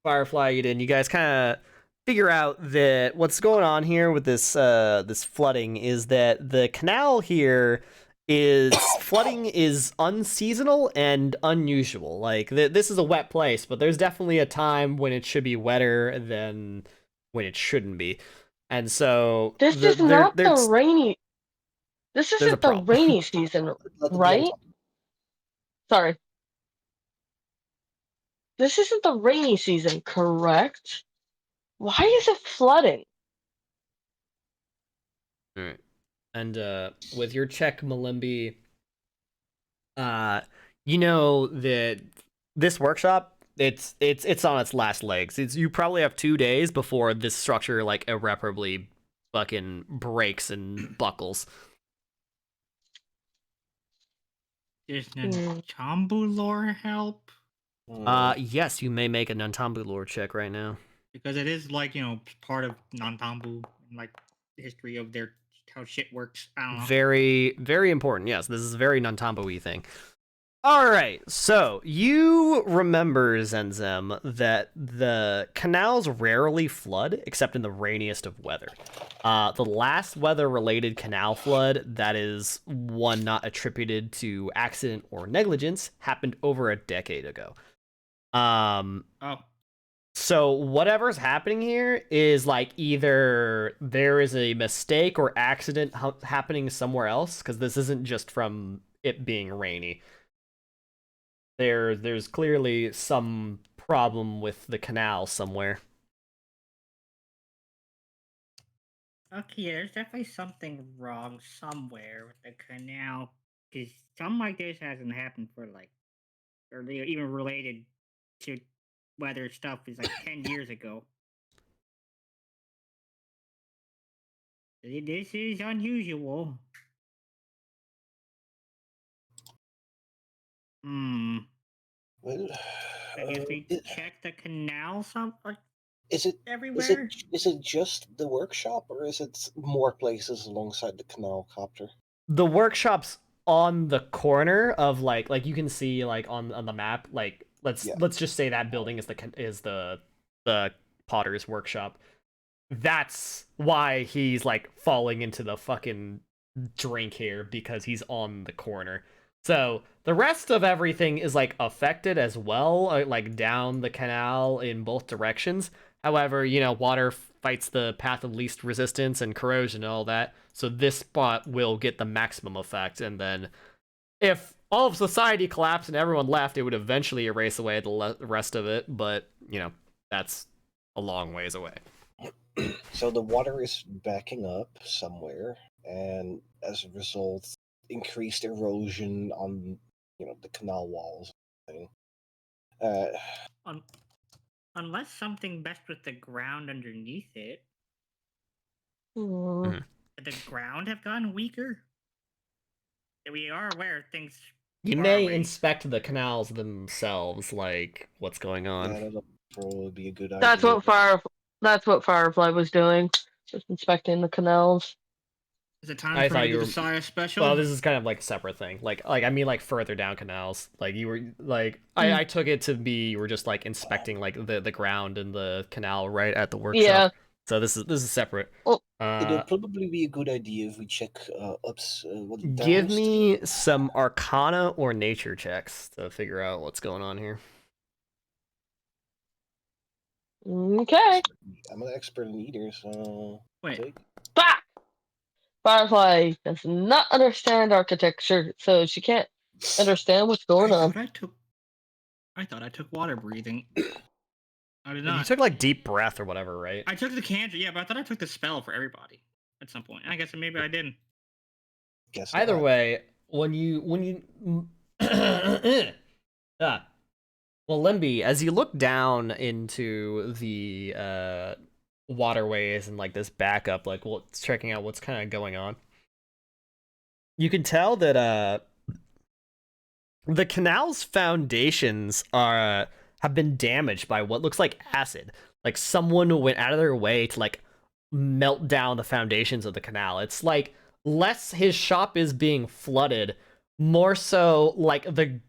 Firefly Yudin, you guys kind of figure out that what's going on here with this this flooding is that the canal here is flooding is unseasonal and unusual. Like this is a wet place, but there's definitely a time when it should be wetter than when it shouldn't be. And so this is not the rainy. This isn't the rainy season, right? Sorry. This isn't the rainy season, correct? Why is it flooding? All right. And with your check, Malimbi, you know that this workshop, it's on its last legs. You probably have 2 days before this structure like irreparably fucking breaks and buckles. Does Nantambu lore help? Yes, you may make a Nantambu lore check right now. Because it is like, part of Nantambu, like the history of their how shit works. I don't know. Very, very important. Yes, this is a very Nantambu-y thing. All right, so you remember, Zenzem, that the canals rarely flood except in the rainiest of weather. The last weather-related canal flood, that is one not attributed to accident or negligence, happened over a decade ago. So whatever's happening here is like either there is a mistake or accident happening somewhere else, because this isn't just from it being rainy. There's clearly some problem with the canal somewhere. Okay, yeah, there's definitely something wrong somewhere with the canal. Because something like this hasn't happened for like, or even related to weather stuff is like 10 years ago. This is unusual. Well, I guess we check the canal is it everywhere. Is it just the workshop, or is it more places alongside the canal copter? The workshop's on the corner of like you can see like on the map. Like let's just say that building is the potter's workshop. That's why he's like falling into the fucking drink here, because he's on the corner. So the rest of everything is like affected as well, like down the canal in both directions. However, water fights the path of least resistance and corrosion and all that. So this spot will get the maximum effect. And then if all of society collapsed and everyone left, it would eventually erase away the rest of it. But, that's a long ways away. So the water is backing up somewhere, and as a result, increased erosion on the canal walls. Unless something messed with the ground underneath it. Mm. Could the ground have gotten weaker? We are aware of things. You may inspect the canals themselves, like what's going on. Yeah, that'll probably be a good idea. That's what Firefly was doing, just inspecting the canals. Is it time for me to decide a special? Well, this is kind of like a separate thing. Like I mean, like further down canals. Like you were like I took it to be you were just like inspecting like the ground and the canal right at the workshop. Yeah. So this is separate. It'll probably be a good idea if we check Give me some Arcana or Nature checks to figure out what's going on here. Okay. I'm an expert in eater, so wait. Back. Firefly does not understand architecture, so she can't understand what's going on. I thought I took water breathing. I did not. You took like deep breath or whatever, right? I took the cantrip, yeah, but I thought I took the spell for everybody at some point. I guess maybe I didn't. Either way, when you well, Limby, as you look down into the waterways and like this backup, like checking out what's kind of going on, you can tell that the canal's foundations have been damaged by what looks like acid. Like someone went out of their way to like melt down the foundations of the canal. It's like less his shop is being flooded, more so like the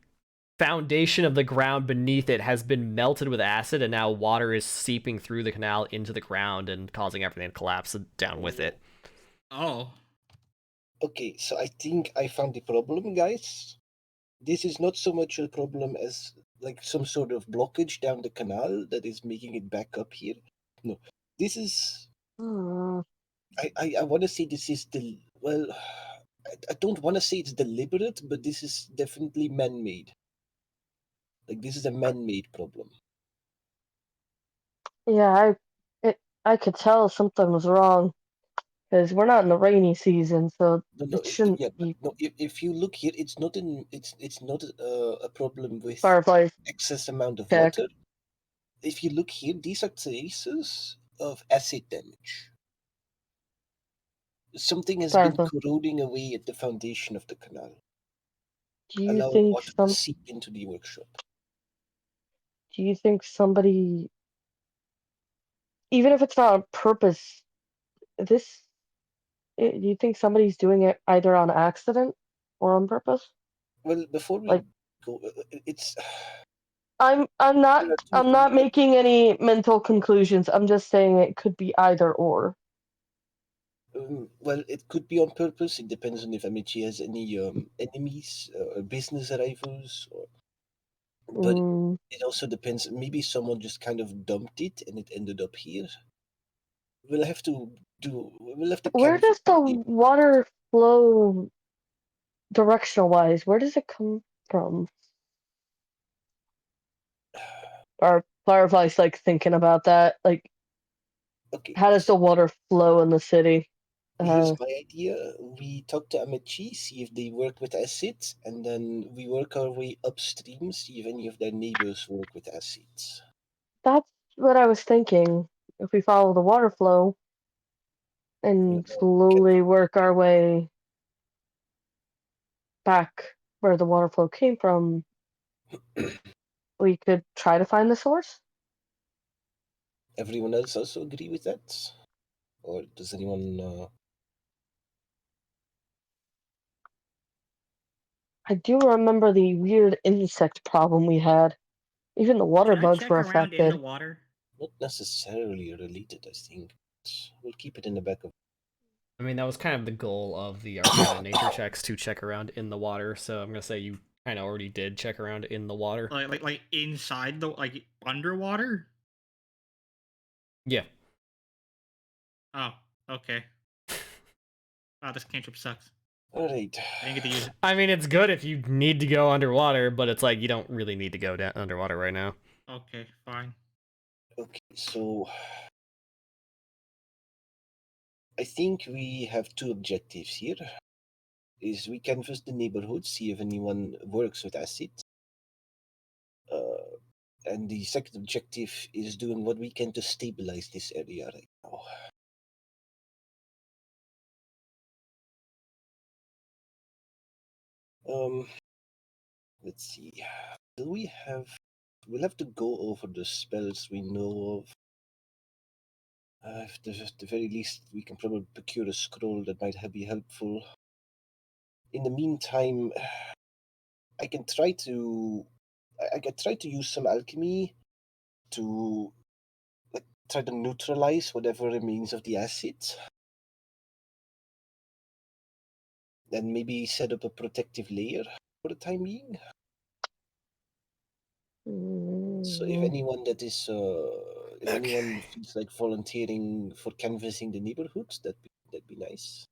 foundation of the ground beneath it has been melted with acid, and now water is seeping through the canal into the ground and causing everything to collapse down with it. Oh. Okay, so I think I found the problem, guys. This is not so much a problem as like some sort of blockage down the canal that is making it back up here. No, this is. I want to say this is I don't want to say it's deliberate, but this is definitely man-made. Like, this is a man-made problem. Yeah, I could tell something was wrong because we're not in the rainy season, so No, it shouldn't yeah, but be no. If you look here, it's not a problem with fireplace excess amount of check. water. If you look here, these are traces of acid damage. Something has been Fireplace. corroding away at the foundation of the canal, Do you allowing think water to seep into the workshop. Do you think somebody, even if it's not on purpose, this do you think somebody's doing it either on accident or on purpose? Well, before we Like go, it's I'm there are I'm not making any mental conclusions. I'm just saying it could be either or. well, it could be on purpose. It depends on if Amici has any enemies, business rivals, but Mm. it also depends. Maybe someone just kind of dumped it and it ended up here. We'll have to Where canvass does the the water flow directional wise? Where does it come from? Or Firefly's like thinking about that. Like, Okay, how does the water flow in the city? here's my idea. We talk to Amici, see if they work with acids, and then we work our way upstream, see if any of their neighbors work with acids. That's what I was thinking. If we follow the water flow and Can slowly work our way back where the water flow came from, we could try to find the source. everyone else also agree with that? Or does anyone... I do remember the weird insect problem we had. Even the water Can I bugs check were around in the affected. water? Not necessarily related, I think. We'll keep it in the back of... I mean, that was kind of the goal of the Arcana nature checks, to check around in the water, so I'm gonna say you kind of already did check around in the water. Like inside the underwater. Yeah. Oh, okay. Wow, this cantrip sucks. Alright. I didn't get to use it. I mean, it's good if you need to go underwater, but it's like you don't really need to go down underwater right now. Okay, fine. Okay, so... I think we have two objectives here. Is we canvass the neighborhood, see if anyone works with acid. And the second objective is doing what we can to stabilize this area right now. Let's see. Do we have... We'll have to go over the spells we know of. At the very least, we can probably procure a scroll that might be helpful. In the meantime, I can try to use some alchemy to try to neutralize whatever remains of the acid, and maybe set up a protective layer for the time being. So if anyone feels like volunteering for canvassing the neighborhoods, that'd be nice.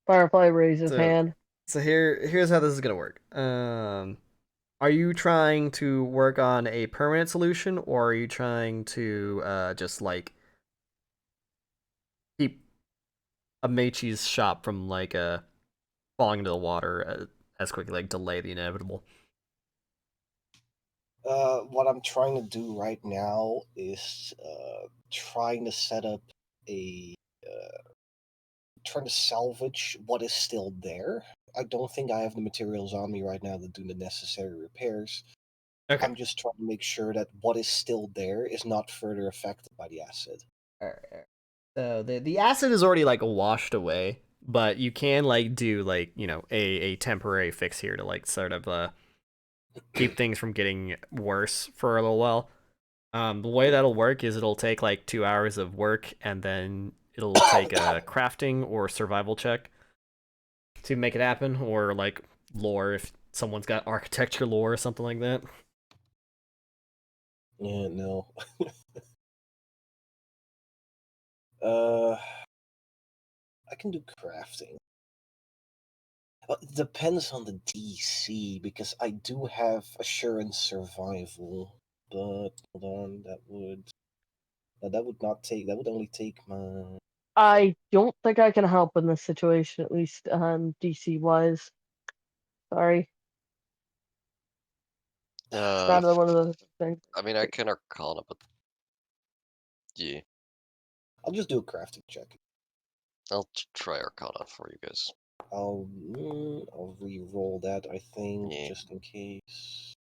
Firefly raised his So, hand. here's how this is gonna work. Are you trying to work on a permanent solution, or are you trying to just like keep Amechi's shop from like falling into the water as quickly, like delay the inevitable? What I'm trying to do right now is trying to set up trying to salvage what is still there. I don't think I have the materials on me right now to do the necessary repairs. Okay. I'm just trying to make sure that what is still there is not further affected by the acid. Alright. So the acid is already like washed away, but you can like do like, you know, a temporary fix here to like sort of keep things from getting worse for a little while. The way that'll work is it'll take like 2 hours of work, and then it'll take a crafting or survival check to make it happen, or like lore if someone's got architecture lore or something like that. Yeah, no. I can do crafting. It depends on the DC, because I do have Assurance Survival, but hold on, that would not take. That would only take my. I don't think I can help in this situation, at least DC wise. Sorry. Not one of those things. I mean, I can Arcana, but yeah, I'll just do a crafting check. I'll try Arcana for you guys. I'll re-roll that, I think, Yeah. just in case.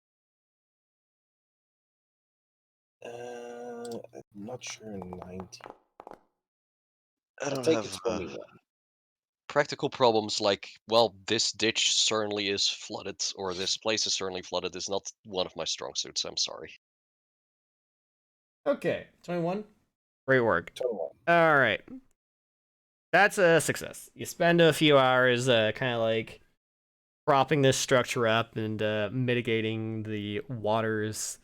I'm not sure. 90. I I'll don't take a have 21. practical problems like, well, this ditch certainly is flooded, or this place is certainly flooded, is not one of my strong suits. I'm sorry. Okay, 21. Great work. 21. All right. That's a success. You spend a few hours kind of like propping this structure up and mitigating the water's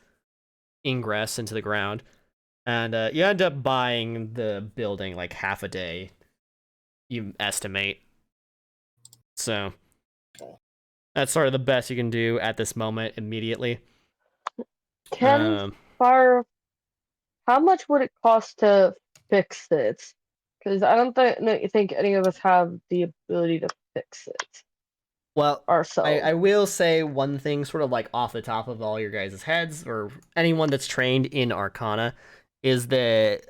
ingress into the ground. And you end up buying the building like half a day, you estimate. So that's sort of the best you can do at this moment immediately. Can Fire, how much would it cost to fix it? Because I don't think any of us have the ability to fix it. Well, ourselves. I will say one thing sort of like off the top of all your guys' heads, or anyone that's trained in Arcana, is that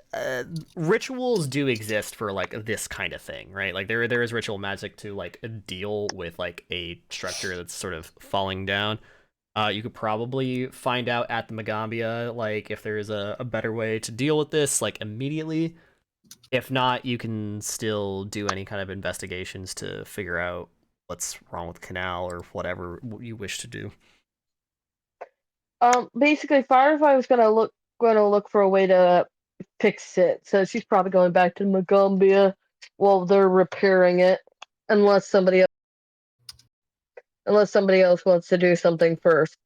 rituals do exist for like this kind of thing, right? Like there is ritual magic to like deal with like a structure that's sort of falling down. You could probably find out at the Magambia, like if there's a better way to deal with this, like immediately. If not, you can still do any kind of investigations to figure out what's wrong with the canal or whatever you wish to do. Basically, Firefly was gonna look for a way to fix it, so she's probably going back to Magambia while they're repairing it, unless somebody else wants to do something first.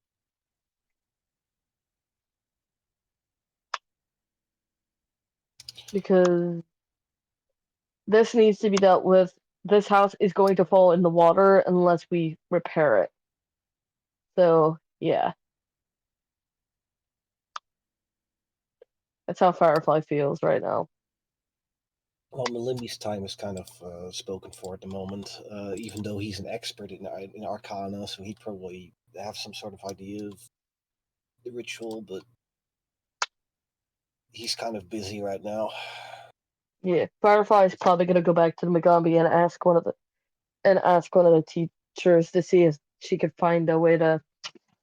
Because this needs to be dealt with. This house is going to fall in the water unless we repair it. So, yeah. That's how Firefly feels right now. Well, Malimbi's time is kind of spoken for at the moment, even though he's an expert in Arcana, so he'd probably have some sort of idea of the ritual, but he's kind of busy right now. Yeah, Firefly's probably gonna go back to the Magambia and ask one of the teachers to see if she could find a way to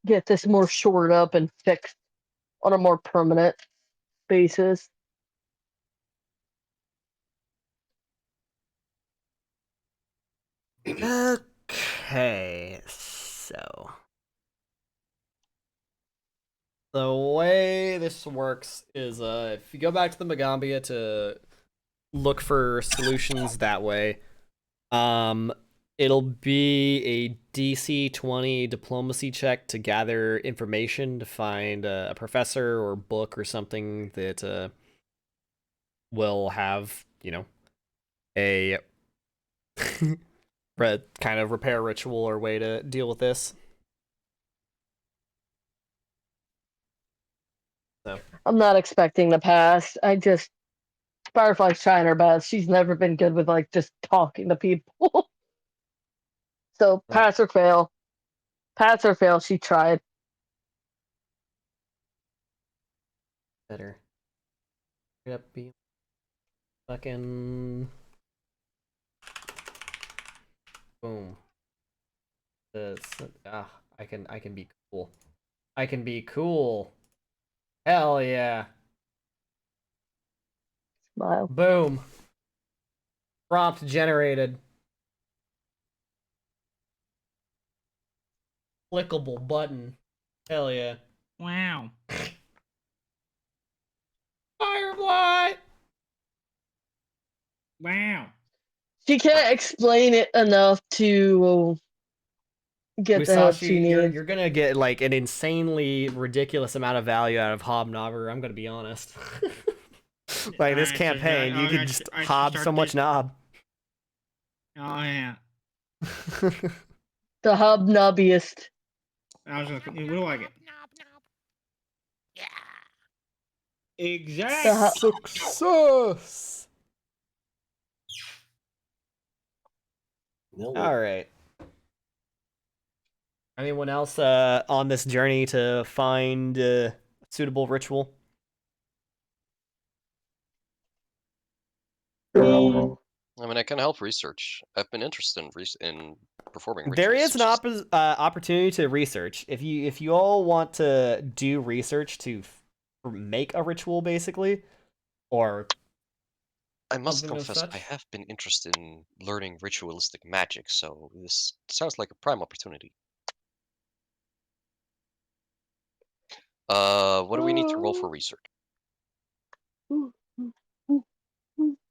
get this more shored up and fixed on a more permanent basis. Okay, so the way this works is if you go back to the Magambia to look for solutions that way, it'll be a DC 20 diplomacy check to gather information to find a professor or book or something that will have, a kind of repair ritual or way to deal with this. So I'm not expecting to pass. Firefly's trying her best. She's never been good with like just talking to people. So pass or fail. Pass or fail, she tried. Better. Yep, be fucking boom. I can be cool. I can be cool. Hell yeah. Smile. Boom. Prompt generated. Clickable button. Hell yeah. Wow. Firefly! Wow. She can't explain it enough to get the help she Musashi, needs. you're gonna get like an insanely ridiculous amount of value out of Hobnobber, I'm gonna be honest. Like this campaign, you can just hob so much knob. Oh yeah. The hobnobbiest. I was gonna. What do I get? Yeah. Exact. Success. No, All right. Anyone else on this journey to find a suitable ritual? Sure, I'll roll. I mean, I can help research. I've been interested in performing rituals. There is It's an just- opportunity to research. If you all want to do research to make a ritual, basically, or I must something of confess, I such. have been interested in learning ritualistic magic, so this sounds like a prime opportunity. What do we need to roll for research?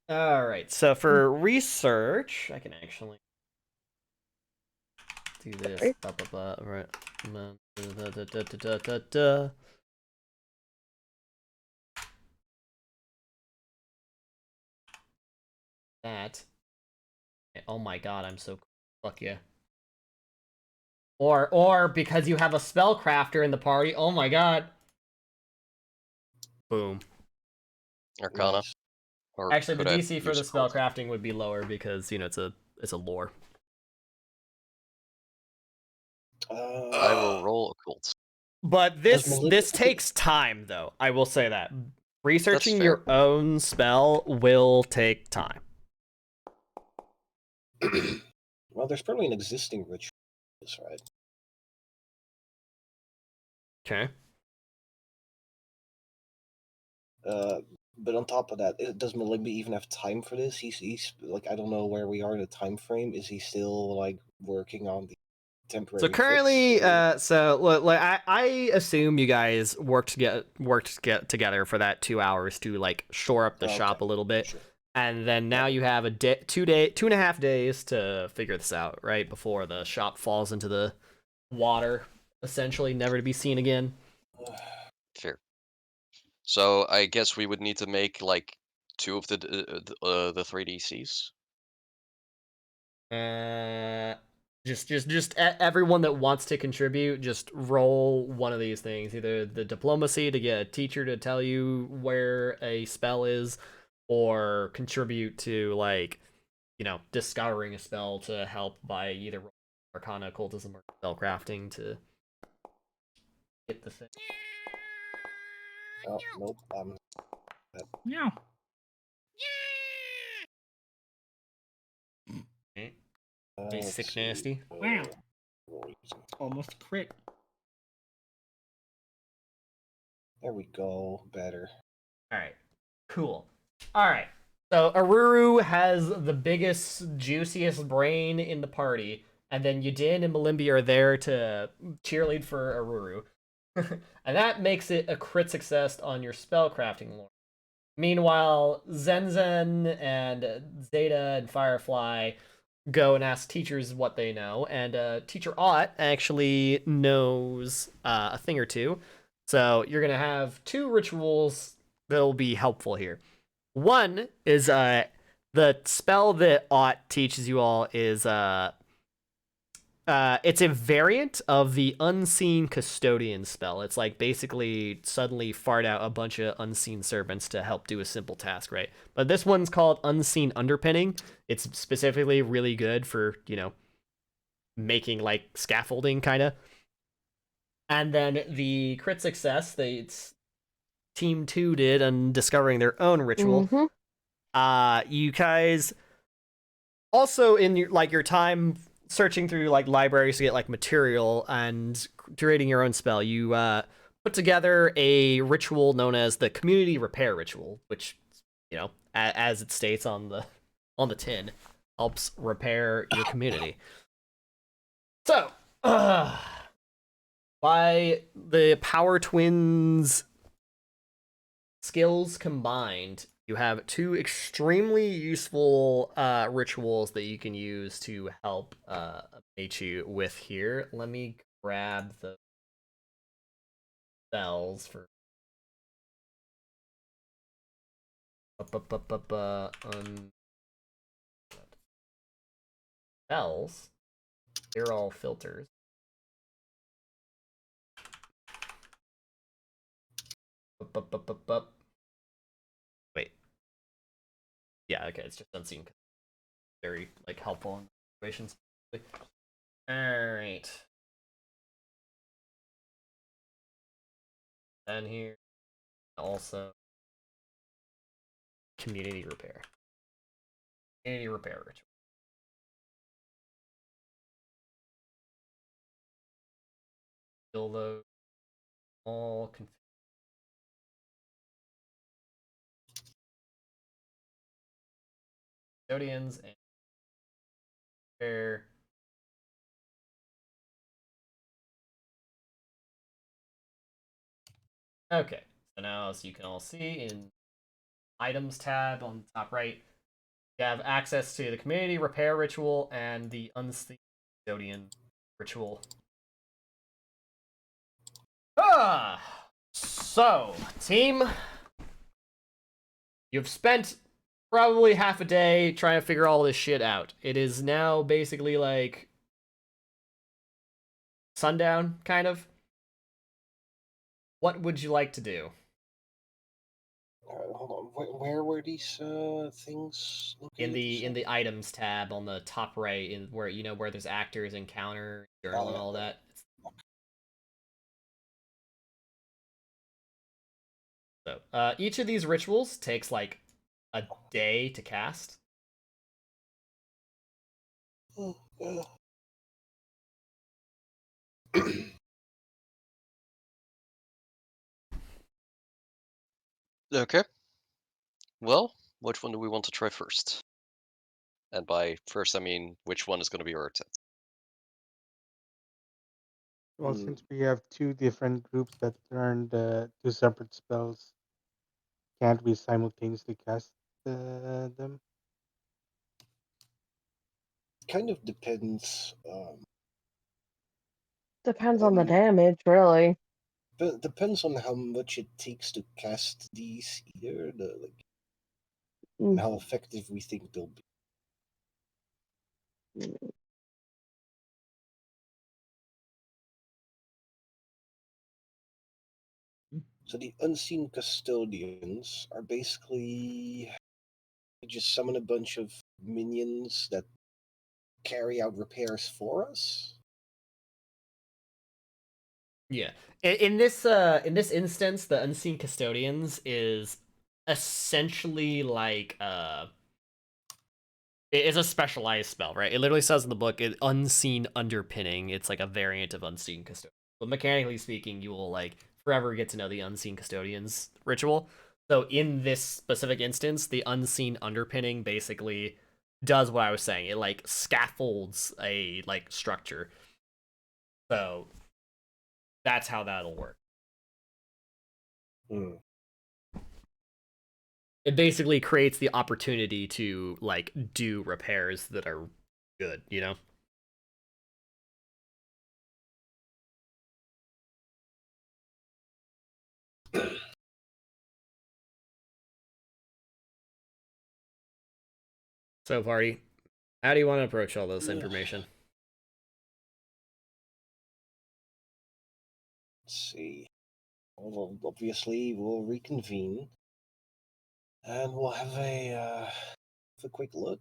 All right. So for research, I can actually do this. Right. Right. Da, da, da, da, da, da. That. Oh my god, I'm so cool. Fuck yeah. Or because you have a spellcrafter in the party. Oh my god. Boom. Arcana? nice. Or Actually, the could I DC for use the occult? spellcrafting would be lower because it's a lore. I will roll occult. But Does this Melissa- takes time, though. I will say that researching fair. your own spell will take time. Well, there's probably an existing ritual, right? Okay. But on top of that, does Malimba even have time for this? He's like, I don't know where we are in the time frame. Is he still like working on the temporary? So currently, fix, I assume you guys worked together for that 2 hours to like shore up the shop a little bit, Sure. and then now you have a 2.5 days to figure this out, right before the shop falls into the water, essentially never to be seen again. Fair. So I guess we would need to make like 2 of the 3DCs. Everyone that wants to contribute, just roll one of these things. Either the diplomacy to get a teacher to tell you where a spell is, or contribute to like, discovering a spell to help by either Arcana, occultism, or spellcrafting to get the thing. Oh nope. Yeah. Okay. Let's Sick see. nasty. Wow. Almost crit. There we go. Better. All right. Cool. All right. So Aruru has the biggest, juiciest brain in the party, and then Yudin and Malimbi are there to cheerlead for Aruru. And that makes it a crit success on your spellcrafting lore. Meanwhile, Zenzen and Zeta and Firefly go and ask teachers what they know, and Teacher Ott actually knows a thing or two. So you're gonna have 2 rituals that'll be helpful here. One is the spell that Ott teaches you all is it's a variant of the Unseen Custodian spell. It's like basically suddenly fart out a bunch of unseen servants to help do a simple task, right? But this one's called Unseen Underpinning. It's specifically really good for, making like scaffolding kind of. And then the crit success that Team 2 did on discovering their own ritual. You guys also in your time searching through like libraries to get like material and creating your own spell, you put together a ritual known as the Community Repair Ritual, which, as it states on the tin, helps repair your community. So, by the Power Twins skills combined, you have 2 extremely useful rituals that you can use to help mate you with here. Let me grab the spells for spells. Clear all filters. Wait. Yeah, okay, it's just unseen. Very like helpful in situations. Alright. And here also community repair. Community repair ritual. Fill those all custodians and repair. Okay, so now as you can all see in items tab on the top right, you have access to the community repair ritual and the unseen custodian ritual. So, team, you've spent probably half a day trying to figure all this shit out. It is now basically like sundown, kind of. What would you like to do? Hold on. Where were these things located? In the items tab on the top right, in where where there's actors, encounter, journal, and all that. So, each of these rituals takes like a day to cast. Okay. Well, which one do we want to try first? And by first, I mean which one is going to be our attempt. Well, since we have two different groups that learned two separate spells, can't we simultaneously cast them? Kind of depends. Depends on the damage, really. But depends on how much it takes to cast these either, and how effective we think they'll be. So the unseen custodians are basically just summon a bunch of minions that carry out repairs for us. Yeah. In this instance, the unseen custodians is essentially like it is a specialized spell, right? It literally says in the book, unseen underpinning. It's like a variant of unseen custodian. But mechanically speaking, you will like forever get to know the unseen custodians ritual. So in this specific instance, the unseen underpinning basically does what I was saying. It like scaffolds a like structure. So that's how that'll work. It basically creates the opportunity to like do repairs that are good, you know? So, party, how do you want to approach all this information? Let's see. Well, obviously, we'll reconvene, and we'll have a quick look.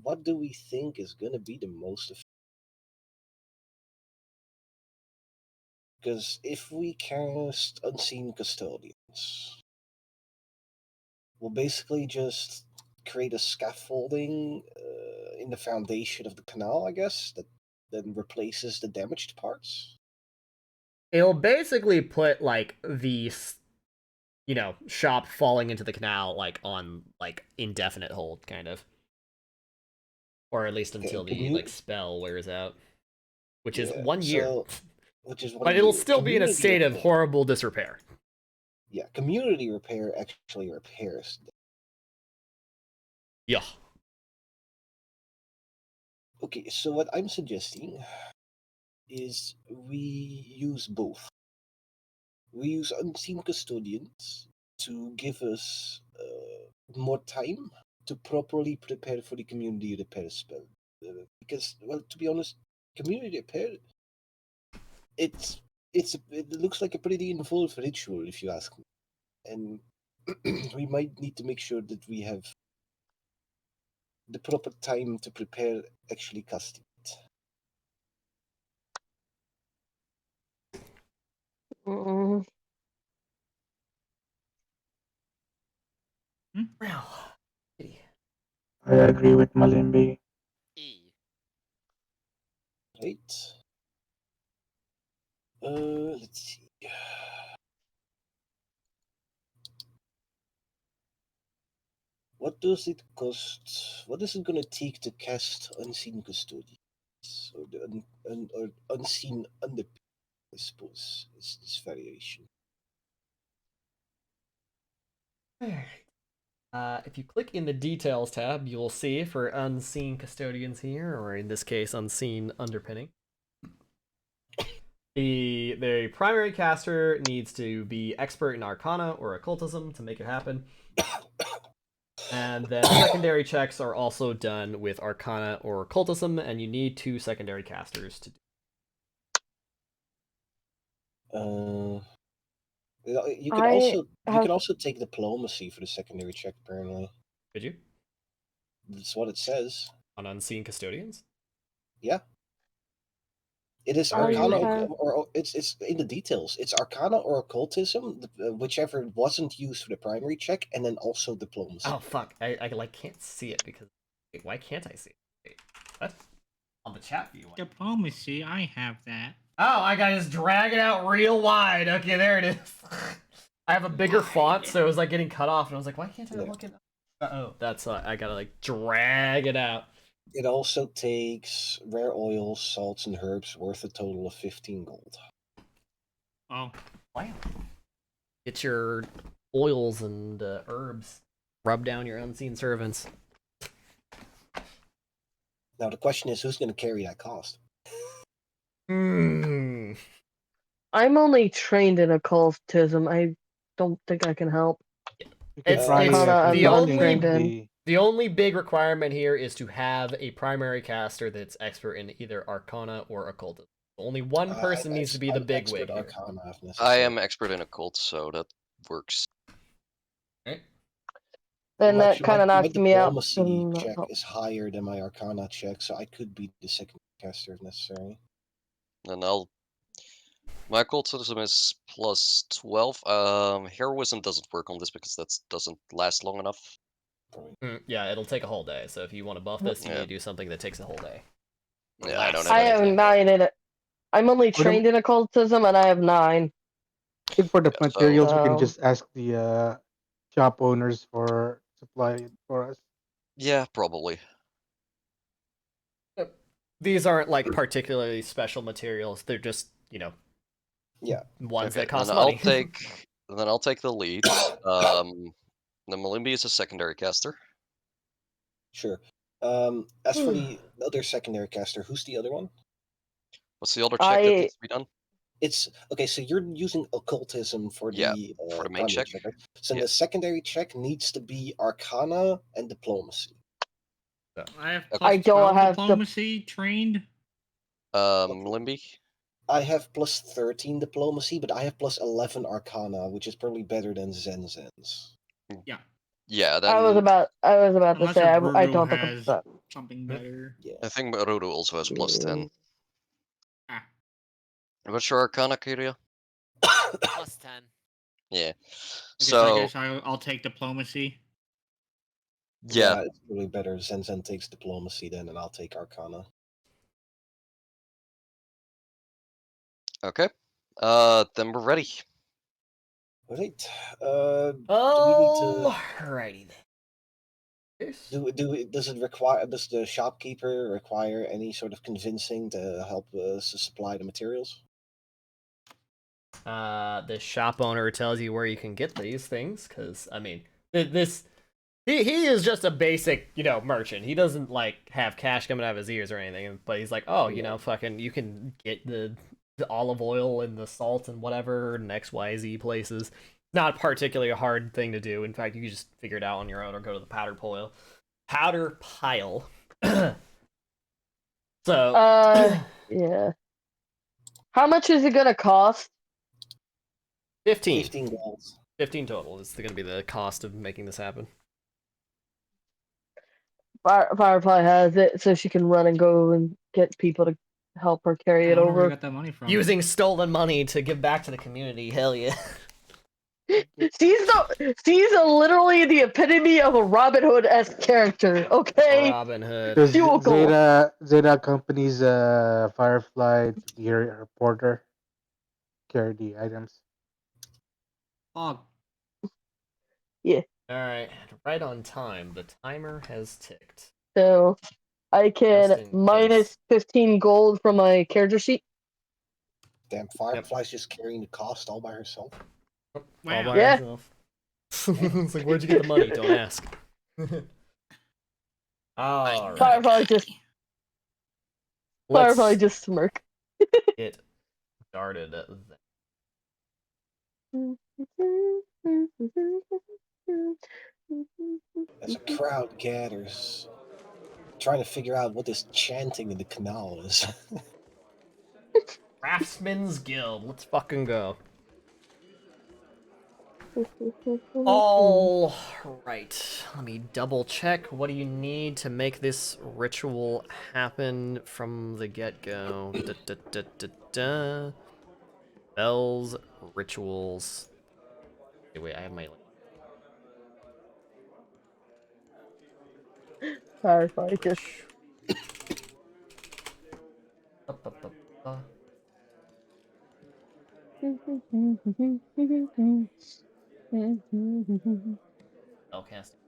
What do we think is going to be the most effective? Because if we cast Unseen Custodians, we'll basically just create a scaffolding in the foundation of the canal, I guess, that then replaces the damaged parts. It'll basically put like the shop falling into the canal like on like indefinite hold, kind of, or at least until the like spell wears out, which is 1 year. Which is 1 but year. It'll still be in a state of horrible disrepair. Yeah, community repair actually repairs. Yeah. Okay, so what I'm suggesting is we use both. We use Unseen Custodians to give us more time to properly prepare for the community repair spell. Because, well, to be honest, community repair, it looks like a pretty involved ritual, if you ask me, and we might need to make sure that we have the proper time to prepare actually casting it. Mm, Well, I agree with Malimbi. E. Right? Let's see. What does it cost? What is it gonna take to cast Unseen Custodians? Or the or Unseen Under, I suppose, is this variation. If you click in the details tab, you'll see for unseen custodians here, or in this case, unseen underpinning. The primary caster needs to be expert in Arcana or Occultism to make it happen. And then secondary checks are also done with Arcana or Occultism, and you need 2 secondary casters to do. You can also take diplomacy for the secondary check. Apparently, Could you? That's what it says. On unseen custodians? Yeah. It is Arcana, or it's in the details. It's Arcana or Occultism, whichever wasn't used for the primary check, and then also diplomacy. Oh fuck! I like can't see it because wait, why can't I see it? Wait, what? On the chat view. Diplomacy, I have that. Oh, I gotta just drag it out real wide. Okay, there it is. I have a bigger font, so it was like getting cut off, and I was like, why can't I look it? Oh, that's I gotta like drag it out. It also takes rare oils, salts, and herbs worth a total of 15 gold. Oh. Wow. Get your oils and herbs. Rub down your unseen servants. Now the question is, who's going to carry that cost? I'm only trained in occultism. I don't think I can help. It's Arcana, I'm not trained in. the only big requirement here is to have a primary caster that's expert in either Arcana or Occultism. Only one person needs to be the big wig here. I am expert in occult, so that works. Right. Then that kind of knocks me out. Diplomacy check is higher than my Arcana check, so I could be the second caster if necessary. And my occultism is plus 12. Heroism doesn't work on this because that doesn't last long enough. Yeah, it'll take a whole day. So if you want to buff this, you need to do something that takes a whole day. Yeah, I don't have I have 9 in it. I'm only trained in occultism, and I have 9. I think for the materials, we can just ask the shop owners for supply it for us. Yeah, probably. These aren't like particularly special materials. They're just, ones that cost money. Then I'll take the lead. The Malimbi is a secondary caster. Sure. As for the other secondary caster, who's the other one? What's the other check that needs to be done? It's okay. So you're using occultism for the main check. right? So the secondary check needs to be Arcana and diplomacy. I have I don't have diplomacy trained. Malimbi. I have plus 13 diplomacy, but I have plus 11 Arcana, which is probably better than Zen's. Yeah. Yeah, I was about to say I don't think has that. something better. Yeah. I think Marudu also has plus 10. Ah. What's your Arcana, Kyria? Plus 10. Yeah. I guess I'll take diplomacy. Yeah. It's really better. Zen takes diplomacy then, and I'll take Arcana. Okay. Then we're ready. All right. Alrighty then. Does the shopkeeper require any sort of convincing to help us to supply the materials? The shop owner tells you where you can get these things, because I mean, he is just a basic, merchant. He doesn't like have cash coming out of his ears or anything. But he's like, oh, fucking, you can get the olive oil and the salt and whatever and XYZ places. Not particularly a hard thing to do. In fact, you can just figure it out on your own or go to the powder pile. So, Yeah. How much is it gonna cost? 15. 15 gold. 15 total is going to be the cost of making this happen. Firefly has it, so she can run and go and get people to help her carry I it don't know where you over. got that money from. Using stolen money to give back to the community. Hell yeah. She's literally the epitome of a Robin Hood-esque character. Okay. Robin Hood. Because Fuel goal. Zeta accompanies Firefly to the reporter, carry the items. Oh, Yeah. Alright, right on time. The timer has ticked. So I can Just in minus case. 15 gold from my character sheet. Damn, Firefly's just carrying the cost all by herself. All wow. by Yeah. herself. It's like, where'd you get the money? Don't ask. Alright. Firefly Let's just smirk. get started then. As a crowd gathers, trying to figure out what this chanting in the canal is. Craftsman's Guild. Let's fucking go. All right. Let me double check. What do you need to make this ritual happen from the get-go? Bells, rituals. Wait, I have my. Firefly just. Spell casting.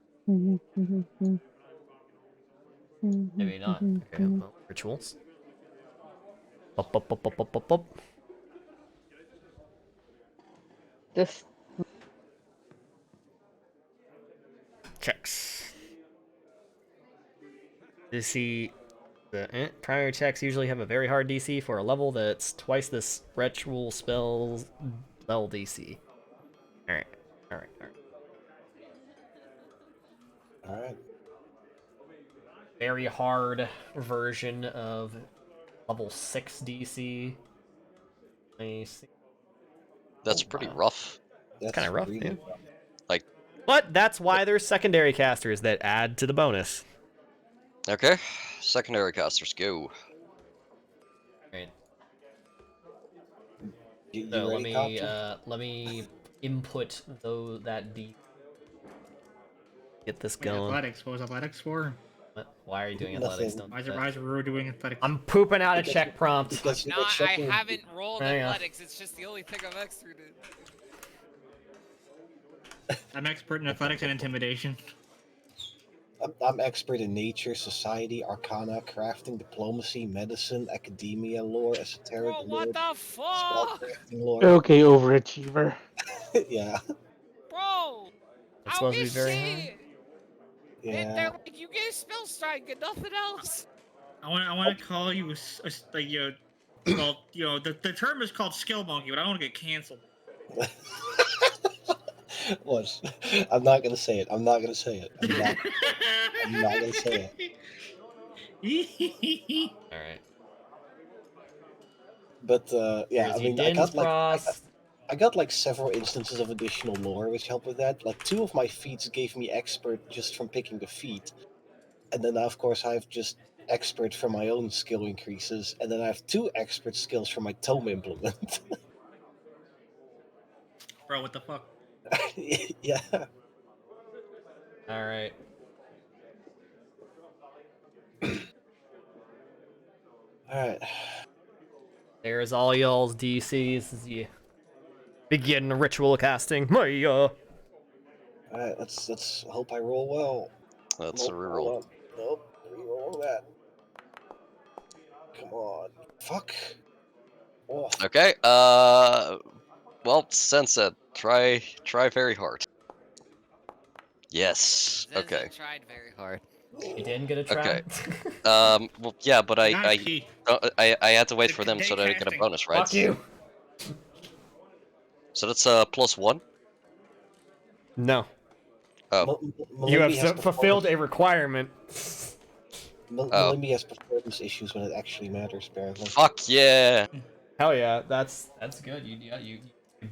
Maybe not. Okay, well, rituals. Just. Checks. DC. The primary checks usually have a very hard DC for a level that's twice this ritual spell's level DC. Alright. Alright. Very hard version of level 6 DC. That's pretty rough. That's kind of rough, really yeah. rough. Like, But that's why there's secondary casters that add to the bonus. okay, secondary casters go. Right. You So ready, Copter? let me input though that D. Get this wait, going. athletics. What was athletics for? What? Why are you doing Nothing. athletics? Don't Why do is that. Ruru doing athletics? I'm pooping out a Because- check prompt. because I'm you're not. I checking- haven't rolled Hang on. athletics. It's just the only thing I've executed. I'm expert in athletics and intimidation. I'm expert in nature, society, arcana, crafting, diplomacy, medicine, academia, lore, esoteric Bro, lore, what the spell fuck? crafting lore. Okay, overachiever. Yeah. Bro, It's I supposed don't to be get very shit. Yeah. They're like, you get a spell strike and nothing else. I want to call you like well, the term is called skill monkey, but I don't want to get canceled. What? I'm not gonna say it. I'm not gonna say it. I'm not gonna say it. Alright. But yeah, Here's I your mean, I got like Dinsfrost. I got like several instances of additional lore which help with that. Like 2 of my feats gave me expert just from picking the feat, and then of course I have just expert from my own skill increases, and then I have 2 expert skills from my tome implement. Bro, what the fuck? Yeah. Alright. Alright. There's all y'all's DCs as you begin ritual casting. Hiya. Alright, let's hope I roll well. That's a Nope, reroll. hold on. Nope, reroll that. Come on. Fuck. Oh, Okay, well, Sense try very hard. Yes, okay. Zenza tried very hard. You didn't get a try? Okay. Well, yeah, but I had to wait for them so that I get a bonus, right? Fuck you. So that's +1. No. Oh, You have Malumi has fulfilled a requirement. Oh. Malimby has performance issues when it actually matters, apparently. Fuck yeah! Hell yeah, that's good. You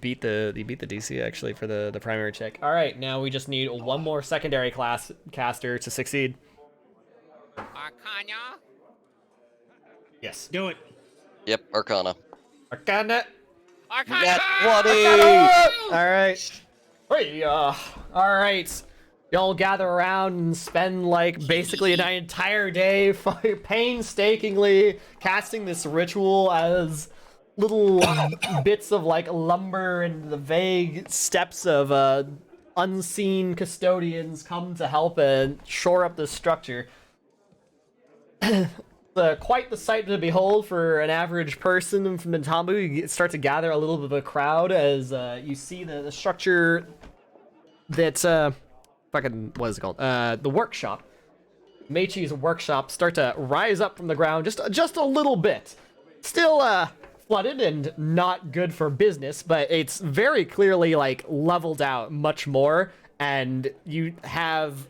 beat the DC actually for the primary check. All right, now we just need one more secondary class caster to succeed. Arcana? Yes. Do it. Yep, Arcana. Arcana. Arcana! Nat 20! All right. Hey, all right. Y'all gather around and spend like basically an entire day painstakingly casting this ritual as little bits of like lumber and the vague steps of unseen custodians come to help and shore up this structure. Quite the sight to behold for an average person from Ntambu. You start to gather a little bit of a crowd as you see the structure that's fucking what is it called? The workshop. Meichi's workshop start to rise up from the ground just a little bit. Still flooded and not good for business, but it's very clearly like leveled out much more, and you have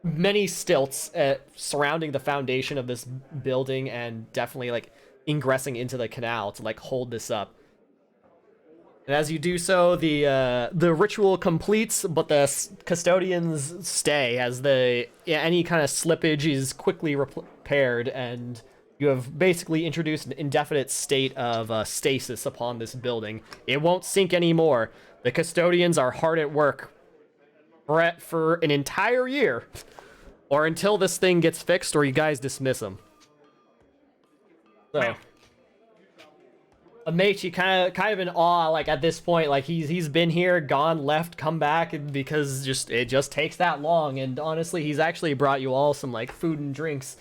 many stilts surrounding the foundation of this building and definitely like ingressing into the canal to like hold this up. And as you do so, the ritual completes, but the custodians stay as any kind of slippage is quickly repaired, and you have basically introduced an indefinite state of stasis upon this building. It won't sink anymore. The custodians are hard at work for an entire year, or until this thing gets fixed, or you guys dismiss them. So. Meichi kind of in awe, like at this point, like he's been here, gone, left, come back, because it just takes that long. And honestly, he's actually brought you all some like food and drinks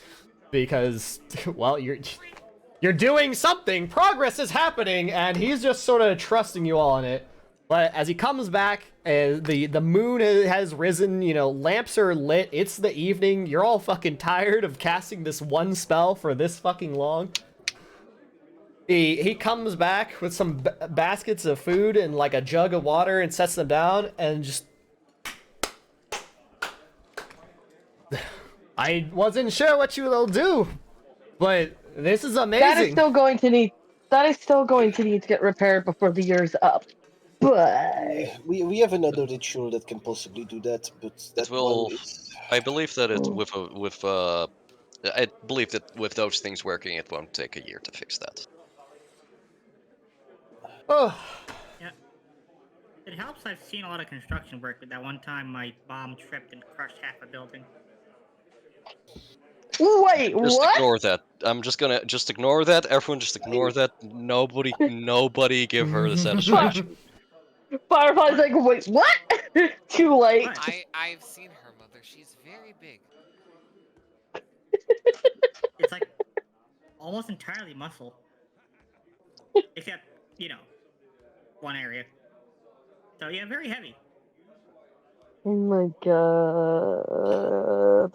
because, well, you're doing something. Progress is happening, and he's just sort of trusting you all in it. But as he comes back, the moon has risen. You know, lamps are lit. It's the evening. You're all fucking tired of casting this one spell for this fucking long. He comes back with some baskets of food and like a jug of water and sets them down and just... I wasn't sure what you will do, but this is amazing. That is still going to need to get repaired before the year's up. But we have another ritual that can possibly do that, but that one is... I believe that it I believe that with those things working, it won't take a year to fix that. Oh. Yeah. It helps I've seen a lot of construction work, but that one time my bomb tripped and crushed half a building. Wait, just what? Ignore that. I'm just gonna ignore that. Everyone just ignore that. Nobody give her the satisfaction. Firefly's like, wait, what? Too late. I've seen her mother. She's very big. It's like almost entirely muscle. Except, one area. So yeah, very heavy. Oh my god.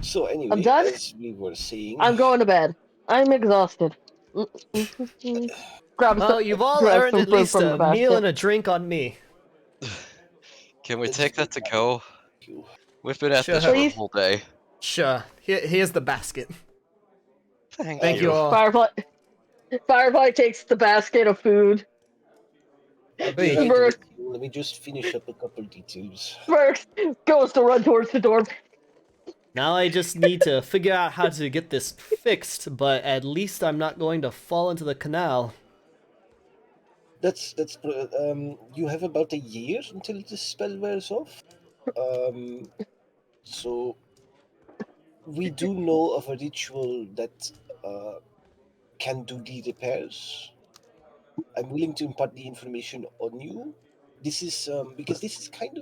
So anyway, I'm done? as we were saying... I'm going to bed. I'm exhausted. You've all earned at least a meal and a drink on me. Can we take that to go? We've been at this for a whole day. Sure. Here's the basket. Thank you all. Firefly takes the basket of food. Let me just finish up a couple details. First goes to run towards the door. Now I just need to figure out how to get this fixed, but at least I'm not going to fall into the canal. That's you have about a year until this spell wears off. So we do know of a ritual that can do the repairs. I'm willing to impart the information on you. This is because this is kind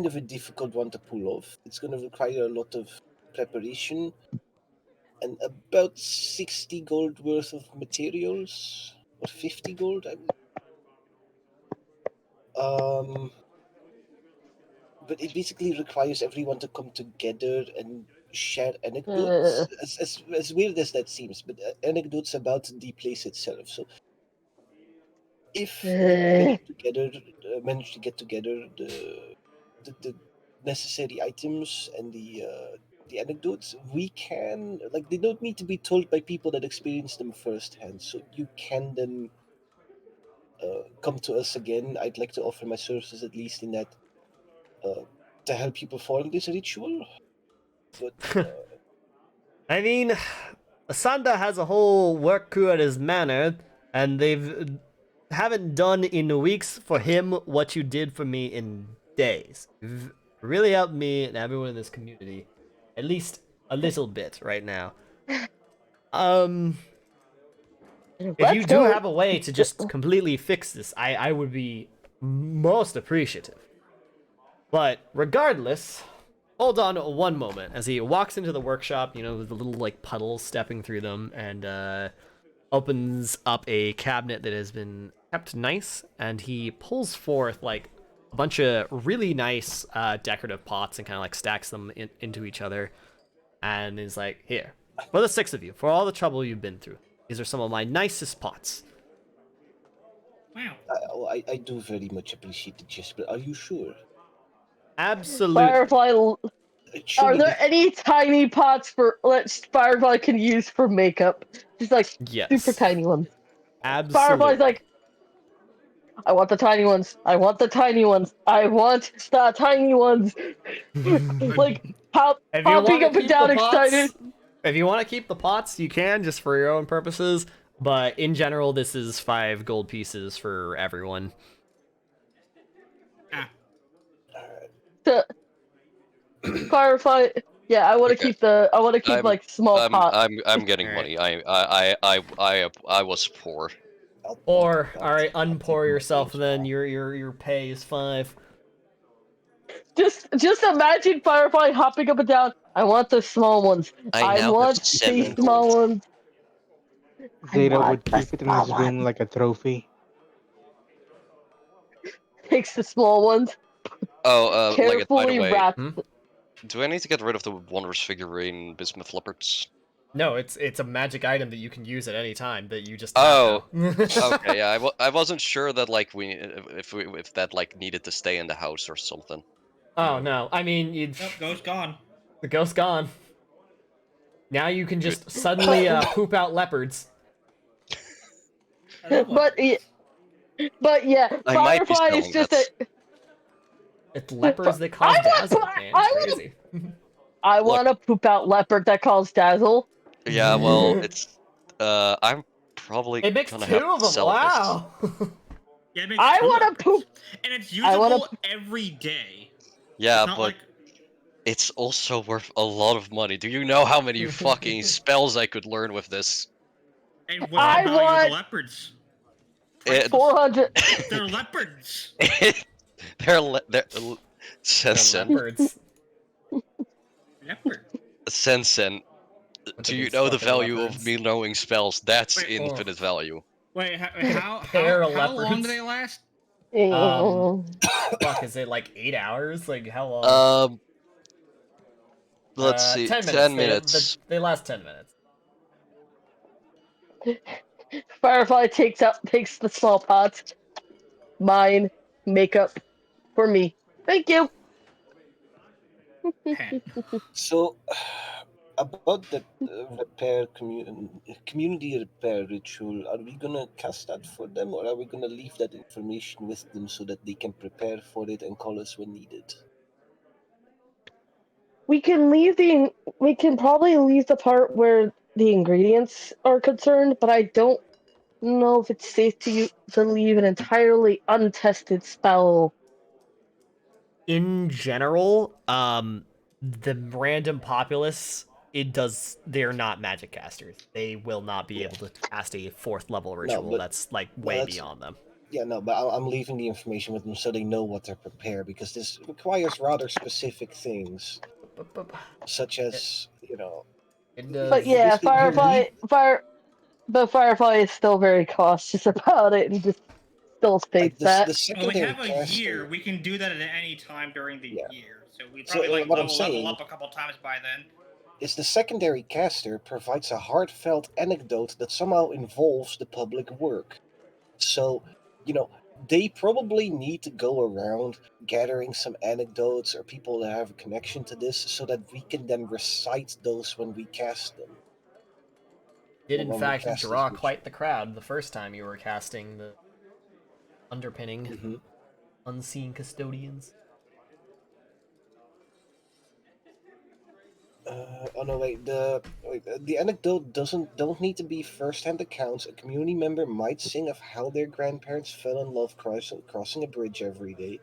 of a difficult one to pull off. It's going to require a lot of preparation and about 60 gold worth of materials, or 50 gold. But it basically requires everyone to come together and share anecdotes, as weird as that seems, but anecdotes about the place itself. So if we manage to get together, necessary items and the anecdotes, we can, like, they don't need to be told by people that experience them firsthand. So you can then come to us again. I'd like to offer my services, at least in that, to help people follow this ritual. But I mean, Asanda has a whole work crew at his manor, and they've haven't done in weeks for him what you did for me in days. You've really helped me and everyone in this community, at least a little bit right now. If you Let's do go. have a way to just completely fix this, I would be most appreciative. But regardless, hold on one moment as he walks into the workshop, you know, with the little like puddles stepping through them, and opens up a cabinet that has been kept nice, and he pulls forth like a bunch of really nice decorative pots and kind of like stacks them into each other, and is like, here, for the 6 of you, for all the trouble you've been through, these are some of my nicest pots. Wow. I do very much appreciate the gesture, but are you sure? Absolutely. Firefly, are Surely there any tiny pots for Firefly can use for makeup? Just like Yes. super tiny ones. Absolutely. Firefly's like, I want the tiny ones. I want the tiny ones. I want the tiny ones. Like If you hopping want to up and keep the down, pots, excited. if you want to keep the pots, you can just for your own purposes. But in general, this is 5 gold pieces for everyone. Ah, The Firefly. Yeah, I want to Okay. keep the. I want to keep I'm like small pots. I'm getting Alright. money. I was poor. Or all right, I'll take unpour my yourself. gains Then back. your pay is 5. Just imagine Firefly hopping up and down. I want the small ones. I I now have want the 7 small gold. ones. I Zeta want would the keep it in small his room ones. like a trophy. Takes the small ones. Oh, like by the Carefully way, wraps. do I need to get rid of the Wondrous figurine bismuth leopards? No, it's a magic item that you can use at any time that you just Oh, have now. okay. Yeah, I wasn't sure that like if that like needed to stay in the house or something. Oh no, I mean nope, ghost gone. the ghost's gone. Now you can Good. just suddenly poop out leopards. I love But leopards. but yeah, I might be Firefly is selling just that. a. It's lepers that I cause dazzle, want. man. It's crazy. I Look. want to poop out leopard that calls dazzle. Yeah, well, it's I'm probably It makes gonna 2 have to of them. sell this. Wow. Yeah, it makes I two want to leopards. poop. And it's I wanna usable every day. Yeah, It's not but like it's also worth a lot of money. Do you know how many fucking spells I could learn with this? and what's I the value of the want leopards? It, 400. They're leopards. they're They're Sensen. leopards. Leopard. Sensen. Look Do at you these know the fucking value of leopards. me knowing spells? That's Wait, infinite value. Wait, Pair of how long leopards. do they last? Fuck, is it like 8 hours? Like how long? Let's see. 10 minutes. 10 minutes. They last 10 minutes. Firefly takes the small pots. Mine makeup for me. Thank you. Pen. So, about the community repair ritual, are we gonna cast that for them, or are we gonna leave that information with them so that they can prepare for it and call us when needed? We can probably leave the part where the ingredients are concerned, but I don't know if it's safe to leave an entirely untested spell. In general, the random populace, they're not magic casters. They will not be able to cast a 4th level ritual. but- that's like way beyond them. Yeah, no, but I'm leaving the information with them so they know what to prepare, because this requires rather specific things, such as, It But does. yeah, basically, but Firefly is still very cautious about it and just still states the that. Well, we secondary have a caster. year. We can do that at any time during the Yeah. year. So we So, probably what I'm level saying- up a couple times by then. Is the secondary caster provides a heartfelt anecdote that somehow involves the public work. So, they probably need to go around gathering some anecdotes or people that have a connection to this so that we can then recite those when we cast them. Did in When we fact cast draw this quite the crowd the first time you were casting the underpinning Mm-hmm. unseen custodians. Oh no, wait. The anecdote don't need to be first-hand accounts. A community member might sing of how their grandparents fell in love crossing a bridge every day,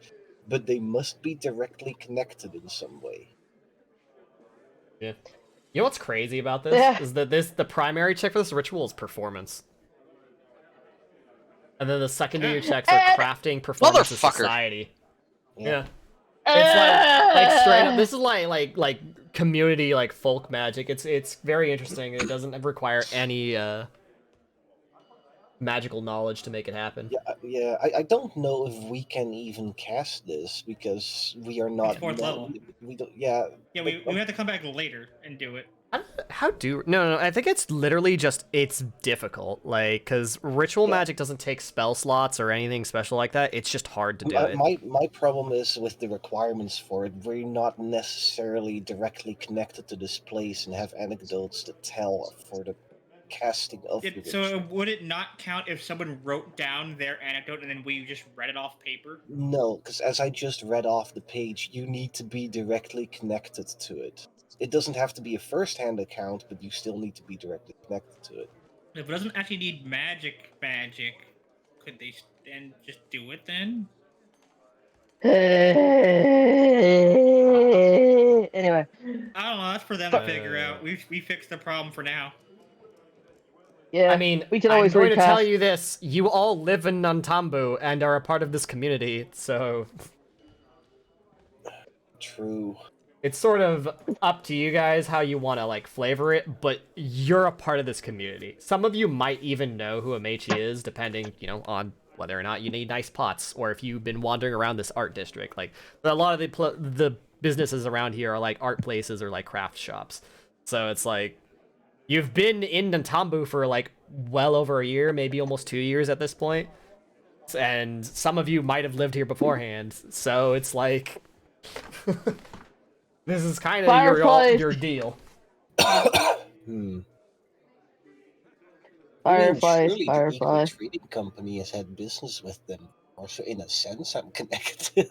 but they must be directly connected in some way. Yeah. You know what's crazy about this Yeah. is that the primary check for this ritual is performance, and then the secondary checks are And- crafting, performance, and Motherfucker. society. Yeah. It's like straight up. This is like community like folk magic. It's very interesting. It doesn't require any magical knowledge to make it happen. Yeah. I don't know if we can even cast this because we are not. fourth level. We don't. Yeah. Yeah, we have to come back later and do it. How do no? I think it's literally just it's difficult. Like because ritual magic doesn't take spell slots or anything special like that. It's just hard to do it. My problem is with the requirements for it. We're not necessarily directly connected to this place and have anecdotes to tell for the casting of the So ritual. would it not count if someone wrote down their anecdote and then we just read it off paper? No, because as I just read off the page, you need to be directly connected to it. It doesn't have to be a first-hand account, but you still need to be directly connected to it. If it doesn't actually need magic, could they then just do it then? Anyway. I don't know. That's for them to figure out. We fixed the problem for now. Yeah. I mean, we can I'm always going to tell recast. you this: you all live in Nantambu and are a part of this community, so True. it's sort of up to you guys how you want to like flavor it. But you're a part of this community. Some of you might even know who Amechi is, depending, on whether or not you need nice pots or if you've been wandering around this art district. Like a lot of the businesses around here are like art places or like craft shops. So it's like you've been in Nantambu for like well over a year, maybe almost 2 years at this point. And some of you might have lived here beforehand. So it's like this is kind of your deal. Hmm. Fireflies, surely the fireflies. Eagle Trading Company has had business with them. Also, in a sense, I'm connected.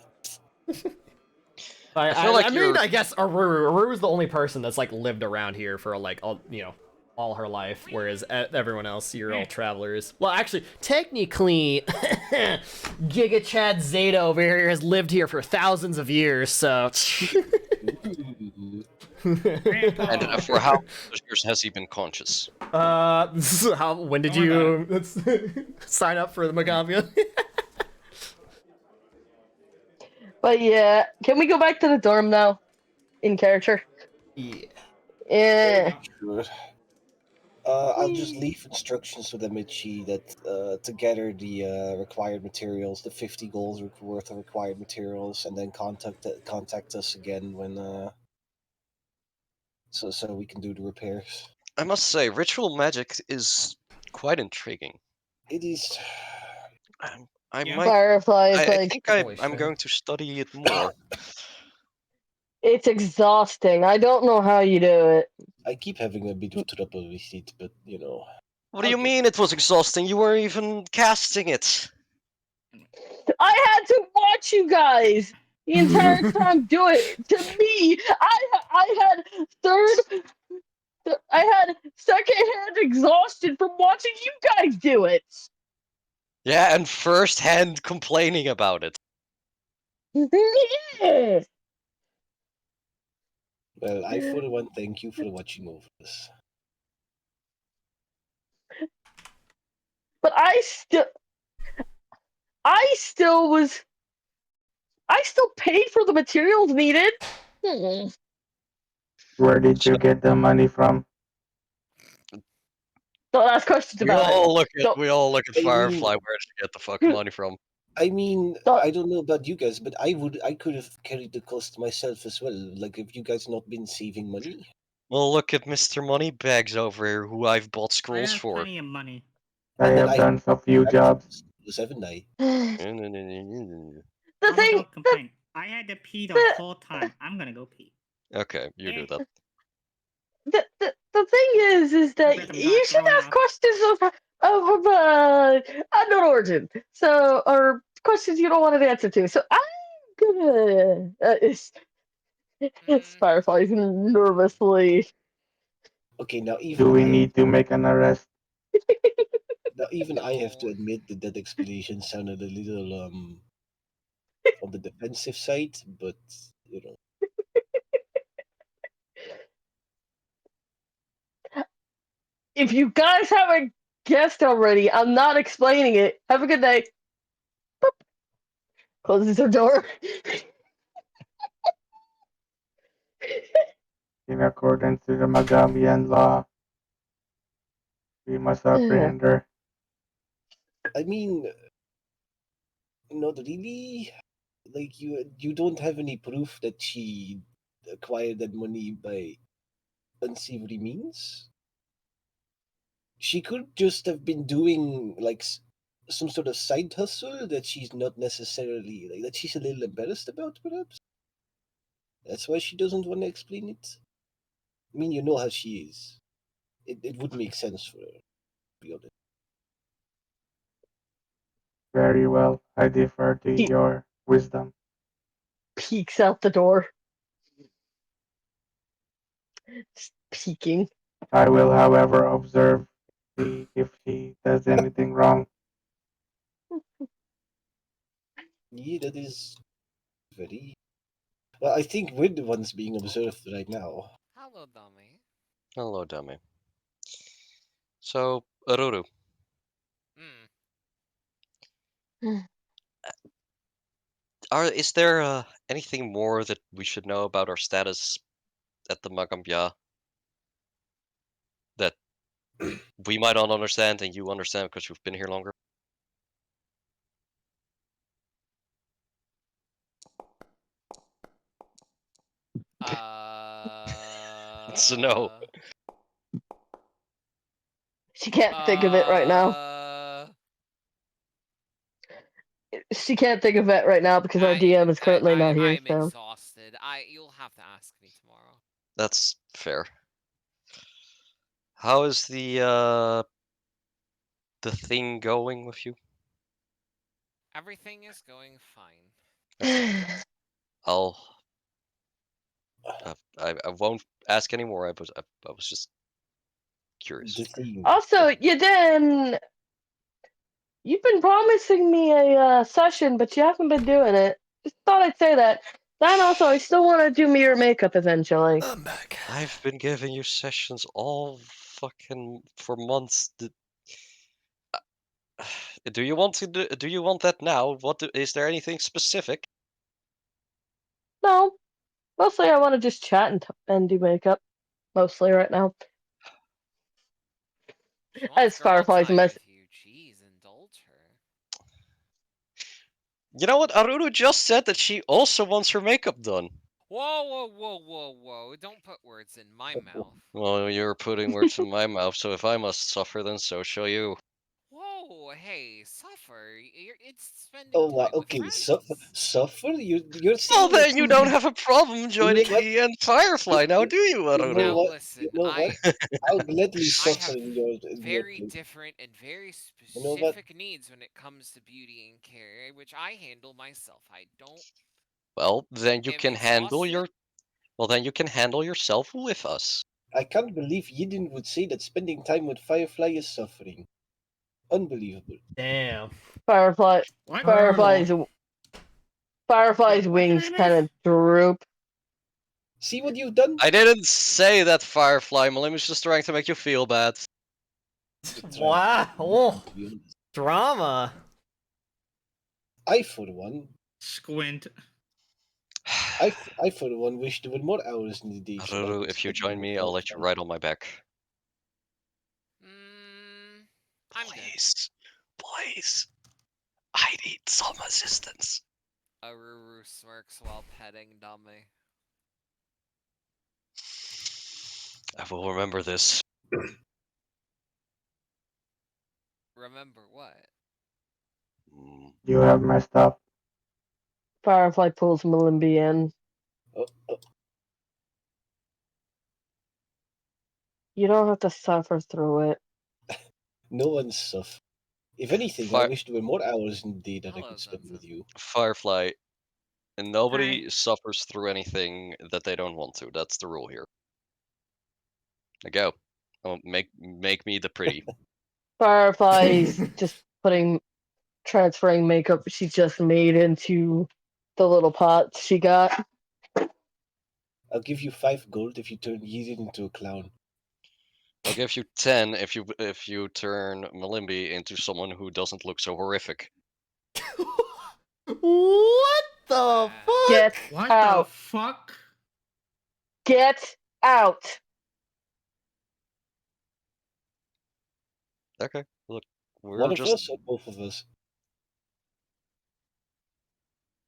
I mean, I guess Aru is the only person that's like lived around here for like all her life, whereas everyone else, you're all travelers. Well, actually, technically, Giga Chad Zeta over here has lived here for thousands of years, so. And for how many years has he been conscious? When did you sign up for the Magambia? But yeah, can we go back to the dorm now? In character? Yeah. Yeah. Sure. I'll just leave instructions with Amici that to gather the required materials, the 50 goals worth of required materials, and then contact us again when so we can do the repairs. I must say, ritual magic is quite intriguing. It is. I Yeah. might. Fireflies, I like think Holy I'm shit. going to study it more. it's exhausting. I don't know how you do it. I keep having a bit of trouble with it, but What do you mean it was exhausting? You weren't even casting it. I had to watch you guys the entire time do it. To me, I had secondhand exhaustion from watching you guys do it. Yeah, and first-hand complaining about it. Yeah. Well, I for one thank you for watching over this. But I still paid for the materials needed. Where did you get the money from? Don't ask questions We about all look Don't- at Firefly. Where did you get the fucking money from? I mean, So- I don't know about you guys, but I could have carried the cost myself as well. Like, have you guys not been saving money? Well, look at Mr. Moneybags over here, who I've bought I scrolls have for. plenty of money. I And then have done a few jobs. Was haven't I? The Mama, thing, don't complain. I had to pee the the, whole time. I'm gonna go pee. Okay, you do that. the thing is that Rhythm you got should thrown ask out. questions of unknown origin. So, or questions you don't want an answer to. So I'm gonna. It's Fireflies nervously. Okay, now Do even we I need to make an arrest? have to No. admit that that explanation sounded a little on the defensive side, but you know. If you guys haven't guessed already, I'm not explaining it. Have a good day. Boop. Closes her door. In accordance to the Magambian law, we must apprehend her. I mean, not really. Like you don't have any proof that she acquired that money by unsavory means. She could just have been doing like some sort of side hustle that she's not necessarily like that she's a little embarrassed about, perhaps. That's why she doesn't want to explain it. I mean, you know how she is. It would make sense for her, to be honest. Very well, I defer to He your wisdom. peeks out the door. Just peeking. I will, however, observe see if she does anything wrong. Yeah, that is very. Well, I think we're the ones being observed right now. Hello, dummy. Hello, dummy. So, Aruru, Hmm. is there anything more that we should know about our status at the Magambya that we might not understand and you understand because you've been here longer? It's a no. She can't think of it right now. She can't think of it right now because our DM is currently not here. I'm So exhausted. You'll have to ask me tomorrow. That's fair. How is the thing going with you? Everything is going fine. Okay. I won't ask anymore. I was just curious. The thing. also, you've been promising me a session, but you haven't been doing it. Just thought I'd say that. And also, I still want to do mirror makeup eventually. I'm back. I've been giving you sessions all fucking for months. Do you want to do you want that now? Is there anything specific? No, mostly I want to just chat and do makeup. Mostly right now. She wants As girl Fireflies time mess. with you. Jeez, indulge her. You know what? Aruru just said that she also wants her makeup done. Whoa, whoa, whoa, whoa, whoa. Don't put words in my mouth. Well, you're putting words in my mouth, so if I must suffer, then so shall you. Whoa, hey, suffer. It's spending Oh wow. time with Okay, friends. suffer. You're Well, saying that. then you don't have a problem joining what? the Firefly now, do you, You know Now Aruru? what? listen, You know what? I'll gladly I suffer have in your very place. different and very You know what? specific needs when it comes to beauty and care, which I handle myself. I don't Well, then you am can handle exhausted. your. Well, then you can handle yourself with us. I can't believe Yidin would say that spending time with Firefly is suffering. Unbelievable. Damn. Firefly, What? Firefly's, Firefly's What wings kind kind of? of droop. See what you've done? I didn't say that, Firefly. Malim was just trying to make you feel bad. Wow. Oh, To be honest. drama. I, for one, Squint. I for one wish there were more hours in the day so I Aruru, could if you spend join with me, I'll let you Firefly. ride on my back. I'm good. Please. Please. I need some assistance. Aruru smirks while petting Dummy. I will remember this. Remember what? You have messed up. Firefly pulls Malimby in. Oh, You don't have to suffer through it. no one's soft. If anything, I Fire- wish there were more hours in the day that I Hello, could spend with Zenzen. you. Firefly, and nobody Hi. suffers through anything that they don't want to. That's the rule here. Now go. Oh, make me the pretty. Firefly's just transferring makeup she just made into the little pots she got. I'll give you 5 gold if you turn Yeezy into a clown. I'll give you 10 if you turn Malimby into someone who doesn't look so horrific. What the fuck? Get What out. the fuck? Get out. Okay, look, we're One of just us or both of us?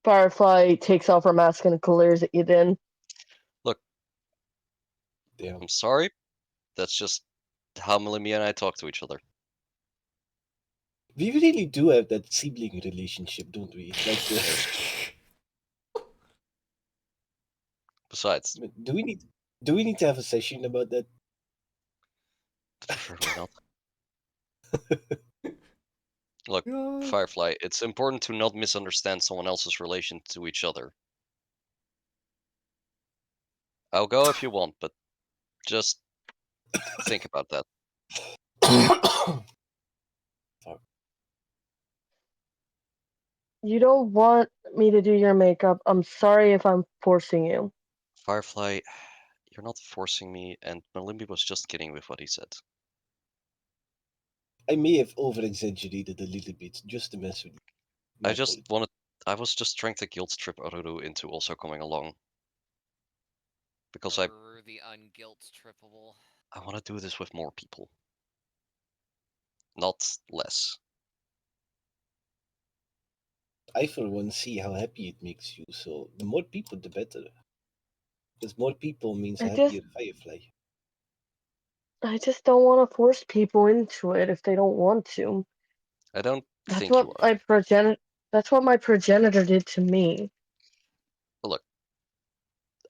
Firefly takes off her mask and glares at you then. look. Damn. I'm sorry. That's just how Malimby and I talk to each other. We really do have that sibling relationship, don't we? Like the. Besides, Do we need to have a session about that? preferably not. Look, God. Firefly, it's important to not misunderstand someone else's relation to each other. I'll go if you want, but just think about that. You don't want me to do your makeup. I'm sorry if I'm forcing you. Firefly, you're not forcing me, and Malimby was just kidding with what he said. I may have over-exaggerated a little bit just to mess with you. My apologies. I was just trying to guilt trip Oruru into also coming along. Because The unguilt trippable. I want to do this with more people. Not less. I, for one, see how happy it makes you, so the more people, the better. Because more people means a happier Firefly. I just don't want to force people into it if they don't want to. I don't That's think you what are. That's what my progenitor did to me. Look,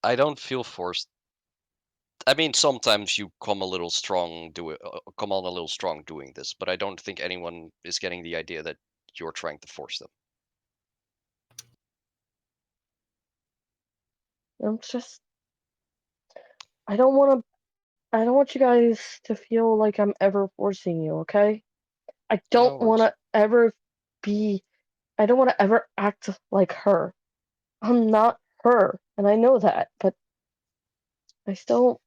I don't feel forced. I mean, sometimes you come a little strong, come on a little strong doing this, but I don't think anyone is getting the idea that you're trying to force them. I'm just I don't want you guys to feel like I'm ever forcing you, okay? I don't want to ever I don't want to ever act like her. I'm not her, and I know that, but I still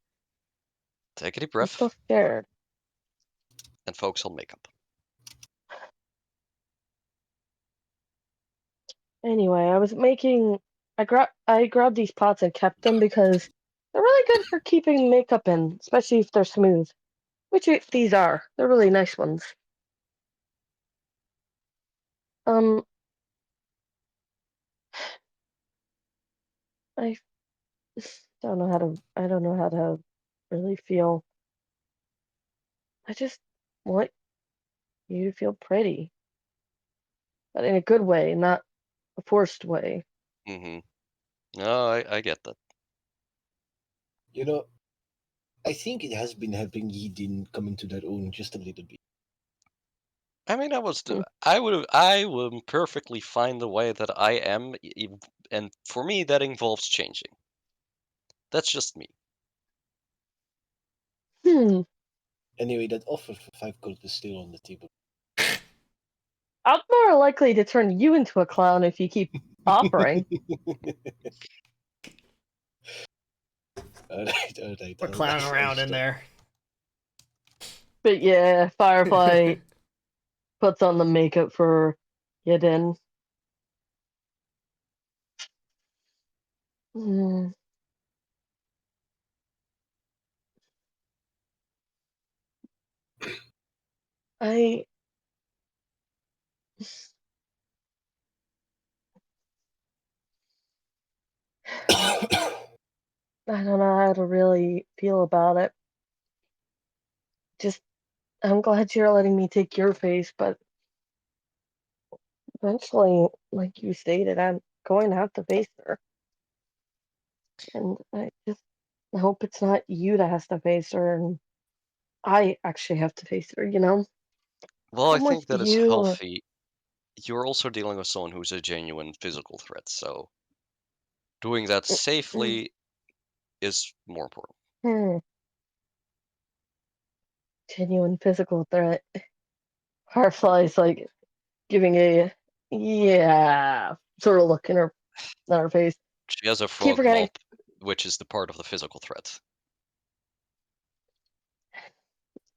Take a deep I'm breath still scared. and focus on makeup. Anyway, I grabbed these pots and kept them because they're really good for keeping makeup in, especially if they're smooth. These are. They're really nice ones. I I don't know how to really feel. I just want you to feel pretty, but in a good way, not a forced way. Mm-hmm. No, I get that. You know, I think it has been helping Yidin come into their own just a little bit. I mean, I would perfectly fine the way that I am, and for me that involves changing. That's just me. Anyway, that offer for 5 gold is still on the table. I'm more likely to turn you into a clown if you keep offering. Alright. We're clowning around in there. But yeah, Firefly puts on the makeup for Yedin. I I don't know how to really feel about it. Just, I'm glad you're letting me take your face, but eventually, like you stated, I'm going to have to face her. And I just hope it's not you that has to face her and I actually have to face her, you know? Well, I I'm with think that is you. healthy. You're also dealing with someone who's a genuine physical threat, so doing that Mm, safely is more important. hmm, genuine physical threat. Firefly's like giving a yeah sort of look in her face. She has a Keep frog forgetting. mob, which is the part of the physical threat.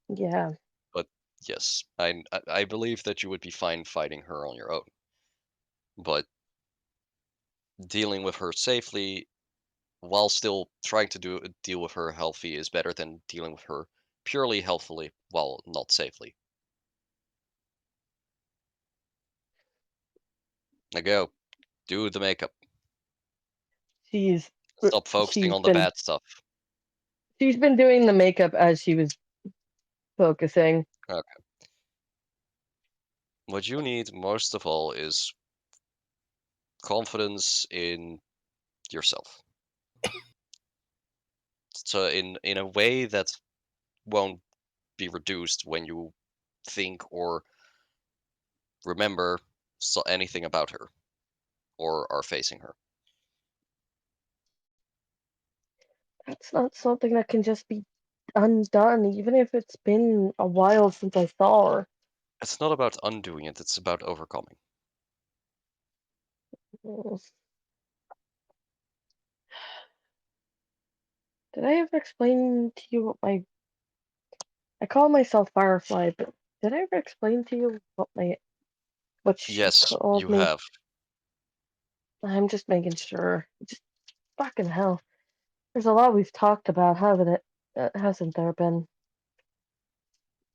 Yeah, But yes, I believe that you would be fine fighting her on your own. But dealing with her safely while still trying to deal with her healthy is better than dealing with her purely healthily while not safely. Now go, do the makeup. she's Stop focusing she's on the been bad stuff. she's been doing the makeup as she was focusing. Okay. What you need most of all is confidence in yourself. So in a way that won't be reduced when you think or remember anything about her or are facing her. That's not something that can just be undone, even if it's been a while since I saw her. It's not about undoing it, it's about overcoming. Mm. Did I ever explain to you what my I call myself Firefly, but did I ever explain to you what she Yes, called you me? have. I'm just making sure. Just fucking hell. There's a lot we've talked about, haven't it? Hasn't there been?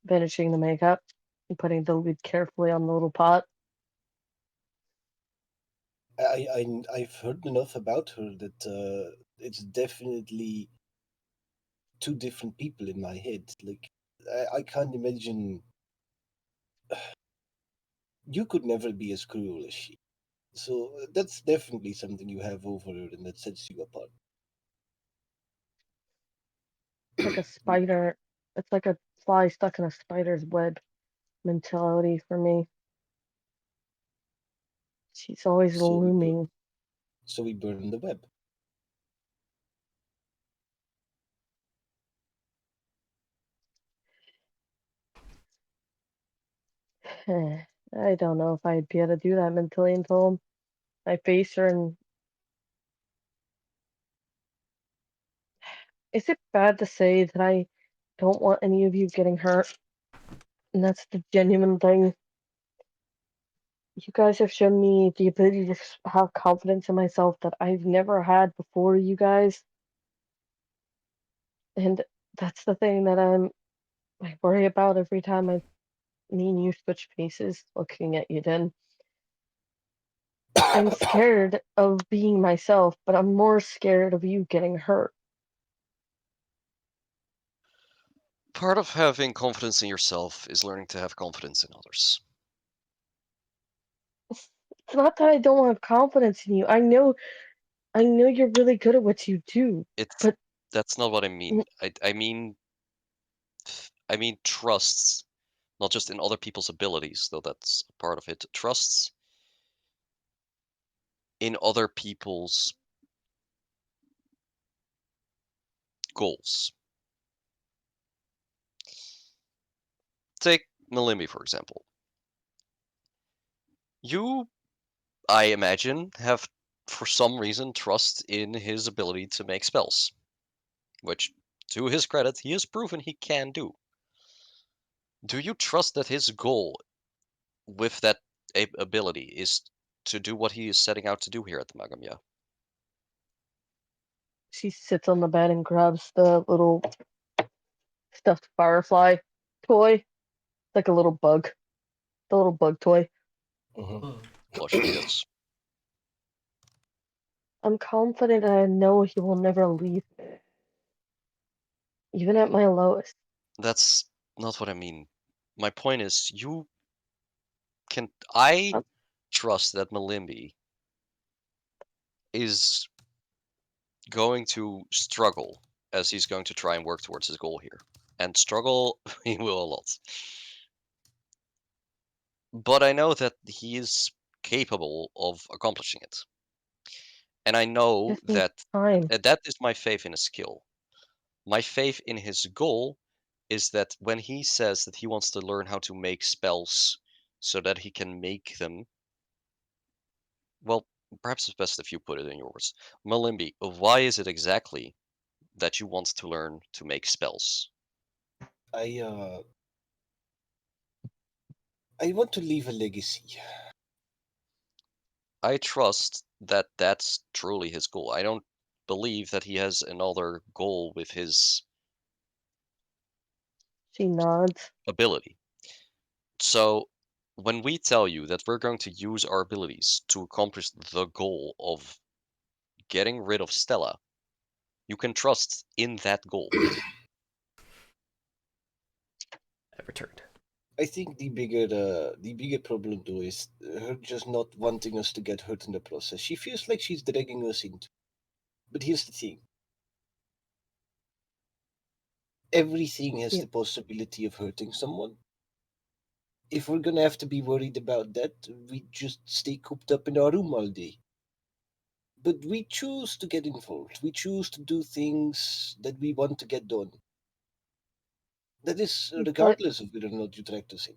Finishing the makeup and putting the lid carefully on the little pot. I've heard enough about her that it's definitely two different people in my head. Like I can't imagine you could never be as cruel as she. So that's definitely something you have over her, and that sets you apart. It's like a spider. It's like a fly stuck in a spider's web mentality for me. She's always So we bur- looming. so we burn the web. I don't know if I'd be able to do that mentally until I face her. And is it bad to say that I don't want any of you getting hurt? And that's the genuine thing. You guys have shown me the ability to have confidence in myself that I've never had before you guys. And that's the thing that I worry about every time me and you switch faces looking at you then. I'm scared of being myself, but I'm more scared of you getting hurt. Part of having confidence in yourself is learning to have confidence in others. It's not that I don't have confidence in you. I know you're really good at what you do, It's but That's not what I mean. I mean trusts, not just in other people's abilities, though that's a part of it. Trusts in other people's goals. Take Malimi, for example. You, I imagine, have for some reason trust in his ability to make spells, which, to his credit, he has proven he can do. Do you trust that his goal with that ability is to do what he is setting out to do here at the Magamya? she sits on the bed and grabs the little stuffed firefly toy, like a little bug, the little bug toy. Blushly, yes. I'm confident and I know he will never leave, even at my lowest. That's not what I mean. My point is, you can. I trust that Malimbi is going to struggle as he's going to try and work towards his goal here. And struggle, he will a lot. But I know that he is capable of accomplishing it. And I know Just need that time. that is my faith in his skill. My faith in his goal is that when he says that he wants to learn how to make spells so that he can make them, well, perhaps it's best if you put it in yours. Malimbi, why is it exactly that you want to learn to make spells? I want to leave a legacy. I trust that that's truly his goal. I don't believe that he has another goal with his She nods. ability. So, when we tell you that we're going to use our abilities to accomplish the goal of getting rid of Stella, you can trust in that goal. I returned. I think the bigger problem though is her just not wanting us to get hurt in the process. She feels like she's dragging us into. But here's the thing: everything has Yeah. the possibility of hurting someone. If we're gonna have to be worried about that, we just stay cooped up in our room all day. But we choose to get involved. We choose to do things that we want to get done. That is But regardless of whether or not you drag us in.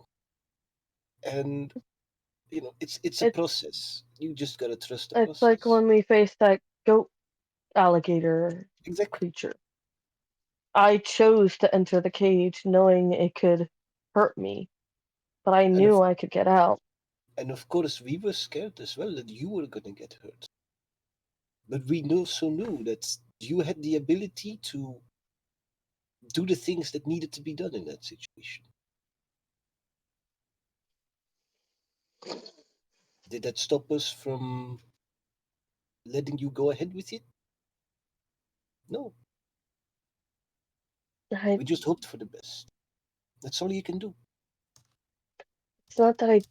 And it's a it's process. You just gotta trust the it's like process. when we faced that goat alligator Exactly. creature. I chose to enter the cage knowing it could hurt me, but I And knew I could get out. of course, we were scared as well that you were gonna get hurt. But we also knew that you had the ability to do the things that needed to be done in that situation. Did that stop us from letting you go ahead with it? No. I, We just hoped for the best. That's all you can do. it's not that I,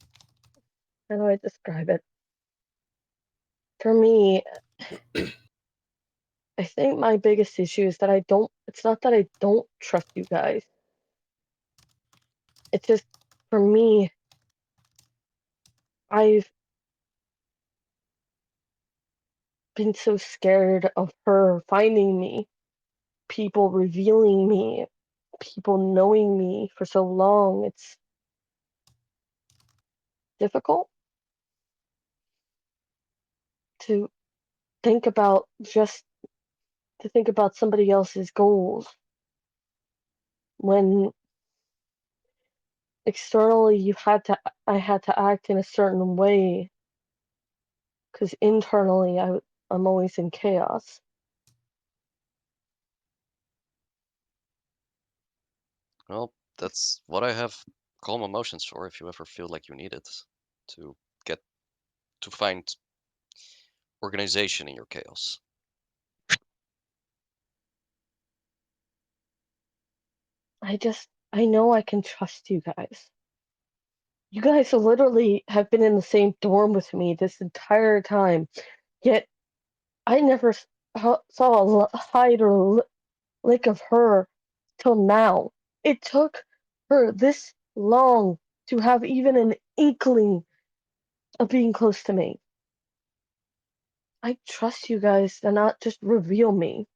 how do I describe it? For me, I think my biggest issue is that it's not that I don't trust you guys. It's just, for me, I've been so scared of her finding me, people revealing me, people knowing me for so long. It's difficult to think about just to think about somebody else's goals when externally I had to act in a certain way because internally I'm always in chaos. Well, that's what I have calm emotions for if you ever feel like you need it to get to find organization in your chaos. I know I can trust you guys. You guys literally have been in the same dorm with me this entire time, yet I never saw a hide or lick of her till now. It took her this long to have even an inkling of being close to me. I trust you guys to not just reveal me.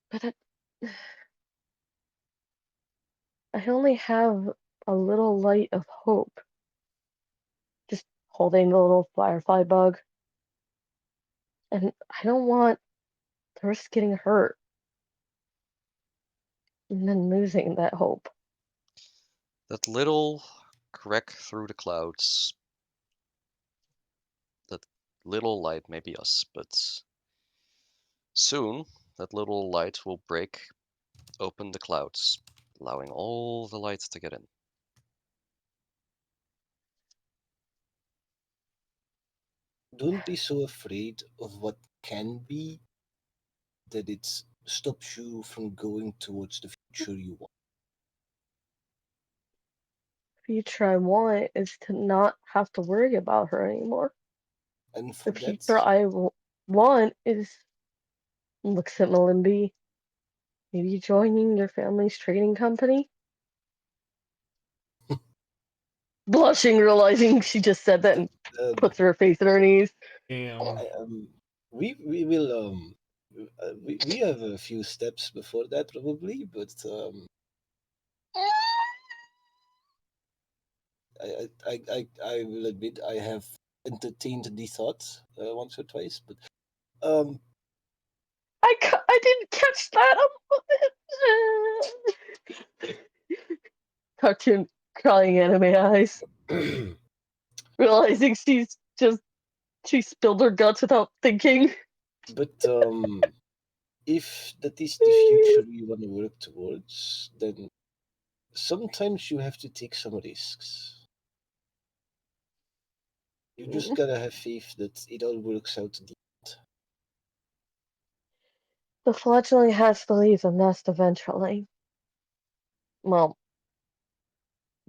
But I only have a little light of hope. Just holding the little firefly bug. And I don't want to risk getting hurt and then losing that hope. That little crack through the clouds, that little light may be us, but soon that little light will break open the clouds, allowing all the light to get in. Don't be so afraid of what can be that it stops you from going towards the future you want. future I want is to not have to worry about her anymore. And for The that, future I want is, looks at Malimby, maybe joining your family's trading company? Blushing, realizing she just said that, and puts her face in her knees. Damn. we will we have a few steps before that probably, but I will admit I have entertained the thought once or twice, but I didn't catch that. Cartoon crying anime eyes. Realizing she spilled her guts without thinking. but if that is the future you want to work towards, then sometimes you have to take some risks. You just gotta have faith that it all works out in the end. The fledgling has to leave the nest eventually. Well,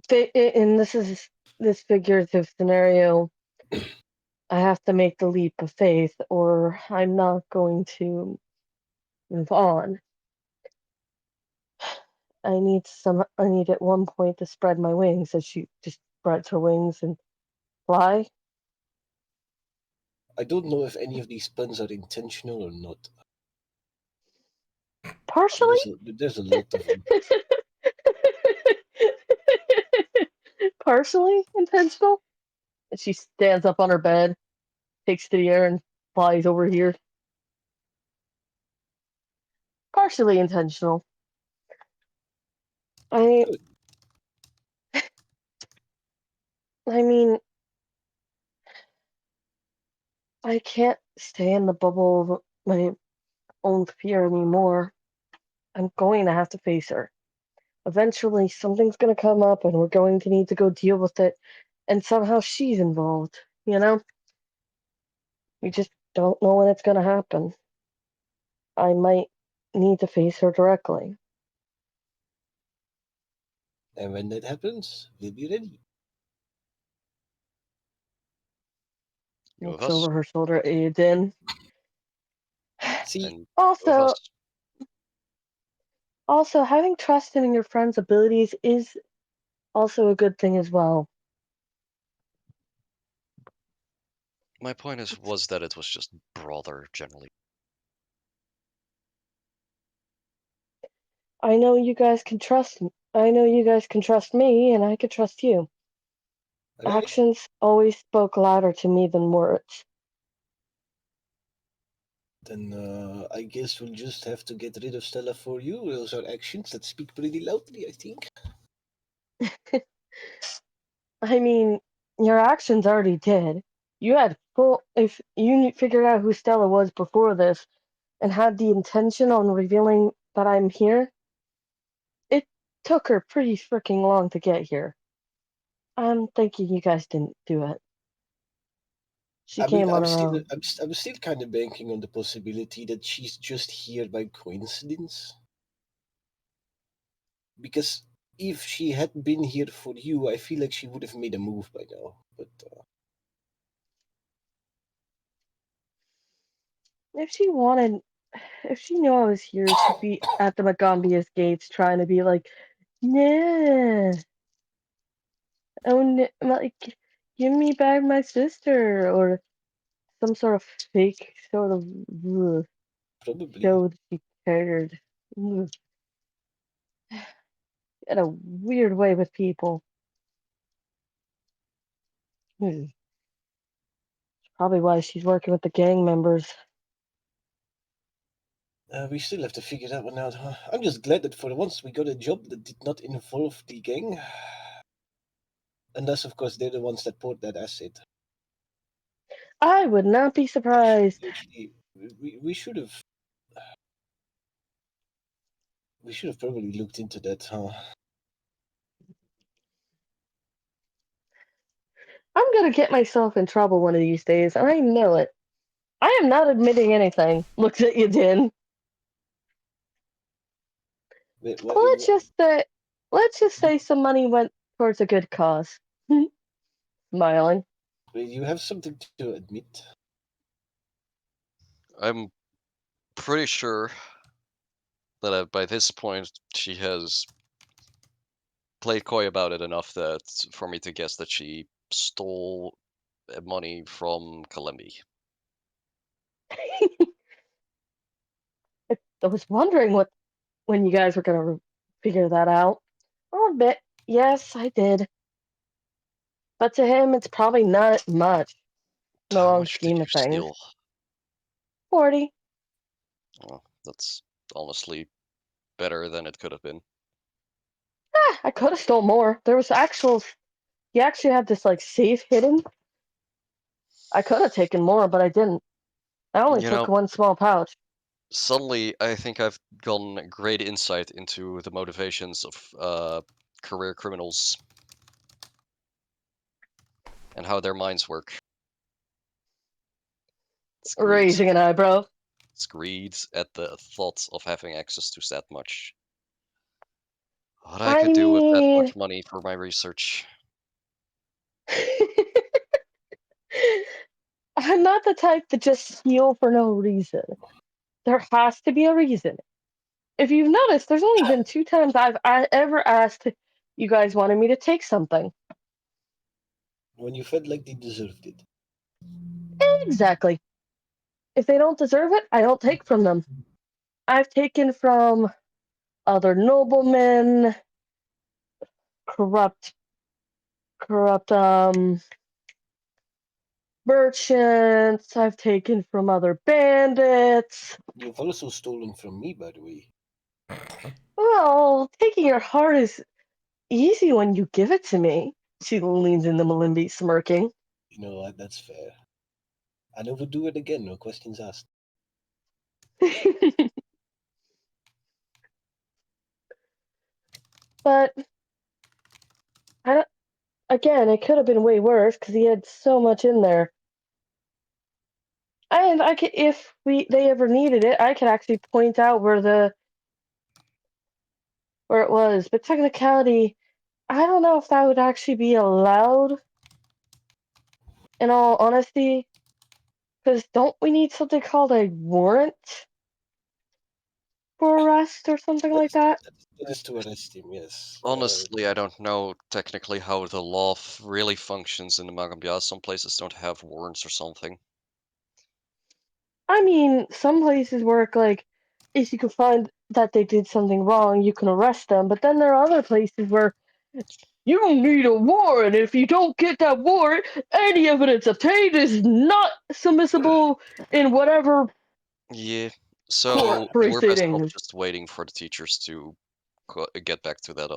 and this figurative scenario, I have to make the leap of faith, or I'm not going to move on. I need at one point to spread my wings, as she just spreads her wings and fly. I don't know if any of these puns are intentional or not. Partially? There's a lot of them. Partially intentional. And she stands up on her bed, takes to the air, and flies over here. Partially intentional. I mean, I can't stay in the bubble of my own fear anymore. I'm going to have to face her. Eventually, something's going to come up, and we're going to need to go deal with it. And somehow she's involved, you know? We just don't know when it's going to happen. I might need to face her directly. And when that happens, we'll be ready. Looks over her shoulder at Aiden. See, Also, having trust in your friend's abilities is also a good thing as well. My point was that it was just broader generally. I know you guys can trust me. I know you guys can trust me, and I can trust you. Right. Actions always spoke louder to me than words. Then I guess we'll just have to get rid of Stella for you. Those are actions that speak pretty loudly, I think. I mean, your actions already did. You had if you figured out who Stella was before this and had the intention on revealing that I'm here, it took her pretty freaking long to get here. I'm thinking you guys didn't do it. She came on her own. I'm still kind of banking on the possibility that she's just here by coincidence. Because if she had been here for you, I feel like she would have made a move by now. But if she knew I was here, she'd be at the Magambia's gates trying to be like, nah, oh, like, give me back my sister, or some sort of fake sort of probably show that she cared. Ugh. In a weird way with people. Probably why she's working with the gang members. we still have to figure that one out, huh? I'm just glad that for once we got a job that did not involve the gang. Unless, of course, they're the ones that poured that acid. I would not be surprised. Actually, we should have. We should have probably looked into that, huh? I'm gonna get myself in trouble one of these days, and I know it. I am not admitting anything. Looks at you, Din. Wait, Let's just say some money went towards a good cause. Smiling. You have something to admit. I'm pretty sure that by this point she has played coy about it enough that for me to guess that she stole money from Kalembi. I was wondering when you guys were gonna figure that out. I'll admit, yes, I did. But to him, it's probably not much in the How long much did scheme you of things. steal? 40. Well, that's honestly better than it could have been. I could have stole more. There was he actually had this like safe hidden. I could have taken more, but I didn't. I only You took know, one small pouch. suddenly I think I've gotten great insight into the motivations of career criminals and how their minds work. It's greed. Raising an eyebrow. It's greed at the thought of having access to that much. What I I could do with that mean, much money for my research. I'm not the type to just steal for no reason. There has to be a reason. If you've noticed, there's only been 2 times I ever asked you guys wanted me to take something. When you felt like they deserved it. Exactly. If they don't deserve it, I don't take from them. I've taken from other noblemen, corrupt merchants. I've taken from other bandits. You've also stolen from me, by the way. Well, taking your heart is easy when you give it to me. She leans into Malimbi, smirking. You know, that's fair. I never do it again, no questions asked. But I don't, again, it could have been way worse because he had so much in there. And I could, if they ever needed it, I could actually point out where it was. But technicality, I don't know if that would actually be allowed. In all honesty, because don't we need something called a warrant for arrest or something like that? That is to arrest him, yes. Honestly, I don't know technically how the law really functions in the Magambia. Some places don't have warrants or something. I mean, some places work like if you can find that they did something wrong, you can arrest them. But then there are other places where you need a warrant. If you don't get that warrant, any evidence obtained is not submissible in whatever Yeah, court so we're best off proceedings. just waiting for the teachers to get back to that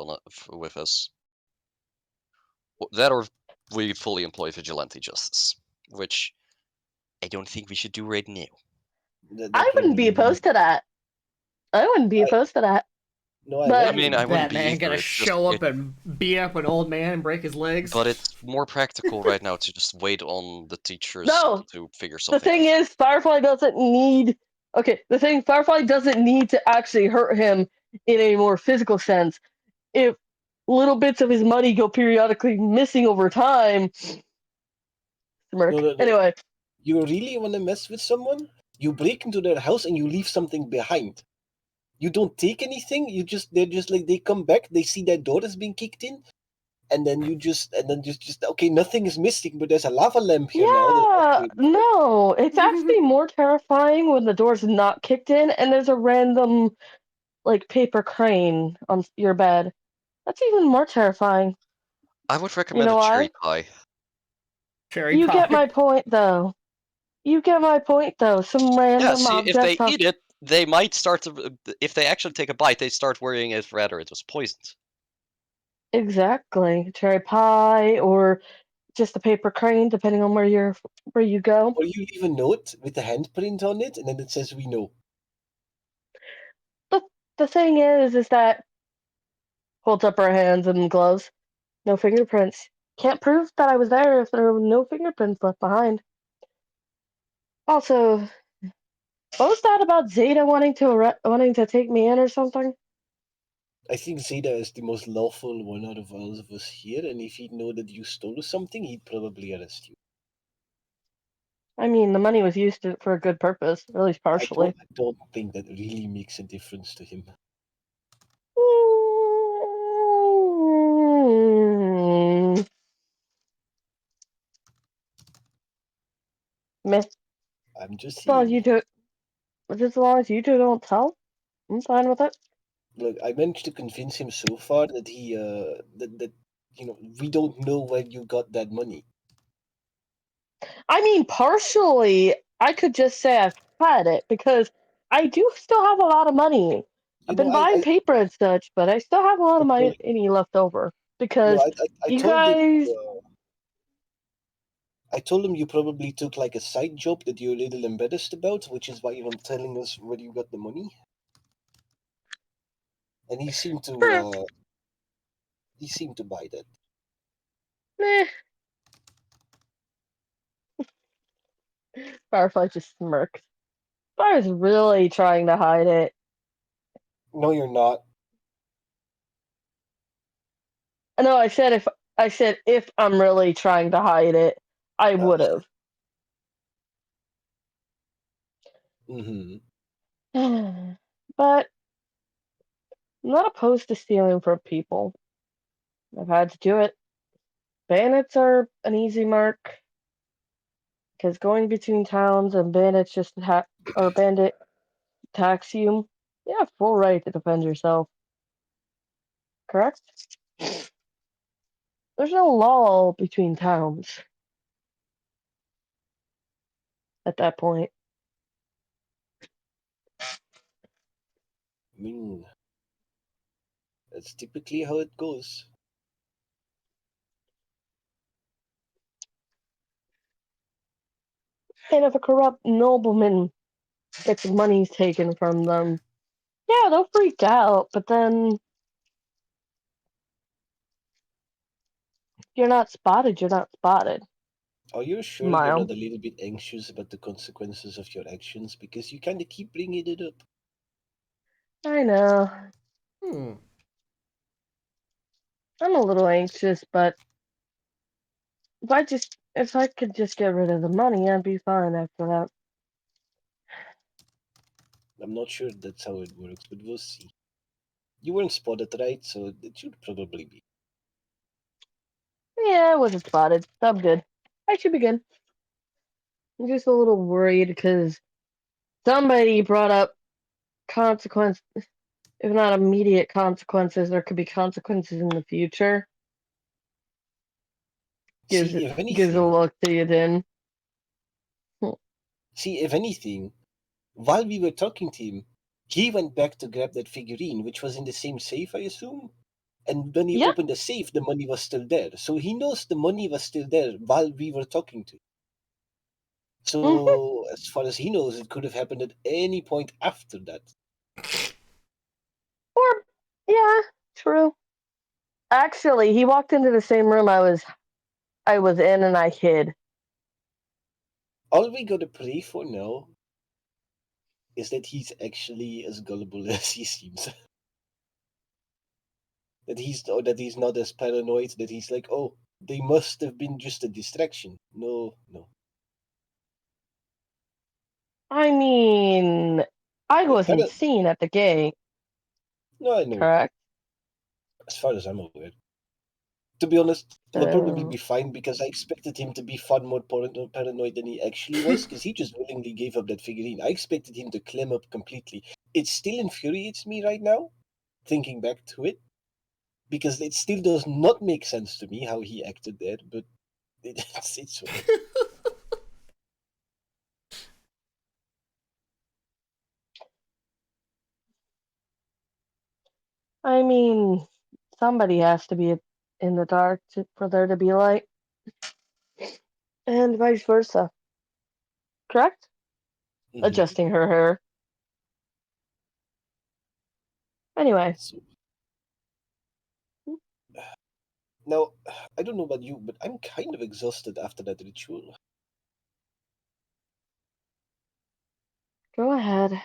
with us. That or we fully employ vigilante justice, which I don't think we should do right now. I wouldn't be opposed to that. I wouldn't be opposed to that. No, I But I mean, I wouldn't be Batman either. gonna It's just show up and beat up an old man and break his legs. but it's more practical right now to just wait on the teachers no, to figure the something thing out. is, Firefly doesn't need. Okay, Firefly doesn't need to actually hurt him in a more physical sense. If little bits of his money go periodically missing over time, smirk. No. Anyway, You really want to mess with someone? You break into their house and you leave something behind. You don't take anything. They're just like they come back. They see their door has been kicked in, and then just okay, nothing is missing, but there's a lava lamp here now. yeah, no, it's actually more terrifying when the door's not kicked in and there's a random like paper crane on your bed. That's even more terrifying. I would You recommend know a cherry why? pie. Cherry You pie. get my point, though. You get my point, though. Some Yeah, random see, if they object. eat it, they might start to. If they actually take a bite, they start worrying if rather it was poisoned. Exactly. Cherry pie or just a paper crane, depending on where you go. Or you leave a note with the handprint on it, and then it says "We know." The the thing is that holds up her hands and gloves. No fingerprints. Can't prove that I was there if there were no fingerprints left behind. Also, what was that about Zeta wanting to take me in or something? I think Zeta is the most lawful one out of all of us here, and if he'd know that you stole something, he'd probably arrest you. I mean, the money was used for a good purpose, at least partially. I don't think that really makes a difference to him. Meh. I'm just As long as saying. you two, just as long as you two don't tell, I'm fine with it. Look, I managed to convince him so far that he that we don't know where you got that money. I mean, partially, I could just say I've had it because I do still have a lot of money. I've been buying paper and such, but I still have a lot of money left over because I you told him. guys. I told him you probably took like a side job that you're a little embarrassed about, which is why you're not telling us where you got the money. And he seemed to buy that. Meh. Firefly just smirked. I was really trying to hide it. No, you're not. No, I said if I'm really trying to hide it, I would have. Mm-hmm. But I'm not opposed to stealing from people. I've had to do it. Bandits are an easy mark because going between towns and bandits or bandit attacks you. You have full right to defend yourself. Correct? There's no law between towns at that point. I mean, that's typically how it goes. And if a corrupt nobleman gets money taken from them, yeah, they'll freak out, but then you're not spotted, you're not spotted. Are you sure you're Smile. not a little bit anxious about the consequences of your actions? Because you kind of keep bringing it up. I know. Hmm. I'm a little anxious, but if I could just get rid of the money, I'd be fine after that. I'm not sure that's how it works, but we'll see. You weren't spotted, right? So it should probably be. Yeah, I wasn't spotted. I'm good. I should be good. I'm just a little worried because somebody brought up consequences. If not immediate consequences, there could be consequences in the future. Gives See, if a anything, look to you then. while we were talking to him, he went back to grab that figurine, which was in the same safe, I assume. And when he Yeah. opened the safe, the money was still there. So he knows the money was still there while we were talking to him. So, as far as he knows, it could have happened at any point after that. Or, yeah, true. Actually, he walked into the same room I was in, and I hid. All we gotta pray for now is that he's actually as gullible as he seems. that he's not as paranoid. That he's like, oh, they must have been just a distraction. No. I mean, I wasn't seen at the gate. No, I know. Correct. As far as I'm aware. To be honest, he'll probably be fine because I expected him to be far more paranoid than he actually was because he just willingly gave up that figurine. I expected him to clam up completely. It still infuriates me right now, thinking back to it, because it still does not make sense to me how he acted there, but it's okay. I mean, somebody has to be in the dark for there to be light. And vice versa. Correct? Mm-hmm. Adjusting her hair. Anyway. Now, I don't know about you, but I'm kind of exhausted after that ritual. Go ahead.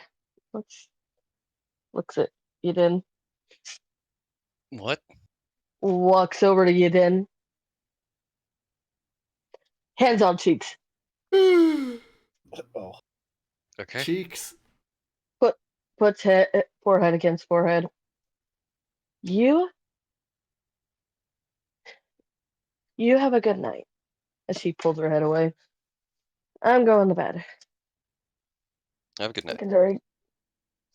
Let's looks at Eden. What? Walks over to Yadin. Hands on cheeks. Oh, Okay. Cheeks. Puts forehead against forehead. You have a good night. As she pulls her head away. I'm going to bed. Have a good night.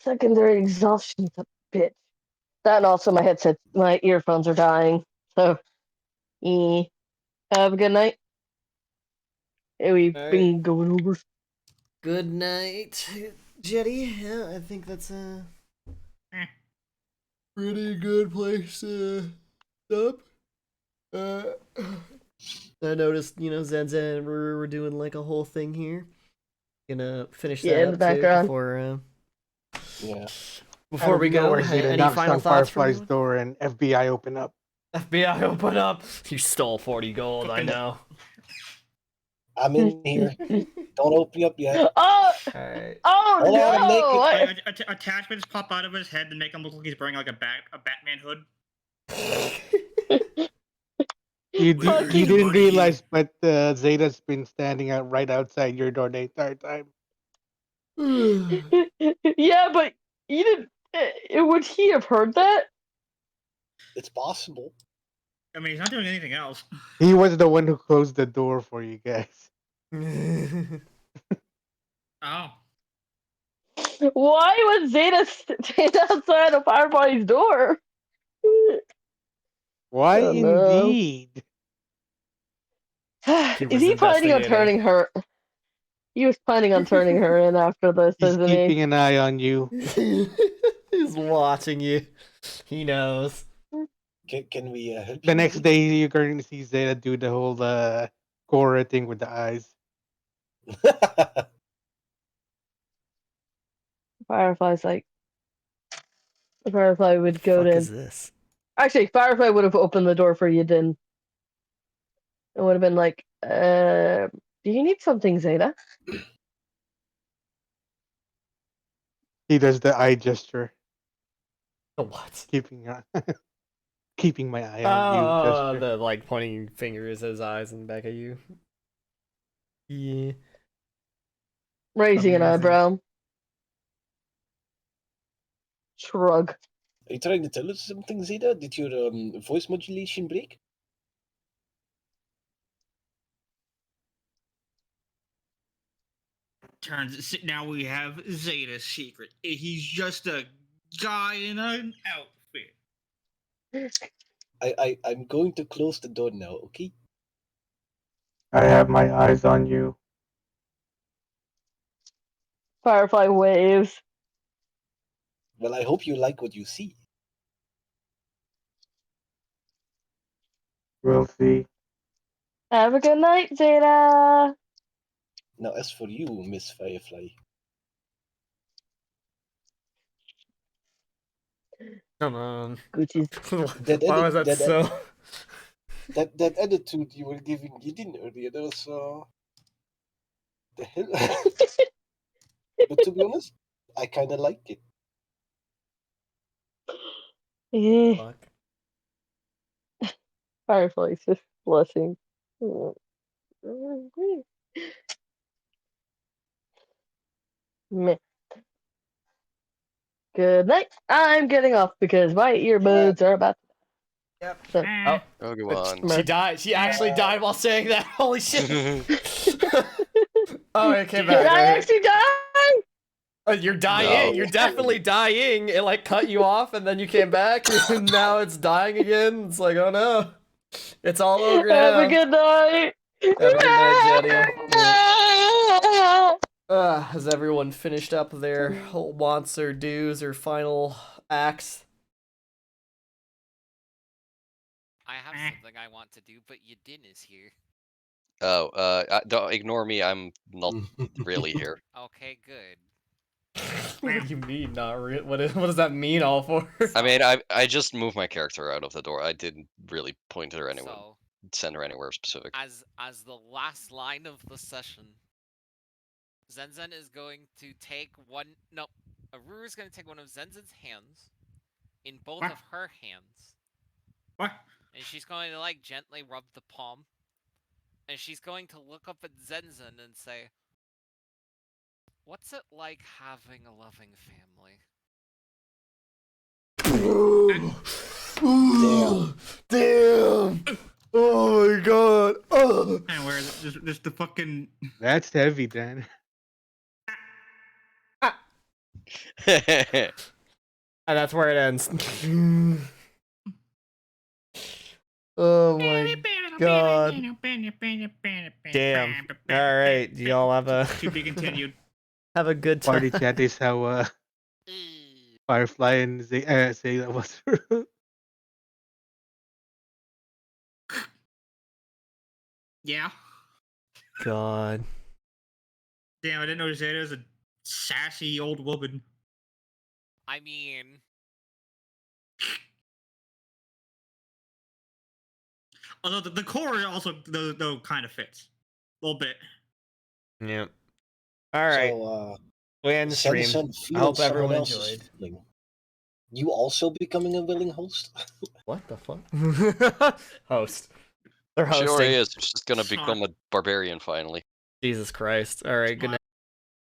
Secondary exhaustion's a bitch. That and also my earphones are dying. So, have a good night. We've All right. been going over. Good night, Jetty. Yeah, I think that's a pretty good place to stop. I noticed, Zen and Ruru were doing like a whole thing here. Gonna finish Yeah, that in up the background. too yeah. before Out we of go. nowhere, Zeta Any knocks final on thoughts from Firefly's anyone? door and FBI open up. FBI, open up! You stole 40 gold. I Fucking- know. I'm in here. Don't open up yet. Oh! All right. Oh Hold on, I'm no! attachments pop out of his head and make him look like he's wearing like a Batman hood. You Fucking- didn't realize, but Zeta's been standing out right outside your door the entire time. Yeah, but you didn't. Would he have heard that? It's possible. I mean, he's not doing anything else. He was the one who closed the door for you guys. Oh. Why would Zeta stand outside of Firefly's door? Why Oh, no. indeed? Is he planning on turning her? He was planning on turning her in after this, He's isn't keeping he? an eye on you. He's watching you. He knows. Can we help The you? next day, you're going to see Zeta do the whole Korra thing with the eyes. Firefly's like. Firefly would go Fuck to. is this? Actually, Firefly would have opened the door for you, then. It would have been like, do you need something, Zeta? He does the eye gesture, The what? keeping my eye on you gesture. The like pointing fingers at his eyes and back at you. Yeah. Raising an Amazing. eyebrow. Shrug. Are you trying to tell us something, Zeta? Did your voice modulation break? Now we have Zeta's secret. He's just a guy in an outfit. I'm going to close the door now, okay? I have my eyes on you. Firefly waves. Well, I hope you like what you see. We'll see. Have a good night, Zeta. Now, as for you, Miss Firefly, Come on. Gucci's. Why was that so? that attitude you were giving Gideon earlier, that was the hell. But to be honest, I kind of like it. Fuck. Firefly's just blushing. Meh. Good night. I'm getting off because my earbuds are about. Yep. So, Oh, Oh, go on. she died. She actually died while saying that. Holy shit. Oh, it came did back. I Right. actually die? Oh, you're dying. No. You're definitely dying. It like cut you off, and then you came back, and now it's dying again. It's like, oh no, it's all over Have now. a good night. Have a good night, Jetty. Has everyone finished up their whole wants or dues or final acts? I have something I want to do, but Yadin is here. Oh, don't ignore me. I'm not really here. Okay, good. What do you mean, not real? What does that mean all for? I mean, I just moved my character out of the door. I didn't really point her anywhere, So, send her anywhere specific. as the last line of the session, Zenzen is going to take one. No, Aruru is going to take one of Zenzen's hands in both of her hands What? And she's going to like gently rub the palm. And she's going to look up at Zenzen and say, "What's it like having a loving family?" Damn! Oh my god! Oh. And where there's the fucking. That's heavy, Dan. And that's where it ends. Oh my god. Damn. Alright, y'all have a To be continued. have a good time. Party chat is how Firefly and say that was. Yeah. God. Damn, I didn't notice that as a sassy old woman. I mean, although the core also though kind of fits a little bit. Yep. Alright. So, We end the stream. Sensen I hope feels someone everyone else's enjoyed. feeling. You also becoming a willing host? What the fuck? Host. They're hosting. Sure is. She's gonna become a barbarian finally. Jesus Christ. Alright, good night.